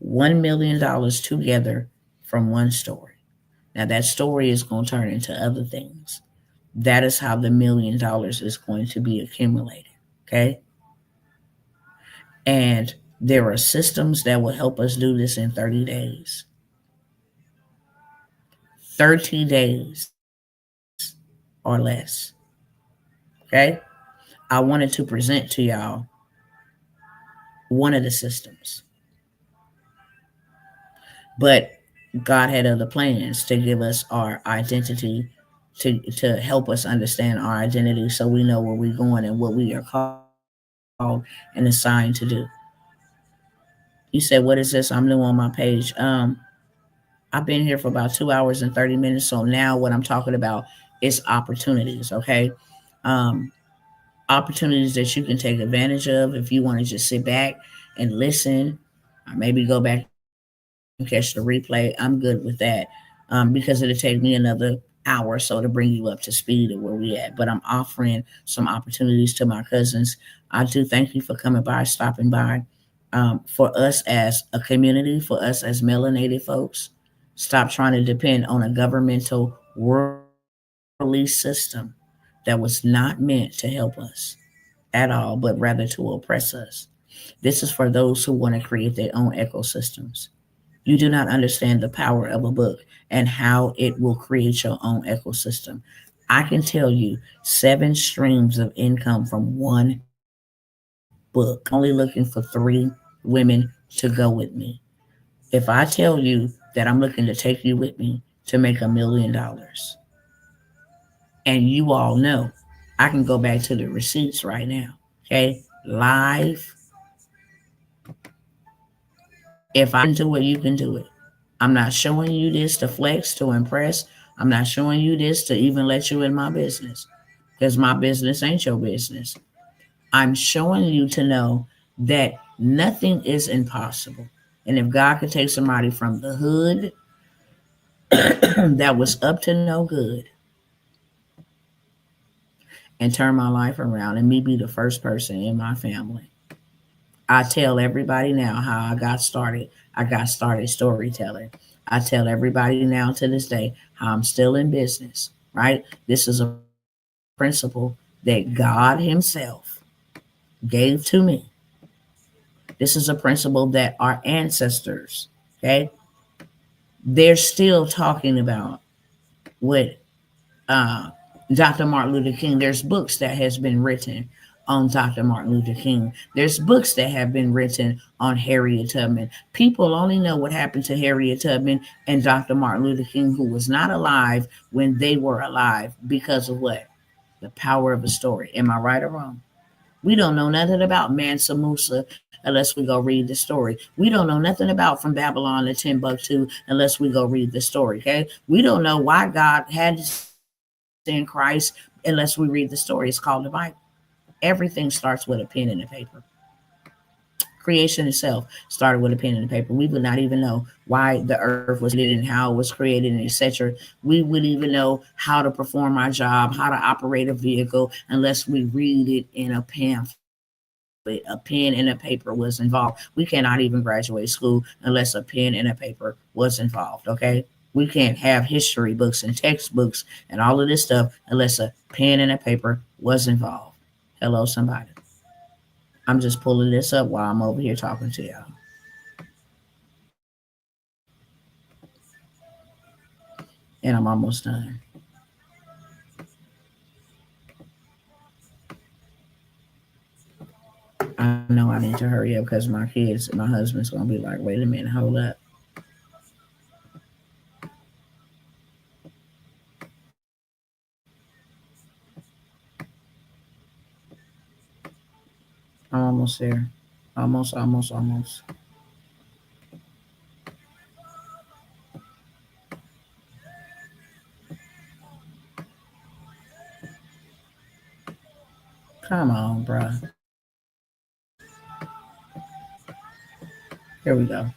$1 million together from one story. Now that story is going to turn into other things. That is how the $1 million is going to be accumulated. Okay. And there are systems that will help us do this in 30 days. 30 days or less. Okay. I wanted to present to y'all one of the systems, but God had other plans to give us our identity, to help us understand our identity so we know where we're going and what we are called and assigned to do. You said, what is this? I'm new on my page. I've been here for about 2 hours and 30 minutes. So now what I'm talking about is opportunities. Okay. Um, Opportunities that you can take advantage of if you want to just sit back and listen, or maybe go back and catch the replay. I'm good with that, because it'll take me another hour or so to bring you up to speed of where we at. But I'm offering some opportunities to my cousins. I do thank you for coming by, stopping by. For us as a community, for us as melanated folks, stop trying to depend on a governmental, worldly system that was not meant to help us at all, but rather to oppress us. This is for those who want to create their own ecosystems. You do not understand the power of a book and how it will create your own ecosystem. I can tell you 7 streams of income from one book. I'm only looking for 3 women to go with me. If I tell you that I'm looking to take you with me to make $1 million, and you all know, I can go back to the receipts right now. Okay, live. If I can do it, you can do it. I'm not showing you this to flex, to impress. I'm not showing you this to even let you in my business, because my business ain't your business. I'm showing you to know that nothing is impossible. And if God could take somebody from the hood that was up to no good and turn my life around and me be the first person in my family, I tell everybody now how I got started. I got started storytelling. I tell everybody now to this day how I'm still in business, right? This is a principle that God Himself gave to me. This is a principle that our ancestors, okay, they're still talking about what uh, Dr. Martin Luther King. There's books that has been written on Dr. Martin Luther King. There's books that have been written on Harriet Tubman. People only know what happened to Harriet Tubman and Dr. Martin Luther King, who was not alive when they were alive, because of what? The power of a story. Am I right or wrong? We don't know nothing about Mansa Musa unless we go read the story. We don't know nothing about from Babylon to Timbuktu unless we go read the story. Okay, we don't know why God had to send Christ unless we read the story. It's called the Bible. Everything starts with a pen and a paper. Creation itself started with a pen and a paper. We would not even know why the earth was created and how it was created, and etc. We would even know how to perform our job, how to operate a vehicle, unless we read it in a pamphlet. A pen and a paper was involved. We cannot even graduate school unless a pen and a paper was involved. Okay, we can't have history books and textbooks and all of this stuff unless a pen and a paper was involved. Hello, somebody. I'm just pulling this up while I'm over here talking to y'all. And I'm almost done. I know I need to hurry up because my husband's going to be like, wait a minute, hold up. I'm almost there. Almost. Come on, bruh. Here we go.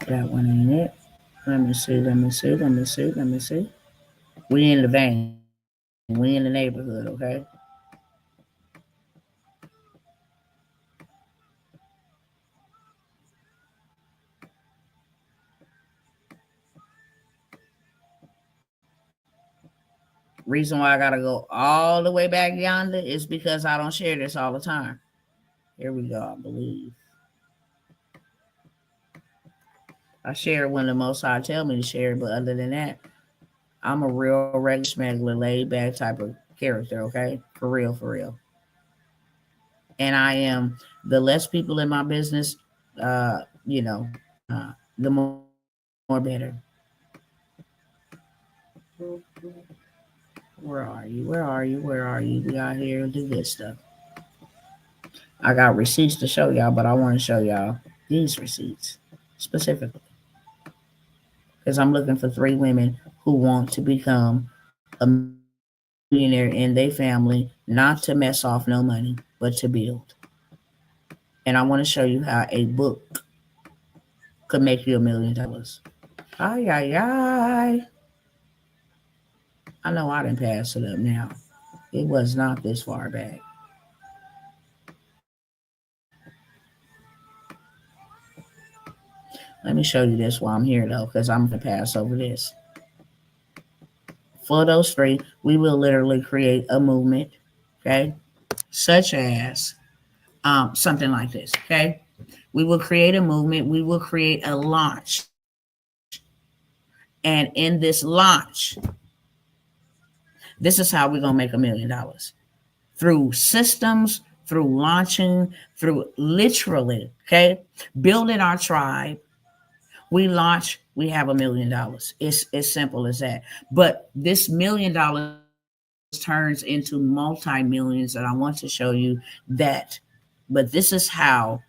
That one ain't it. Let me see. We in the vein. We in the neighborhood, okay? Reason why I gotta go all the way back yonder is because I don't share this all the time. Here we go, I believe. I share it when the Most High tell me to share it, but other than that, I'm a real regular smuggler, laid back type of character, okay? For real, for real. And I am, the less people in my business, you know, the more better. Where are you? We out here to do this stuff. I got receipts to show y'all, but I want to show y'all these receipts specifically because I'm looking for 3 women who want to become a millionaire in their family, not to mess off no money, but to build. And I want to show you how a book could make you $1 million. Ay, ay, ay. I know I didn't pass it up now. It was not this far back. Let me show you this while I'm here though, because I'm gonna pass over this. For those 3, we will literally create a movement, okay? Such as something like this, okay? We will create a movement, we will create a launch, And in this launch, this is how we're going to make $1 million through systems, through launching, through literally, okay, building our tribe. We launch, we have $1 million. It's as simple as that. But this $1 million turns into multi-millions, and I want to show you that. But this is how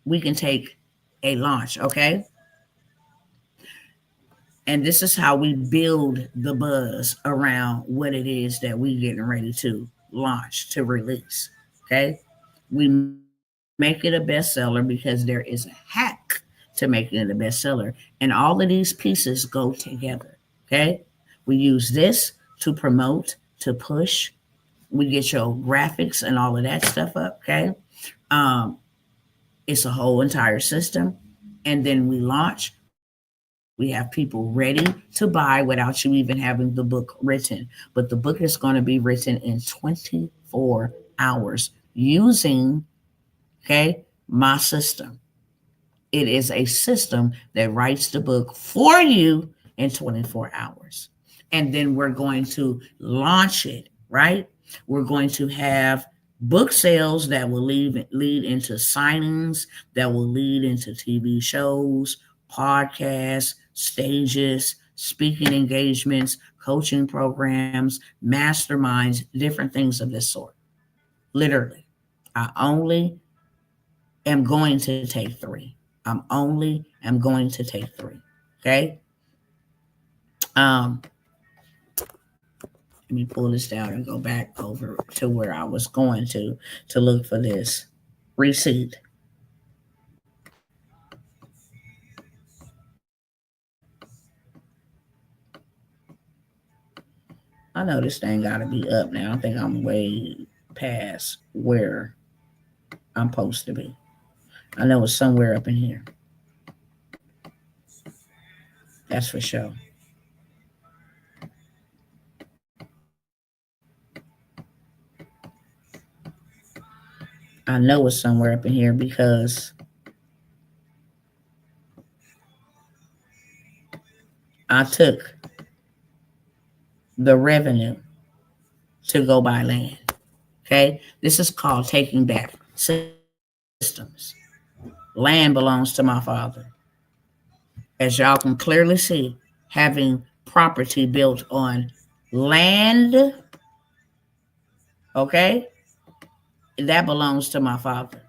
we can take a launch, okay? And this is how we build the buzz around what it is that we getting ready to launch, to release. Okay. We make it a bestseller because there is a hack to making it a bestseller. And all of these pieces go together. Okay. We use this to promote, to push. We get your graphics and all of that stuff up. Okay. Um, it's a whole entire system. And then we launch. We have people ready to buy without you even having the book written. But the book is going to be written in 24 hours using, okay, my system. It is a system that writes the book for you in 24 hours. And then we're going to launch it, right? We're going to have book sales that will lead into signings, that will lead into TV shows, podcasts, stages, speaking engagements, coaching programs, masterminds, different things of this sort. Literally, I only am going to take three. I'm only am going to take three. Okay. Um, Let me pull this down and go back over to where I was going to look for this receipt. I know this thing got to be up now. I think I'm way past where I'm supposed to be. I know it's somewhere up in here. That's for sure. I know it's somewhere up in here because I took the revenue to go buy land. Okay. This is called taking back systems. Land belongs to my father. As y'all can clearly see, having property built on land, okay, that belongs to my father.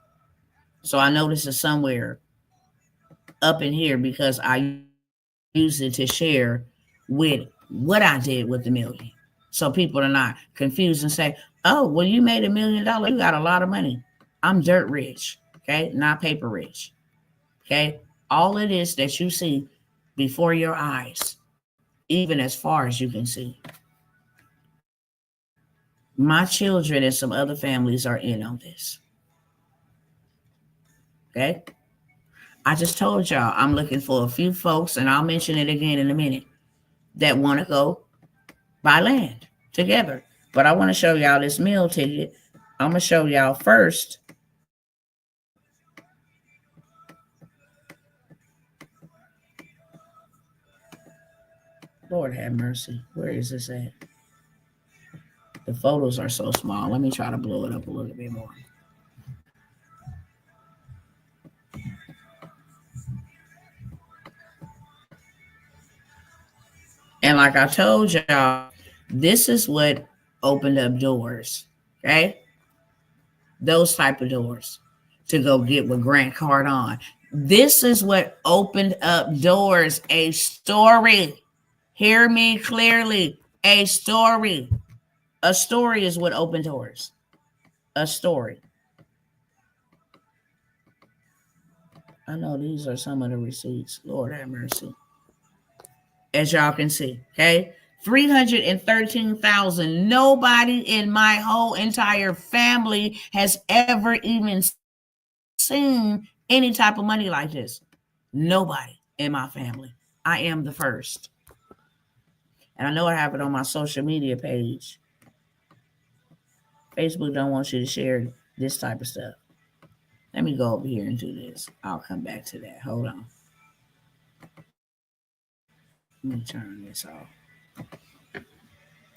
So I know this is somewhere up in here because I use it to share with what I did with the million. So people are not confused and say, oh, well, you made $1 million. You got a lot of money. I'm dirt rich, okay, not paper rich, okay? All it is that you see before your eyes, even as far as you can see. My children and some other families are in on this, okay? I just told y'all I'm looking for a few folks, and I'll mention it again in a minute, that want to go buy land together. But I want to show y'all this meal ticket. I'm going to show y'all first. Lord have mercy. Where is this at? The photos are so small. Let me try to blow it up a little bit more. And like I told y'all, this is what opened up doors, okay? Those type of doors to go get with Grant Cardone. This is what opened up doors. A story. Hear me clearly. A story. A story is what opened doors. A story. I know these are some of the receipts. Lord have mercy. As y'all can see, okay? 313,000. Nobody in my whole entire family has ever even seen any type of money like this. Nobody in my family. I am the first. And I know I have it on my social media page. Facebook don't want you to share this type of stuff. Let me go over here and do this. I'll come back to that. Hold on. Let me turn this off.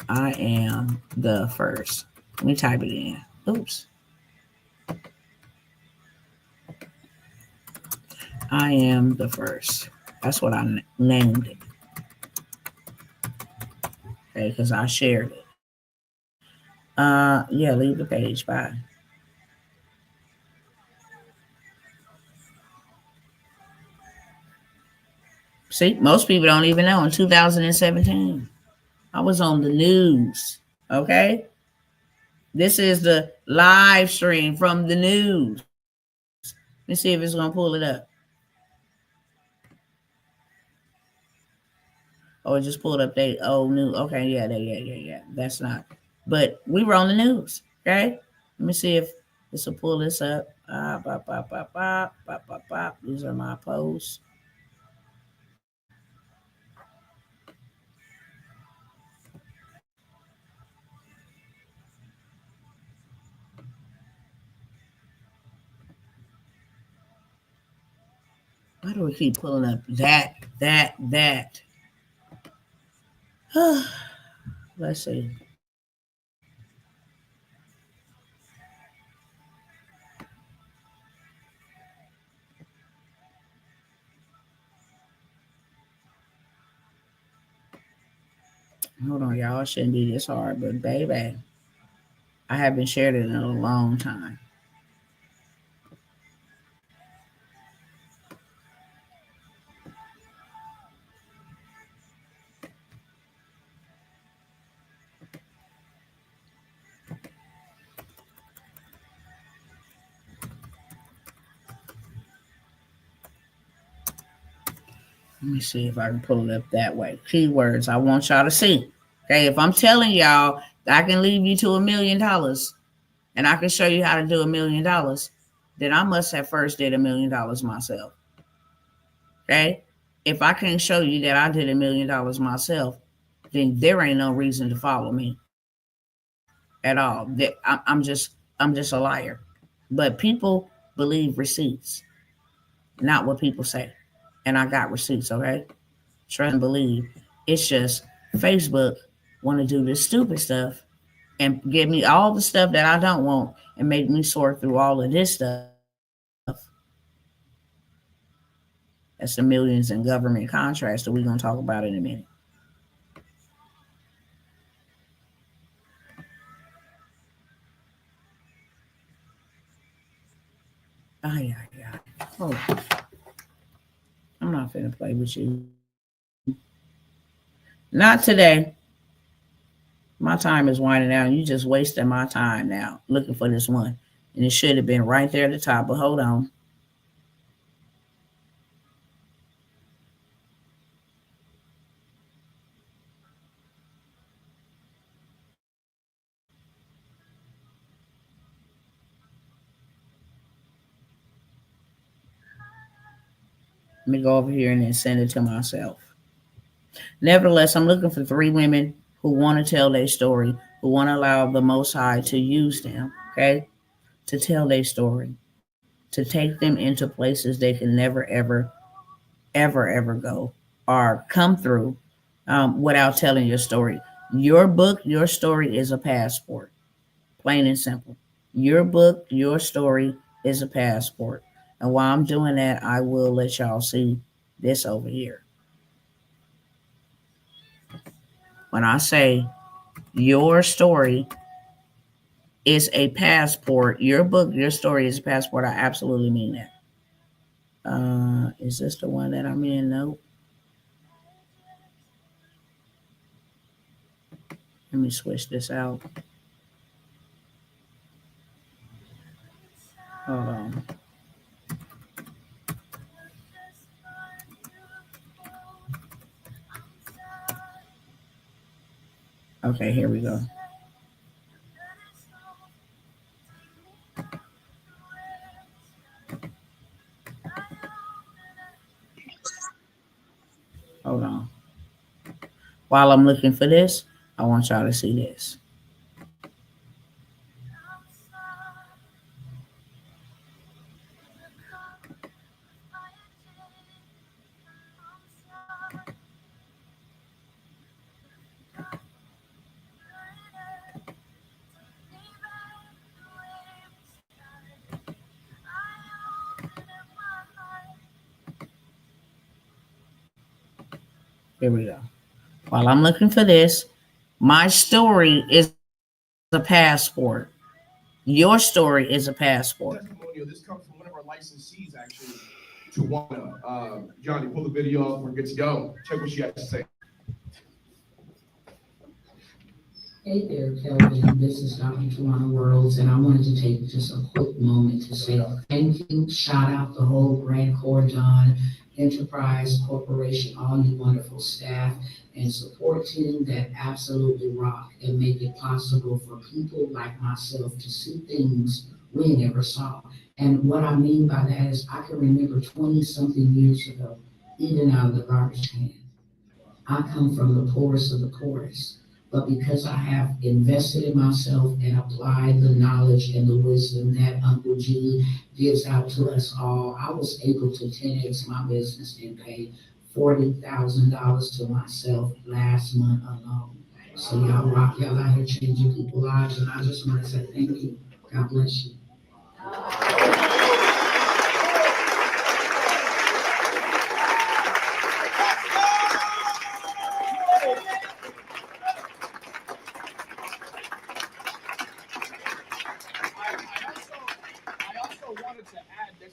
I am the first. Let me type it in. Oops. I am the first. That's what I named it. Okay, because I shared it. Yeah, leave the page. Bye. See, most people don't even know. In 2017, I was on the news. Okay, this is the live stream from the news. Let's see if it's gonna pull it up. Oh, it just pulled up they old news. Okay, yeah. That's not. But we were on the news. Okay, let me see if this will pull this up. These are my posts. Why do we keep pulling up that? Let's see. Hold on, y'all. It shouldn't be this hard, but baby, I haven't shared it in a long time. Let me see if I can pull it up that way. Keywords I want y'all to see. Okay, if I'm telling y'all that I can lead you to $1,000,000 and I can show you how to do $1,000,000, then I must have first did $1,000,000 myself. Okay, if I can't show you that I did $1,000,000 myself, then there ain't no reason to follow me at all. I'm just a liar. But people believe receipts, not what people say. And I got receipts, okay? Trust and believe. It's just Facebook want to do this stupid stuff and give me all the stuff that I don't want and make me sort through all of this stuff. That's the millions in government contracts that we're going to talk about in a minute. Yeah. Hold on. I'm not finna play with you. Not today. My time is winding down. You just wasting my time now looking for this one. And it should have been right there at the top, but hold on. Let me go over here and then send it to myself. Nevertheless, I'm looking for 3 women who want to tell their story, who want to allow the Most High to use them, okay, to tell their story, to take them into places they can never, ever go or come through without telling your story. Your book, your story is a passport, plain and simple. Your book, your story is a passport. And while I'm doing that, I will let y'all see this over here. When I say your story is a passport, your book, your story is a passport, I absolutely mean that. Is this the one that I'm in? Nope. Let me switch this out. Hold on. Okay, here we go. Hold on. While I'm looking for this, I want y'all to see this. Here we go. While I'm looking for this, my story is a passport. Your story is a passport. Testimonial. This comes from one of our licensees, actually, Tawana. Johnny, pull the video up. We're good to go. Check what she has to say. Hey there, Kelvin. This is Dr. Tawana Worlds, and I wanted to take just a quick moment to say thank you. Shout out the whole Grand Cordon Enterprise Corporation, all you wonderful staff and support team that absolutely rock and make it possible for people like myself to see things we never saw. And what I mean by that is I can remember 20 something years ago, eating out of the garbage can. I come from the poorest of the poorest. But because I have invested in myself and applied the knowledge and the wisdom that Uncle G gives out to us all, I was able to 10x my business and pay $40,000 to myself last month alone. So y'all rock, y'all out here changing people's lives, and I just want to say thank you. God bless you.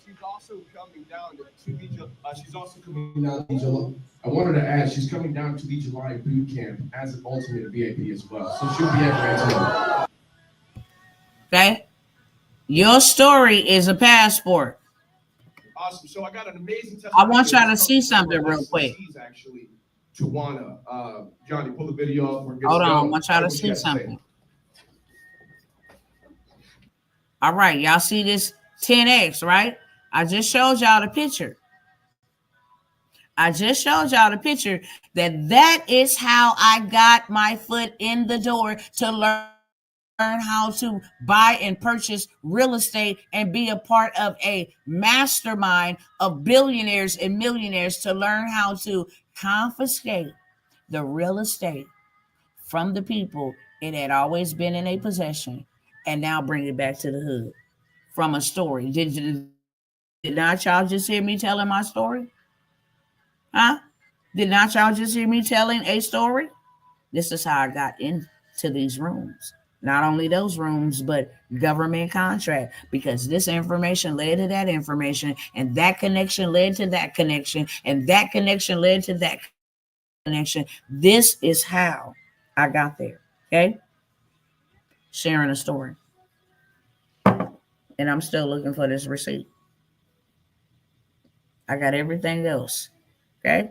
She's also coming down to the. She's also coming down to the July. I wanted to add she's coming down to the July boot camp as an ultimate VIP as well, so she'll be at Grand. Okay, your story is a passport. Awesome. So I got an amazing testimony. I want y'all to see something real quick. Actually, Tawana, Johnny, pull the video up. Hold on, I want y'all to see something. All right, y'all see this 10x, right? I just showed y'all the picture. That is how I got my foot in the door to learn how to buy and purchase real estate and be a part of a mastermind of billionaires and millionaires to learn how to confiscate the real estate from the people it had always been in a possession and now bring it back to the hood from a story. Did not y'all just hear me telling my story? Huh? Did not y'all just hear me telling a story? This is how I got into these rooms. Not only those rooms, but government contract, because this information led to that information, and that connection led to that connection, and that connection led to that connection. This is how I got there. Okay? Sharing a story. And I'm still looking for this receipt. I got everything else. Okay?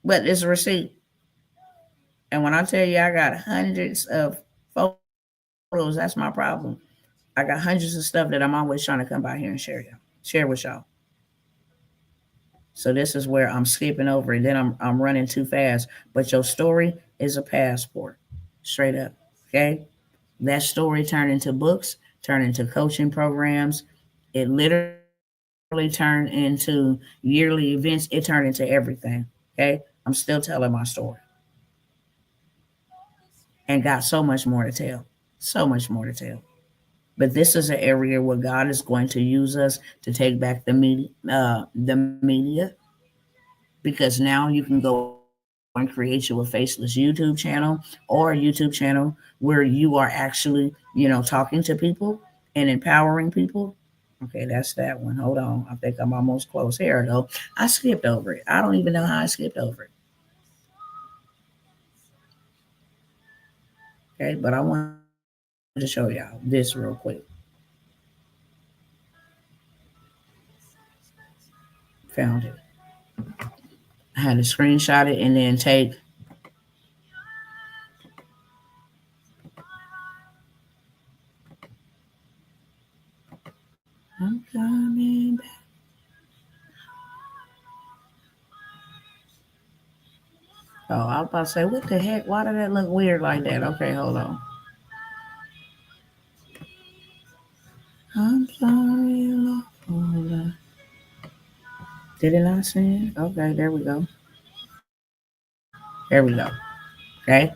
But it's a receipt. And when I tell you I got hundreds of photos, that's my problem. I got hundreds of stuff that I'm always trying to come by here and share with y'all. So this is where I'm skipping over it. Then I'm running too fast. But your story is a passport. Straight up. Okay? That story turned into books, turned into coaching programs. It literally turned into yearly events. It turned into everything. Okay? I'm still telling my story. And got so much more to tell. So much more to tell. But this is an area where God is going to use us to take back the media, because now you can go and create you a faceless YouTube channel or a YouTube channel where you are actually, talking to people and empowering people. Okay, that's that one. Hold on. I think I'm almost close. Here I go. I skipped over it. I don't even know how I skipped over it. Okay, but I wanted to show y'all this real quick. Found it. I had to screenshot it and then take. I'm coming back. Oh, I was about to say, what the heck? Why did that look weird like that? Okay, hold on. I'm sorry, Lord. Did it not send? Okay, there we go. There we go. Okay.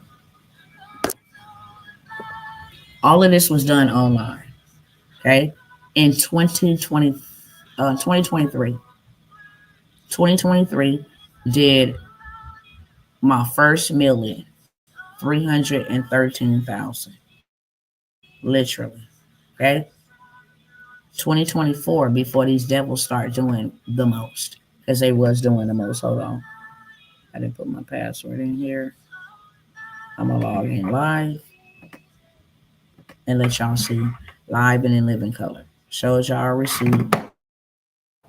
All of this was done online. Okay. In 2023. 2023 did My first million, 313,000. Literally. Okay? 2024 before these devils start doing the most. Because they was doing the most. Hold on. I didn't put my password in here. I'm gonna log in live and let y'all see live and in living color. Shows y'all a receipt.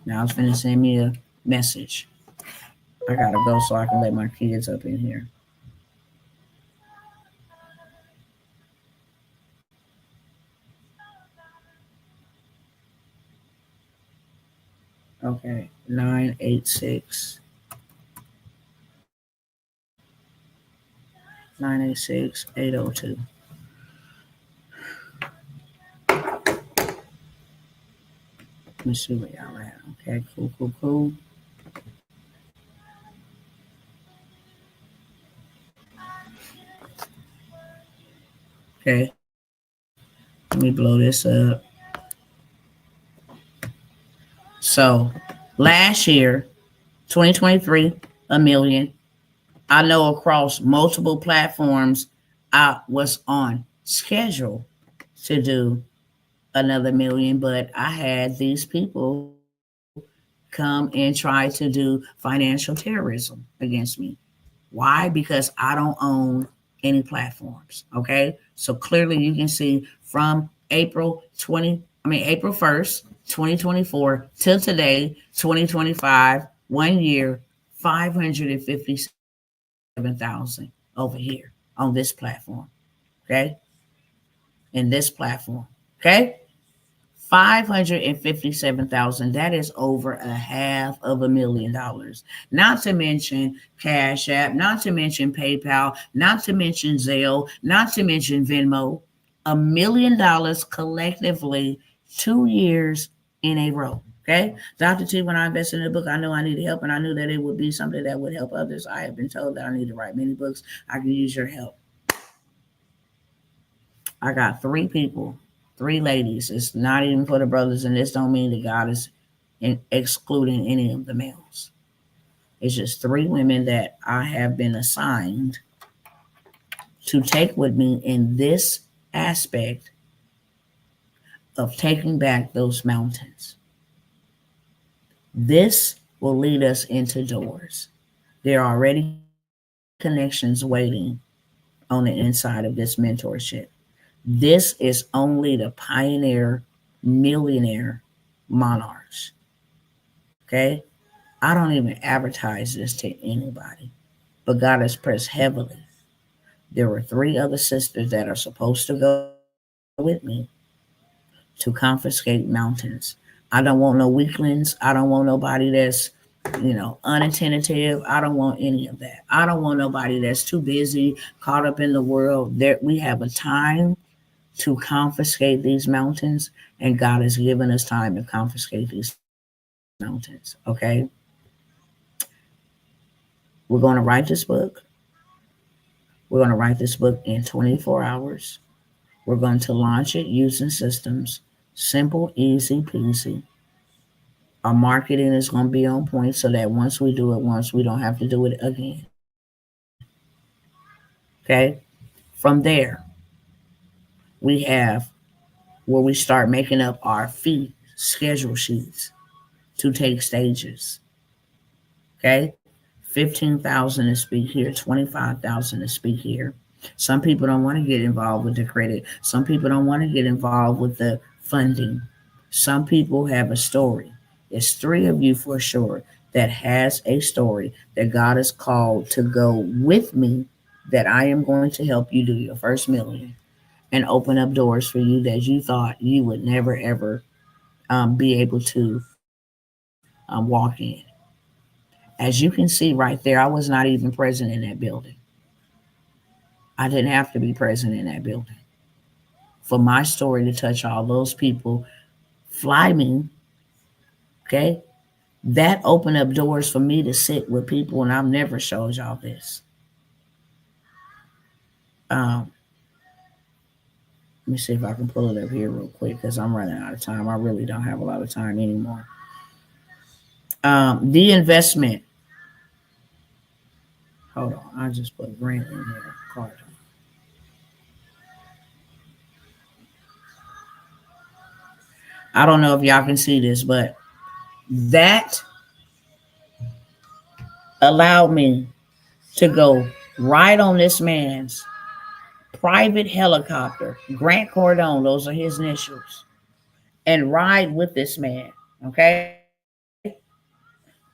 Now it's finna send me a message. I gotta go so I can let my kids up in here. Okay, 986 802. Let me see where y'all at. Okay, cool. Okay, let me blow this up. So last year, 2023, a million. I know across multiple platforms, I was on schedule to do another million, but I had these people come and try to do financial terrorism against me. Why? Because I don't own any platforms. Okay. So clearly you can see from April 1st, 2024 till today, 2025, 1 year, 557,000 over here on this platform. Okay. In this platform. Okay. 557,000. That is over a half of $1 million. Not to mention Cash App, not to mention PayPal, not to mention Zelle, not to mention Venmo. $1 million collectively 2 years in a row. Okay. Dr. T, when I invested in the book, I knew I needed help and I knew that it would be something that would help others. I have been told that I need to write many books. I can use your help. I got three people, three ladies. It's not even for the brothers, and this don't mean that God is excluding any of the males. It's just three women that I have been assigned to take with me in this aspect of taking back those mountains. This will lead us into doors. There are already connections waiting on the inside of this mentorship. This is only the pioneer millionaire monarchs. Okay? I don't even advertise this to anybody, but God has pressed heavily. There were three other sisters that are supposed to go with me to confiscate mountains. I don't want no weaklings. I don't want nobody that's, unattentive. I don't want any of that. I don't want nobody that's too busy, caught up in the world. There, we have a time to confiscate these mountains, and God has given us time to confiscate these mountains. Okay. We're going to write this book. We're going to write this book in 24 hours. We're going to launch it using systems. Simple, easy peasy. Our marketing is going to be on point so that once we do it once, we don't have to do it again. Okay. From there, we have where we start making up our fee schedule sheets to take stages. Okay. 15,000 to speak here, 25,000 to speak here. Some people don't want to get involved with the credit. Some people don't want to get involved with the funding. Some people have a story. It's three of you for sure that has a story that God has called to go with me, that I am going to help you do your first million and open up doors for you that you thought you would never ever be able to walk in. As you can see right there, I was not even present in that building. I didn't have to be present in that building for my story to touch all those people. Fly me, okay? That opened up doors for me to sit with people, and I've never showed y'all this. Um, Let me see if I can pull it up here real quick because I'm running out of time. I really don't have a lot of time anymore. The investment. Hold on, I just put Grant in here. Card. I don't know if y'all can see this, but that allowed me to go right on this man's private helicopter, Grant Cardone, those are his initials, and ride with this man. Okay?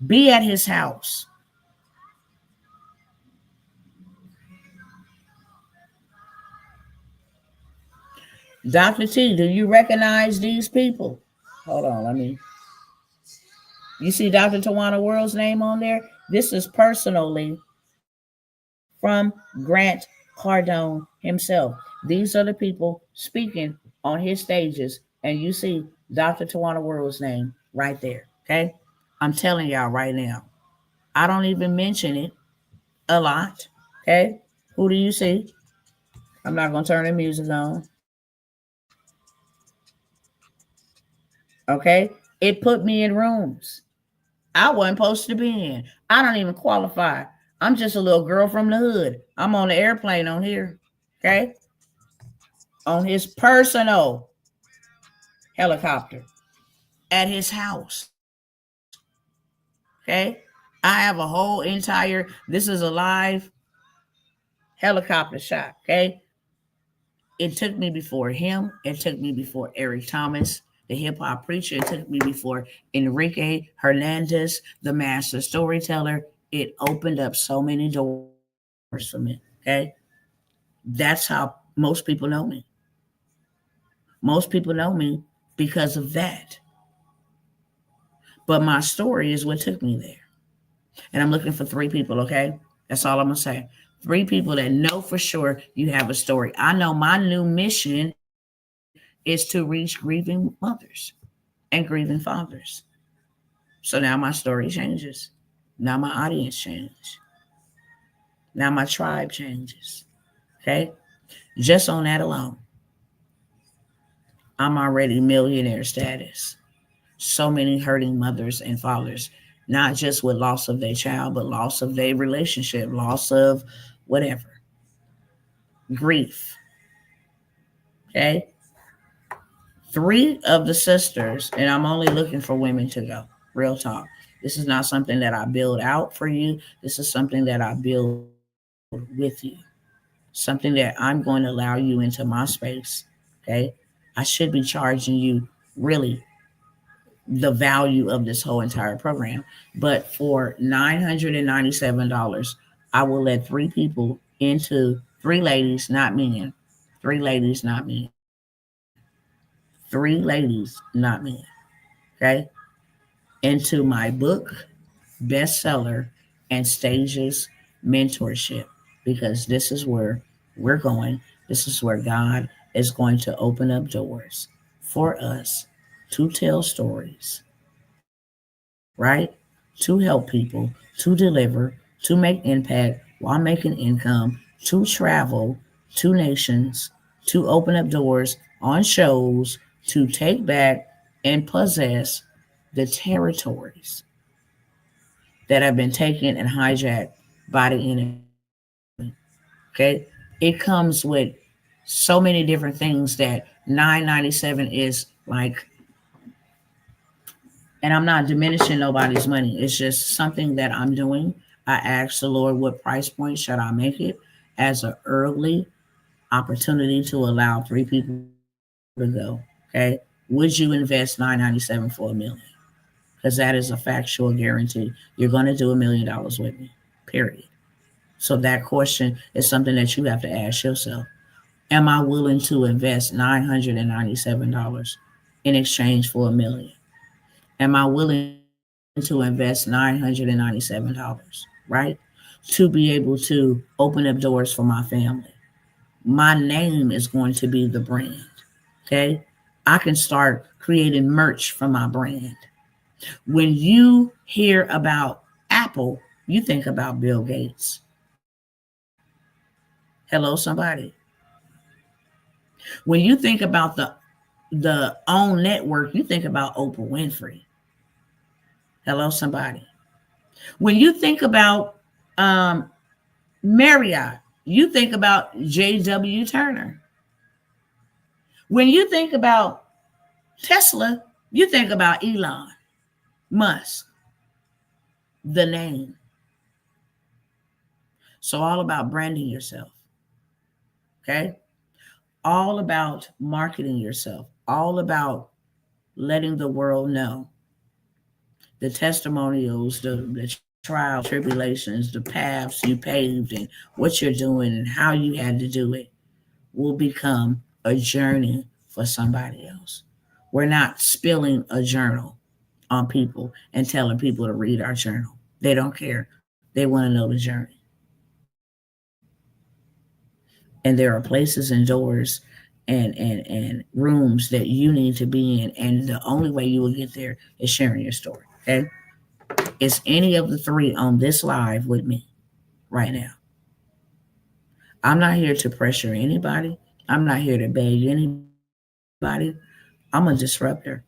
Be at his house. Dr. T, do you recognize these people? Hold on, let me. You see Dr. Tawana World's name on there? This is personally from Grant Cardone himself. These are the people speaking on his stages, and you see Dr. Tawana World's name right there. Okay? I'm telling y'all right now. I don't even mention it a lot. Okay? Who do you see? I'm not gonna turn the music on. Okay? It put me in rooms I wasn't supposed to be in. I don't even qualify. I'm just a little girl from the hood. I'm on the airplane on here. Okay? On his personal helicopter at his house. Okay? I have a whole entire, this is a live helicopter shot. Okay? It took me before him. It took me before Eric Thomas, the hip hop preacher. It took me before Enrique Hernandez, the master storyteller. It opened up so many doors for me. Okay. That's how most people know me. Most people know me because of that. But my story is what took me there. And I'm looking for three people, okay? That's all I'm going to say. Three people that know for sure you have a story. I know my new mission is to reach grieving mothers and grieving fathers. So now my story changes. Now my audience changes. Now my tribe changes. Okay? Just on that alone, I'm already millionaire status. So many hurting mothers and fathers, not just with loss of their child, but loss of their relationship, loss of whatever, grief. Okay? Three of the sisters, and I'm only looking for women to go. Real talk. This is not something that I build out for you. This is something that I build with you. Something that I'm going to allow you into my space. Okay? I should be charging you really the value of this whole entire program. But for $997, I will let three people into three ladies, not men. Three ladies, not men. Three ladies, not men. Okay? Into my book, bestseller, and stages mentorship because this is where we're going. This is where God is going to open up doors for us to tell stories, right? To help people, to deliver, to make impact while making income, to travel to nations, to open up doors on shows, to take back and possess the territories that have been taken and hijacked by the enemy. Okay? It comes with so many different things that 997 is like, and I'm not diminishing nobody's money. It's just something that I'm doing. I asked the Lord what price point should I make it as an early opportunity to allow three people to go. Okay. Would you invest 997 for $1 million? Because that is a factual guarantee. You're going to do $1 million with me. Period. So that question is something that you have to ask yourself. Am I willing to invest $997 in exchange for $1 million? Am I willing to invest $997, right? To be able to open up doors for my family. My name is going to be the brand. Okay. I can start creating merch for my brand. When you hear about Apple, you think about Bill Gates. Hello, somebody. When you think about the OWN network, you think about Oprah Winfrey. Hello, somebody. When you think about Marriott, you think about J.W. Turner. When you think about Tesla, you think about Elon Musk, the name. So, all about branding yourself, okay? All about marketing yourself, all about letting the world know the testimonials, the trials, tribulations, the paths you paved, and what you're doing and how you had to do it will become a journey for somebody else. We're not spilling a journal on people and telling people to read our journal. They don't care. They want to know the journey. And there are places and doors and rooms that you need to be in. And the only way you will get there is sharing your story. Okay. It's any of the three on this live with me right now. I'm not here to pressure anybody. I'm not here to beg anybody. I'm a disruptor.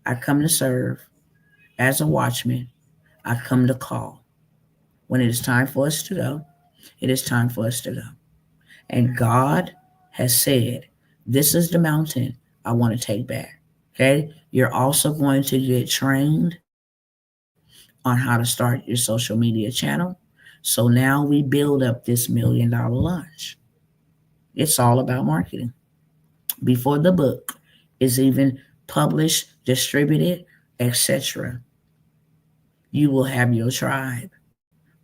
I come to serve as a watchman. I come to call. When it is time for us to go, it is time for us to go. And God has said, this is the mountain I want to take back. Okay. You're also going to get trained on how to start your social media channel. So now we build up this $1 million launch. It's all about marketing. Before the book is even published, distributed, etc., you will have your tribe.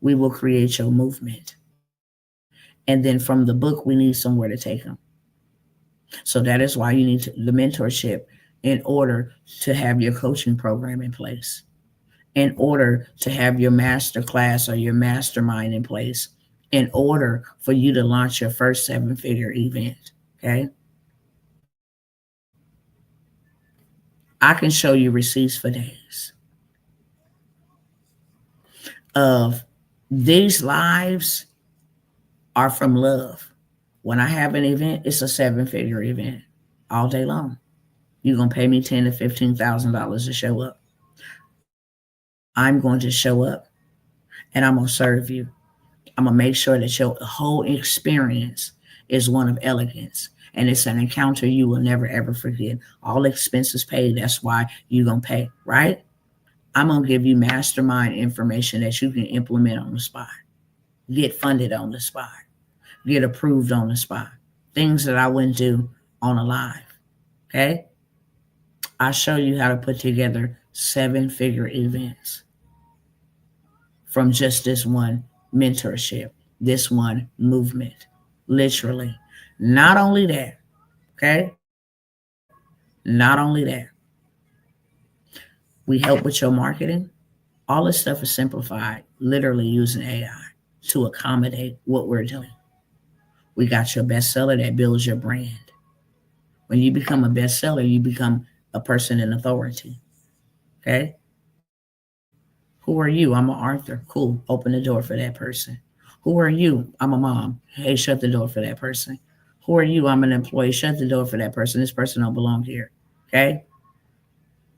We will create your movement. And then from the book, we need somewhere to take them. So that is why you need the mentorship in order to have your coaching program in place, in order to have your master class or your mastermind in place, in order for you to launch your first 7-figure event. Okay. I can show you receipts for days of these lives are from love. When I have an event, it's a 7-figure event all day long. You're gonna pay me $10,000 to $15,000 to show up. I'm going to show up and I'm gonna serve you. I'm gonna make sure that your whole experience is one of elegance. And it's an encounter you will never ever forget. All expenses paid. That's why you're gonna pay, right? I'm gonna give you mastermind information that you can implement on the spot, get funded on the spot, get approved on the spot. Things that I wouldn't do on a live. Okay? I show you how to put together 7-figure events from just this one mentorship, this one movement. Literally. Not only that, okay? Not only that, we help with your marketing. All this stuff is simplified, literally using AI to accommodate what we're doing. We got your bestseller that builds your brand. When you become a bestseller, you become a person in authority. Okay? Who are you? I'm an author. Cool. Open the door for that person. Who are you? I'm a mom. Hey, shut the door for that person. Who are you? I'm an employee. Shut the door for that person. This person don't belong here. Okay?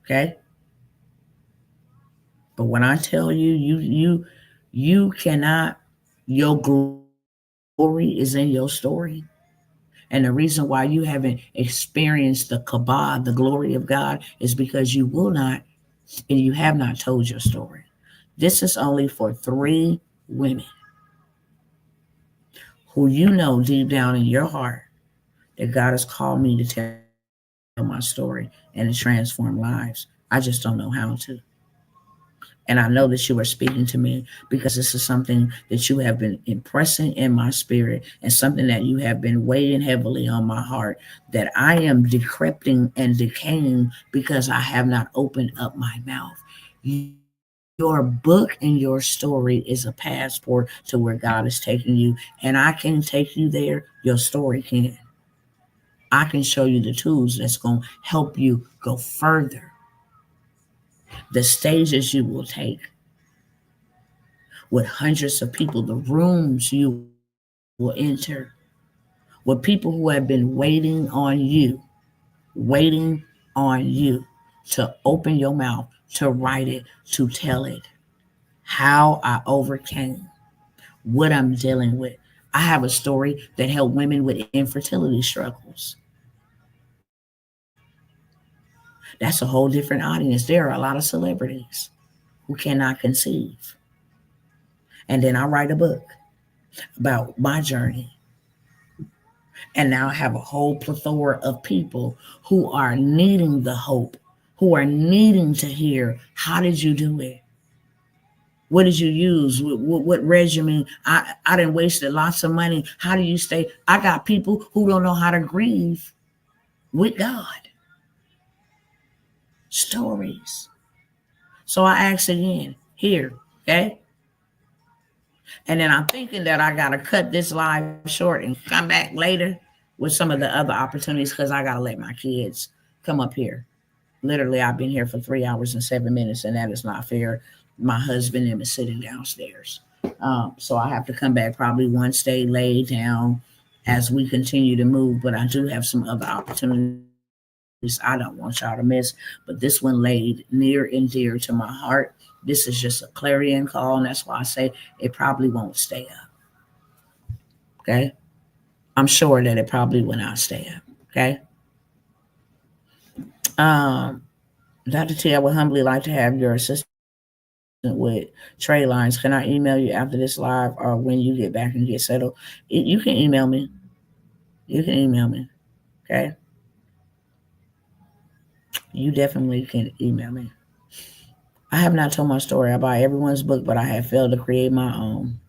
Okay? But when I tell you, you cannot, your glory is in your story. And the reason why you haven't experienced the kabod, the glory of God, is because you will not and you have not told your story. This is only for 3 women who you know deep down in your heart that God has called me to tell my story and to transform lives. I just don't know how to. And I know that you are speaking to me because this is something that you have been impressing in my spirit and something that you have been weighing heavily on my heart, that I am decreping and decaying because I have not opened up my mouth. Your book and your story is a passport to where God is taking you. And I can't take you there. Your story can. I can show you the tools that's going to help you go further, the stages you will take with hundreds of people, the rooms you will enter, with people who have been waiting on you to open your mouth, to write it, to tell it. How I overcame, what I'm dealing with. I have a story that helped women with infertility struggles. That's a whole different audience. There are a lot of celebrities who cannot conceive. And then I write a book about my journey. And now I have a whole plethora of people who are needing the hope, who are needing to hear, how did you do it? What did you use? What regimen? I didn't wasted lots of money. How do you stay? I got people who don't know how to grieve with God. Stories. So I ask again, here, okay? And then I'm thinking that I gotta cut this live short and come back later with some of the other opportunities because I gotta let my kids come up here. Literally, I've been here for 3 hours and 7 minutes, and that is not fair. My husband and is sitting downstairs. So I have to come back probably one stay laid down as we continue to move. But I do have some other opportunities I don't want y'all to miss. But this one laid near and dear to my heart. This is just a clarion call, and that's why I say it probably won't stay up. Okay? I'm sure that it probably will not stay up. Okay? Um, Dr. T, I would humbly like to have your assistance with trade lines. Can I email you after this live or when you get back and get settled? You can email me. You can email me. Okay? You definitely can email me. I have not told my story. I buy everyone's book, but I have failed to create my own.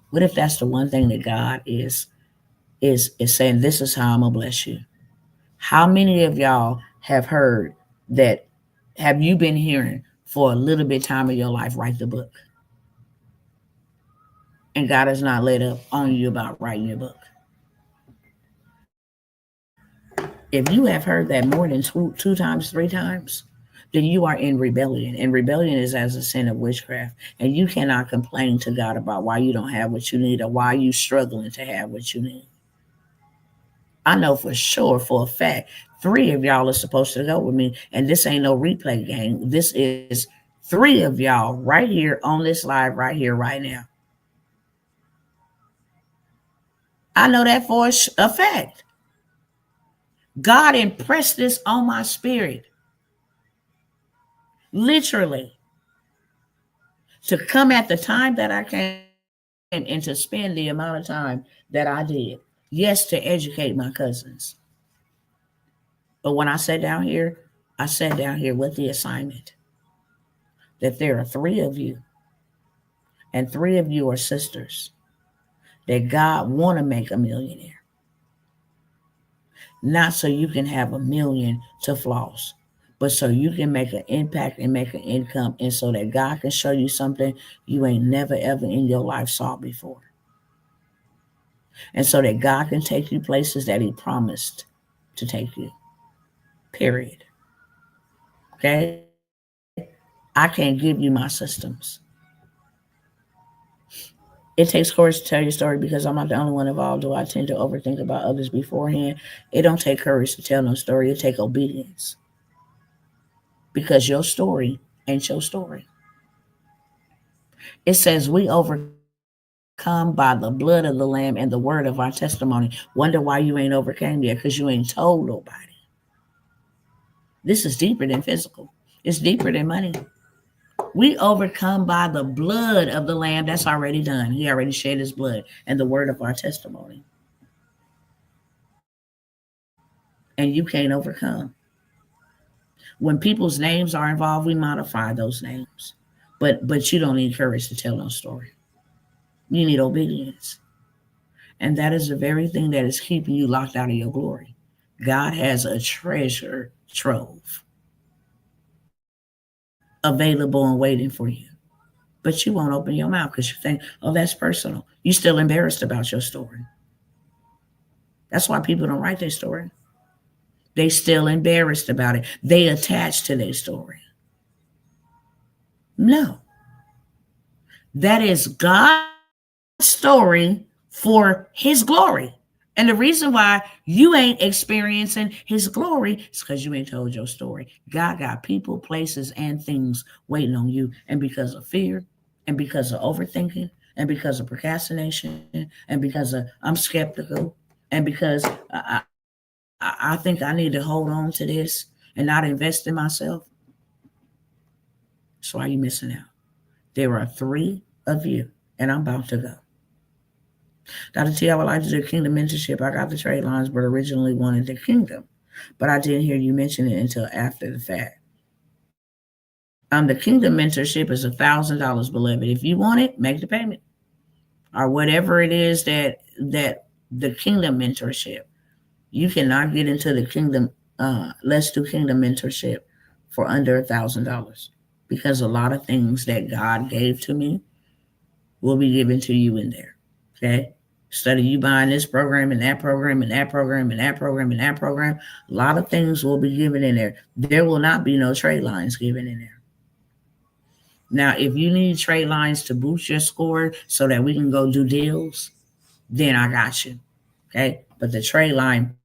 What if that's the one thing that God is saying, this is how I'm gonna bless you? How many of y'all have heard that, have you been hearing for a little bit time of your life, write the book? And God has not let up on you about writing your book. If you have heard that more than two times, three times, then you are in rebellion. And rebellion is as a sin of witchcraft. And you cannot complain to God about why you don't have what you need or why you struggling to have what you need. I know for sure, for a fact, three of y'all are supposed to go with me. And this ain't no replay game. This is three of y'all right here on this live, right here, right now. I know that for a fact. God impressed this on my spirit, literally, to come at the time that I came and to spend the amount of time that I did. Yes, to educate my cousins. But when I I sat down here with the assignment that there are three of you, and three of you are sisters, that God want to make a millionaire. Not so you can have a million to floss, but so you can make an impact and make an income, and so that God can show you something you ain't never ever in your life saw before. And so that God can take you places that He promised to take you. Period. Okay? I can't give you my systems. It takes courage to tell your story because I'm not the only one involved. Do I tend to overthink about others beforehand? It don't take courage to tell no story. It take obedience. Because your story ain't your story. It says we overcome by the blood of the Lamb and the word of our testimony. Wonder why you ain't overcame yet, because you ain't told nobody. This is deeper than physical. It's deeper than money. We overcome by the blood of the Lamb. That's already done. He already shed His blood and the word of our testimony. And you can't overcome. When people's names are involved, we modify those names. But you don't need courage to tell no story. You need obedience. And that is the very thing that is keeping you locked out of your glory. God has a treasure trove available and waiting for you. But you won't open your mouth because you think, oh, that's personal. You're still embarrassed about your story. That's why people don't write their story. They still embarrassed about it. They attach to their story. No. That is God's story for His glory. And the reason why you ain't experiencing His glory is because you ain't told your story. God got people, places, and things waiting on you. And because of fear, And because of overthinking, and because of procrastination, and because of I'm skeptical, and because I think I need to hold on to this and not invest in myself, so why are you missing out? There are three of you, and I'm about to go. Dr. T, I would like to do Kingdom mentorship. I got the trade lines, but originally wanted the Kingdom. But I didn't hear you mention it until after the fact. The Kingdom mentorship is $1,000, beloved. If you want it, make the payment or whatever it is that the Kingdom mentorship. You cannot get into the Kingdom. Let's do Kingdom mentorship for under $1,000 because a lot of things that God gave to me will be given to you in there. Okay. Instead of you buying this program and that program and that program and that program and that program, a lot of things will be given in there. There will not be no trade lines given in there. Now, if you need trade lines to boost your score so that we can go do deals, then I got you. Okay. But the trade line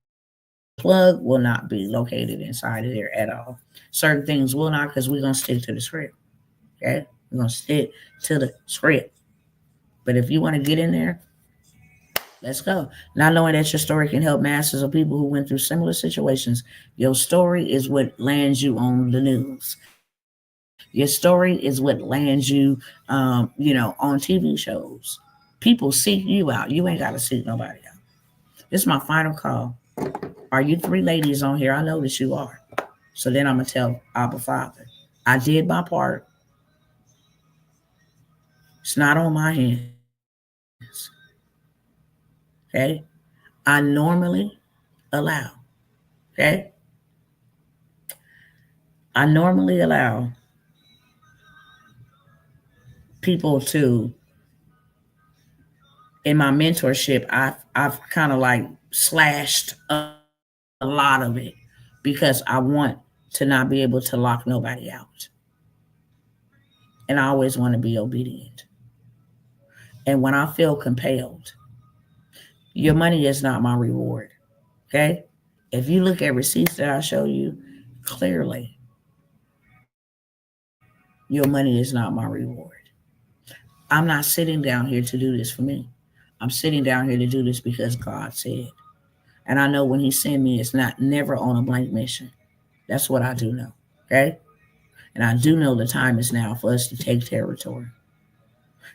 plug will not be located inside of there at all. Certain things will not because we're going to stick to the script. Okay. We're going to stick to the script. But if you want to get in there, let's go. Not knowing that your story can help masses of people who went through similar situations. Your story is what lands you on the news. Your story is what lands you, on TV shows. People seek you out. You ain't got to seek nobody out. This is my final call. Are you three ladies on here? I know that you are. So then I'm going to tell Abba Father, I did my part. It's not on my hands. Okay. I normally allow. Okay. I normally allow people to, in my mentorship, I've kind of like slashed a lot of it because I want to not be able to lock nobody out. And I always want to be obedient. And when I feel compelled, your money is not my reward. Okay? If you look at receipts that I show you, clearly your money is not my reward. I'm not sitting down here to do this for me. I'm sitting down here to do this because God said. And I know when He sent me, it's not never on a blank mission. That's what I do know. Okay? And I do know the time is now for us to take territory.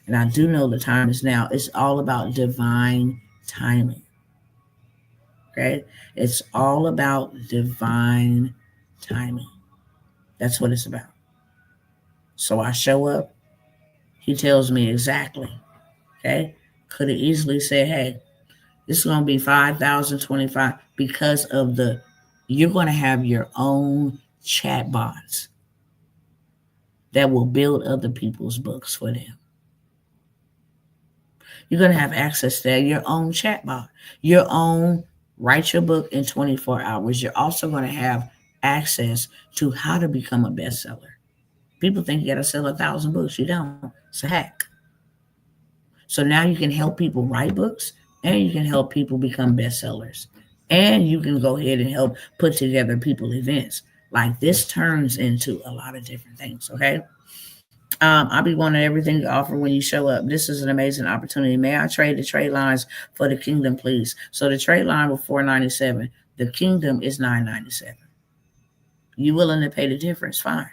And I do know the time is now. It's all about divine timing. Okay? It's all about divine timing. That's what it's about. So I show up. He tells me exactly. Okay? Could have easily said, hey, this is going to be 5,025 because of you're going to have your own chat bots that will build other people's books for them. You're going to have access to your own chatbot, your own write your book in 24 hours. You're also going to have access to how to become a bestseller. People think you got to sell 1,000 books. You don't. It's a hack. So now you can help people write books and you can help people become bestsellers. And you can go ahead and help put together people events. Like this turns into a lot of different things. Okay. I'll be wanting everything to offer when you show up. This is an amazing opportunity. May I trade the trade lines for the Kingdom, please? So the trade line was $497. The Kingdom is $997. You willing to pay the difference? Fine.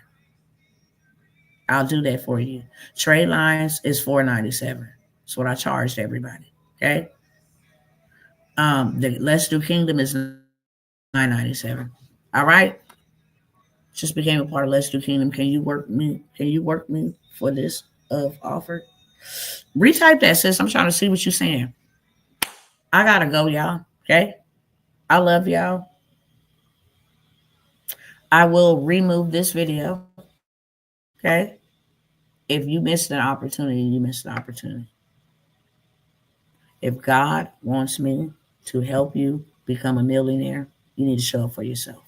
I'll do that for you. Trade lines is $497. That's what I charged everybody. Okay. The Let's Do Kingdom is $997. All right. Just became a part of Let's Do Kingdom. Can you work me? Can you work me for this offer? Retype that, sis. I'm trying to see what you're saying. I gotta go, y'all. Okay. I love y'all. I will remove this video. Okay. If you missed an opportunity, you missed an opportunity. If God wants me to help you become a millionaire, you need to show up for yourself.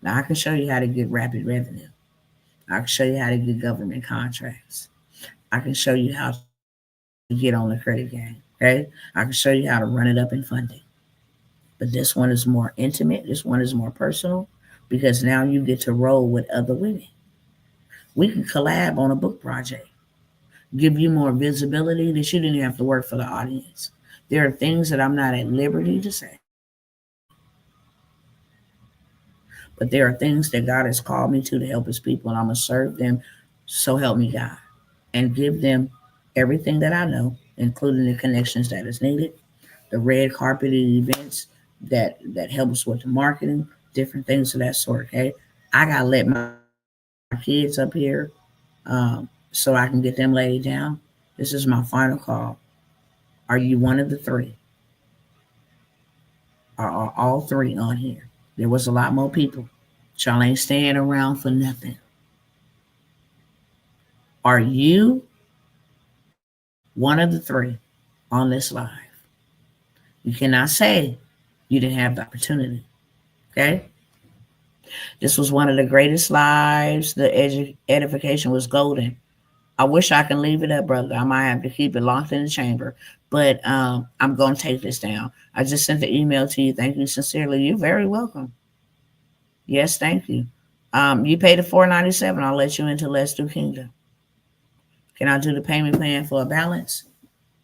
Now I can show you how to get rapid revenue. I can show you how to get government contracts. I can show you how to get on the credit game. Okay. I can show you how to run it up in funding. But this one is more intimate. This one is more personal because now you get to roll with other women We can collab on a book project, give you more visibility that you didn't have to work for the audience. There are things that I'm not at liberty to say, but there are things that God has called me to help his people, and I'm going to serve them. So help me God. And give them everything that I know, including the connections that is needed, the red carpeted events that helps with the marketing, different things of that sort. Okay, I gotta let my kids up here, so I can get them laid down. This is my final call. Are you one of the three? Or are all three on here? There was a lot more people. Y'all ain't staying around for nothing. Are you one of the three on this live? You cannot say you didn't have the opportunity. Okay? This was one of the greatest lives. The edification was golden. I wish I can leave it up, brother. I might have to keep it locked in the chamber, but I'm going to take this down. I just sent the email to you. Thank you sincerely. You're very welcome. Yes, thank you. You paid the $4.97. I'll let you into Let's Do Kingdom. Can I do the payment plan for a balance?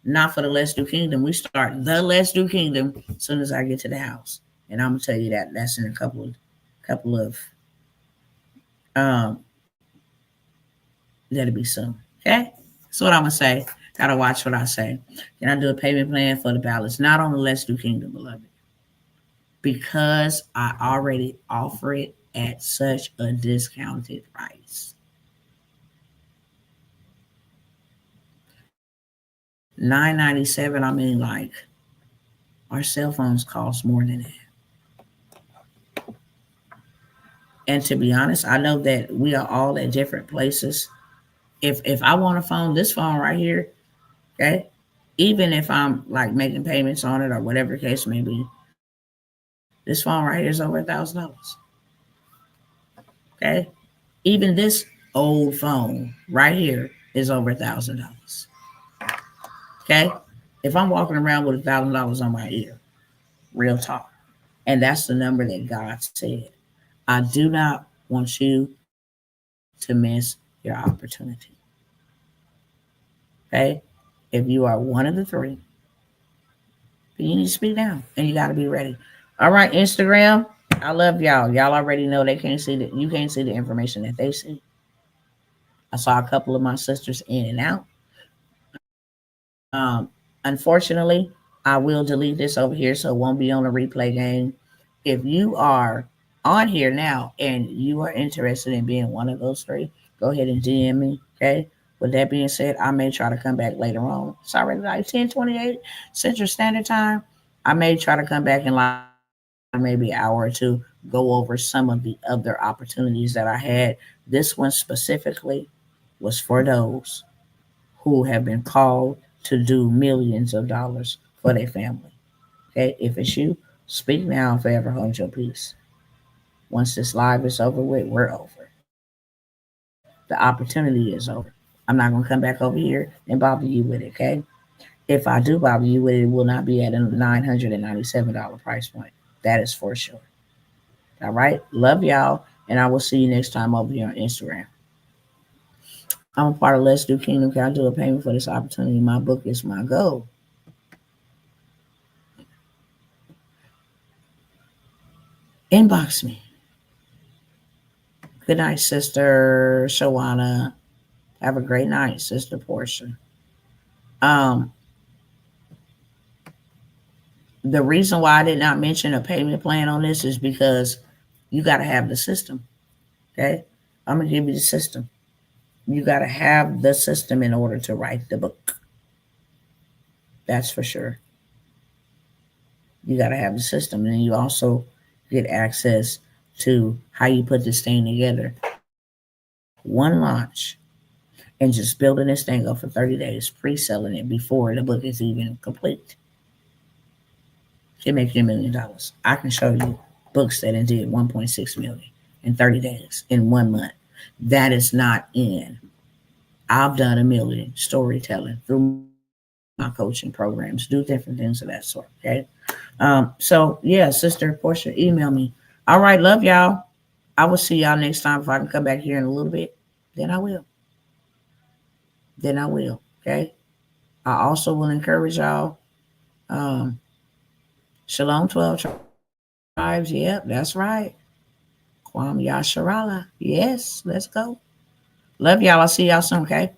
Not for the Let's Do Kingdom. We start the Let's Do Kingdom as soon as I get to the house, and I'm gonna tell you that that's in a couple of um. That'll be soon. Okay, that's what I'm gonna say. Gotta watch what I say. Can I do a payment plan for the balance? Not on the Let's Do Kingdom, beloved, because I already offer it at such a discounted price. 997. I mean, like, our cell phones cost more than that. And to be honest, I know that we are all at different places. If I want a phone, this phone right here, okay, even if I'm like making payments on it or whatever the case may be, this phone right here is over $1,000. Okay, even this old phone right here is over $1,000. Okay, if I'm walking around with $1,000 on my ear, real talk, and that's the number that God said. I do not want you to miss your opportunity. Okay, if you are one of the three, you need to speak down, and you got to be ready. All right, Instagram. I love y'all. Y'all already know they can't see that. You can't see the information that they see. I saw a couple of my sisters in and out. Unfortunately, I will delete this over here so it won't be on the replay game. If you are on here now and you are interested in being one of those three, go ahead and DM me. Okay. With that being said, I may try to come back later on. It's already like 10:28 Central Standard Time. I may try to come back in like maybe an hour or two, go over some of the other opportunities that I had. This one specifically was for those who have been called to do millions of dollars for their family. Okay, if it's you, speak now and forever hold your peace. Once this live is over with, we're over. The opportunity is over. I'm not gonna come back over here and bother you with it, okay? If I do bother you with it, it will not be at a $997 price point. That is for sure. All right, love y'all, and I will see you next time over here on Instagram. I'm a part of Let's Do Kingdom. Can I do a payment for this opportunity? My book is my goal. Inbox me. Good night, Sister Shawana. Have a great night, Sister Portia. Um, the reason why I did not mention a payment plan on this is because you got to have the system. Okay, I'm gonna give you the system. You got to have the system in order to write the book. That's for sure. You got to have the system, and then you also get access to how you put this thing together. One launch and just building this thing up for 30 days, pre-selling it before the book is even complete. It makes you $1 million. I can show you books that did 1.6 million in 30 days, in 1 month. That is not in. I've done a million storytelling through my coaching programs, do different things of that sort. Okay. So yeah, Sister Portia, email me. All right, love y'all. I will see y'all next time if I can come back here in a little bit. then I will. Then I will. Okay. I also will encourage y'all. Um, Shalom 12 tribes. Yep, that's right. Kwam Yasharala. Yes, let's go. Love y'all. I'll see y'all soon. Okay.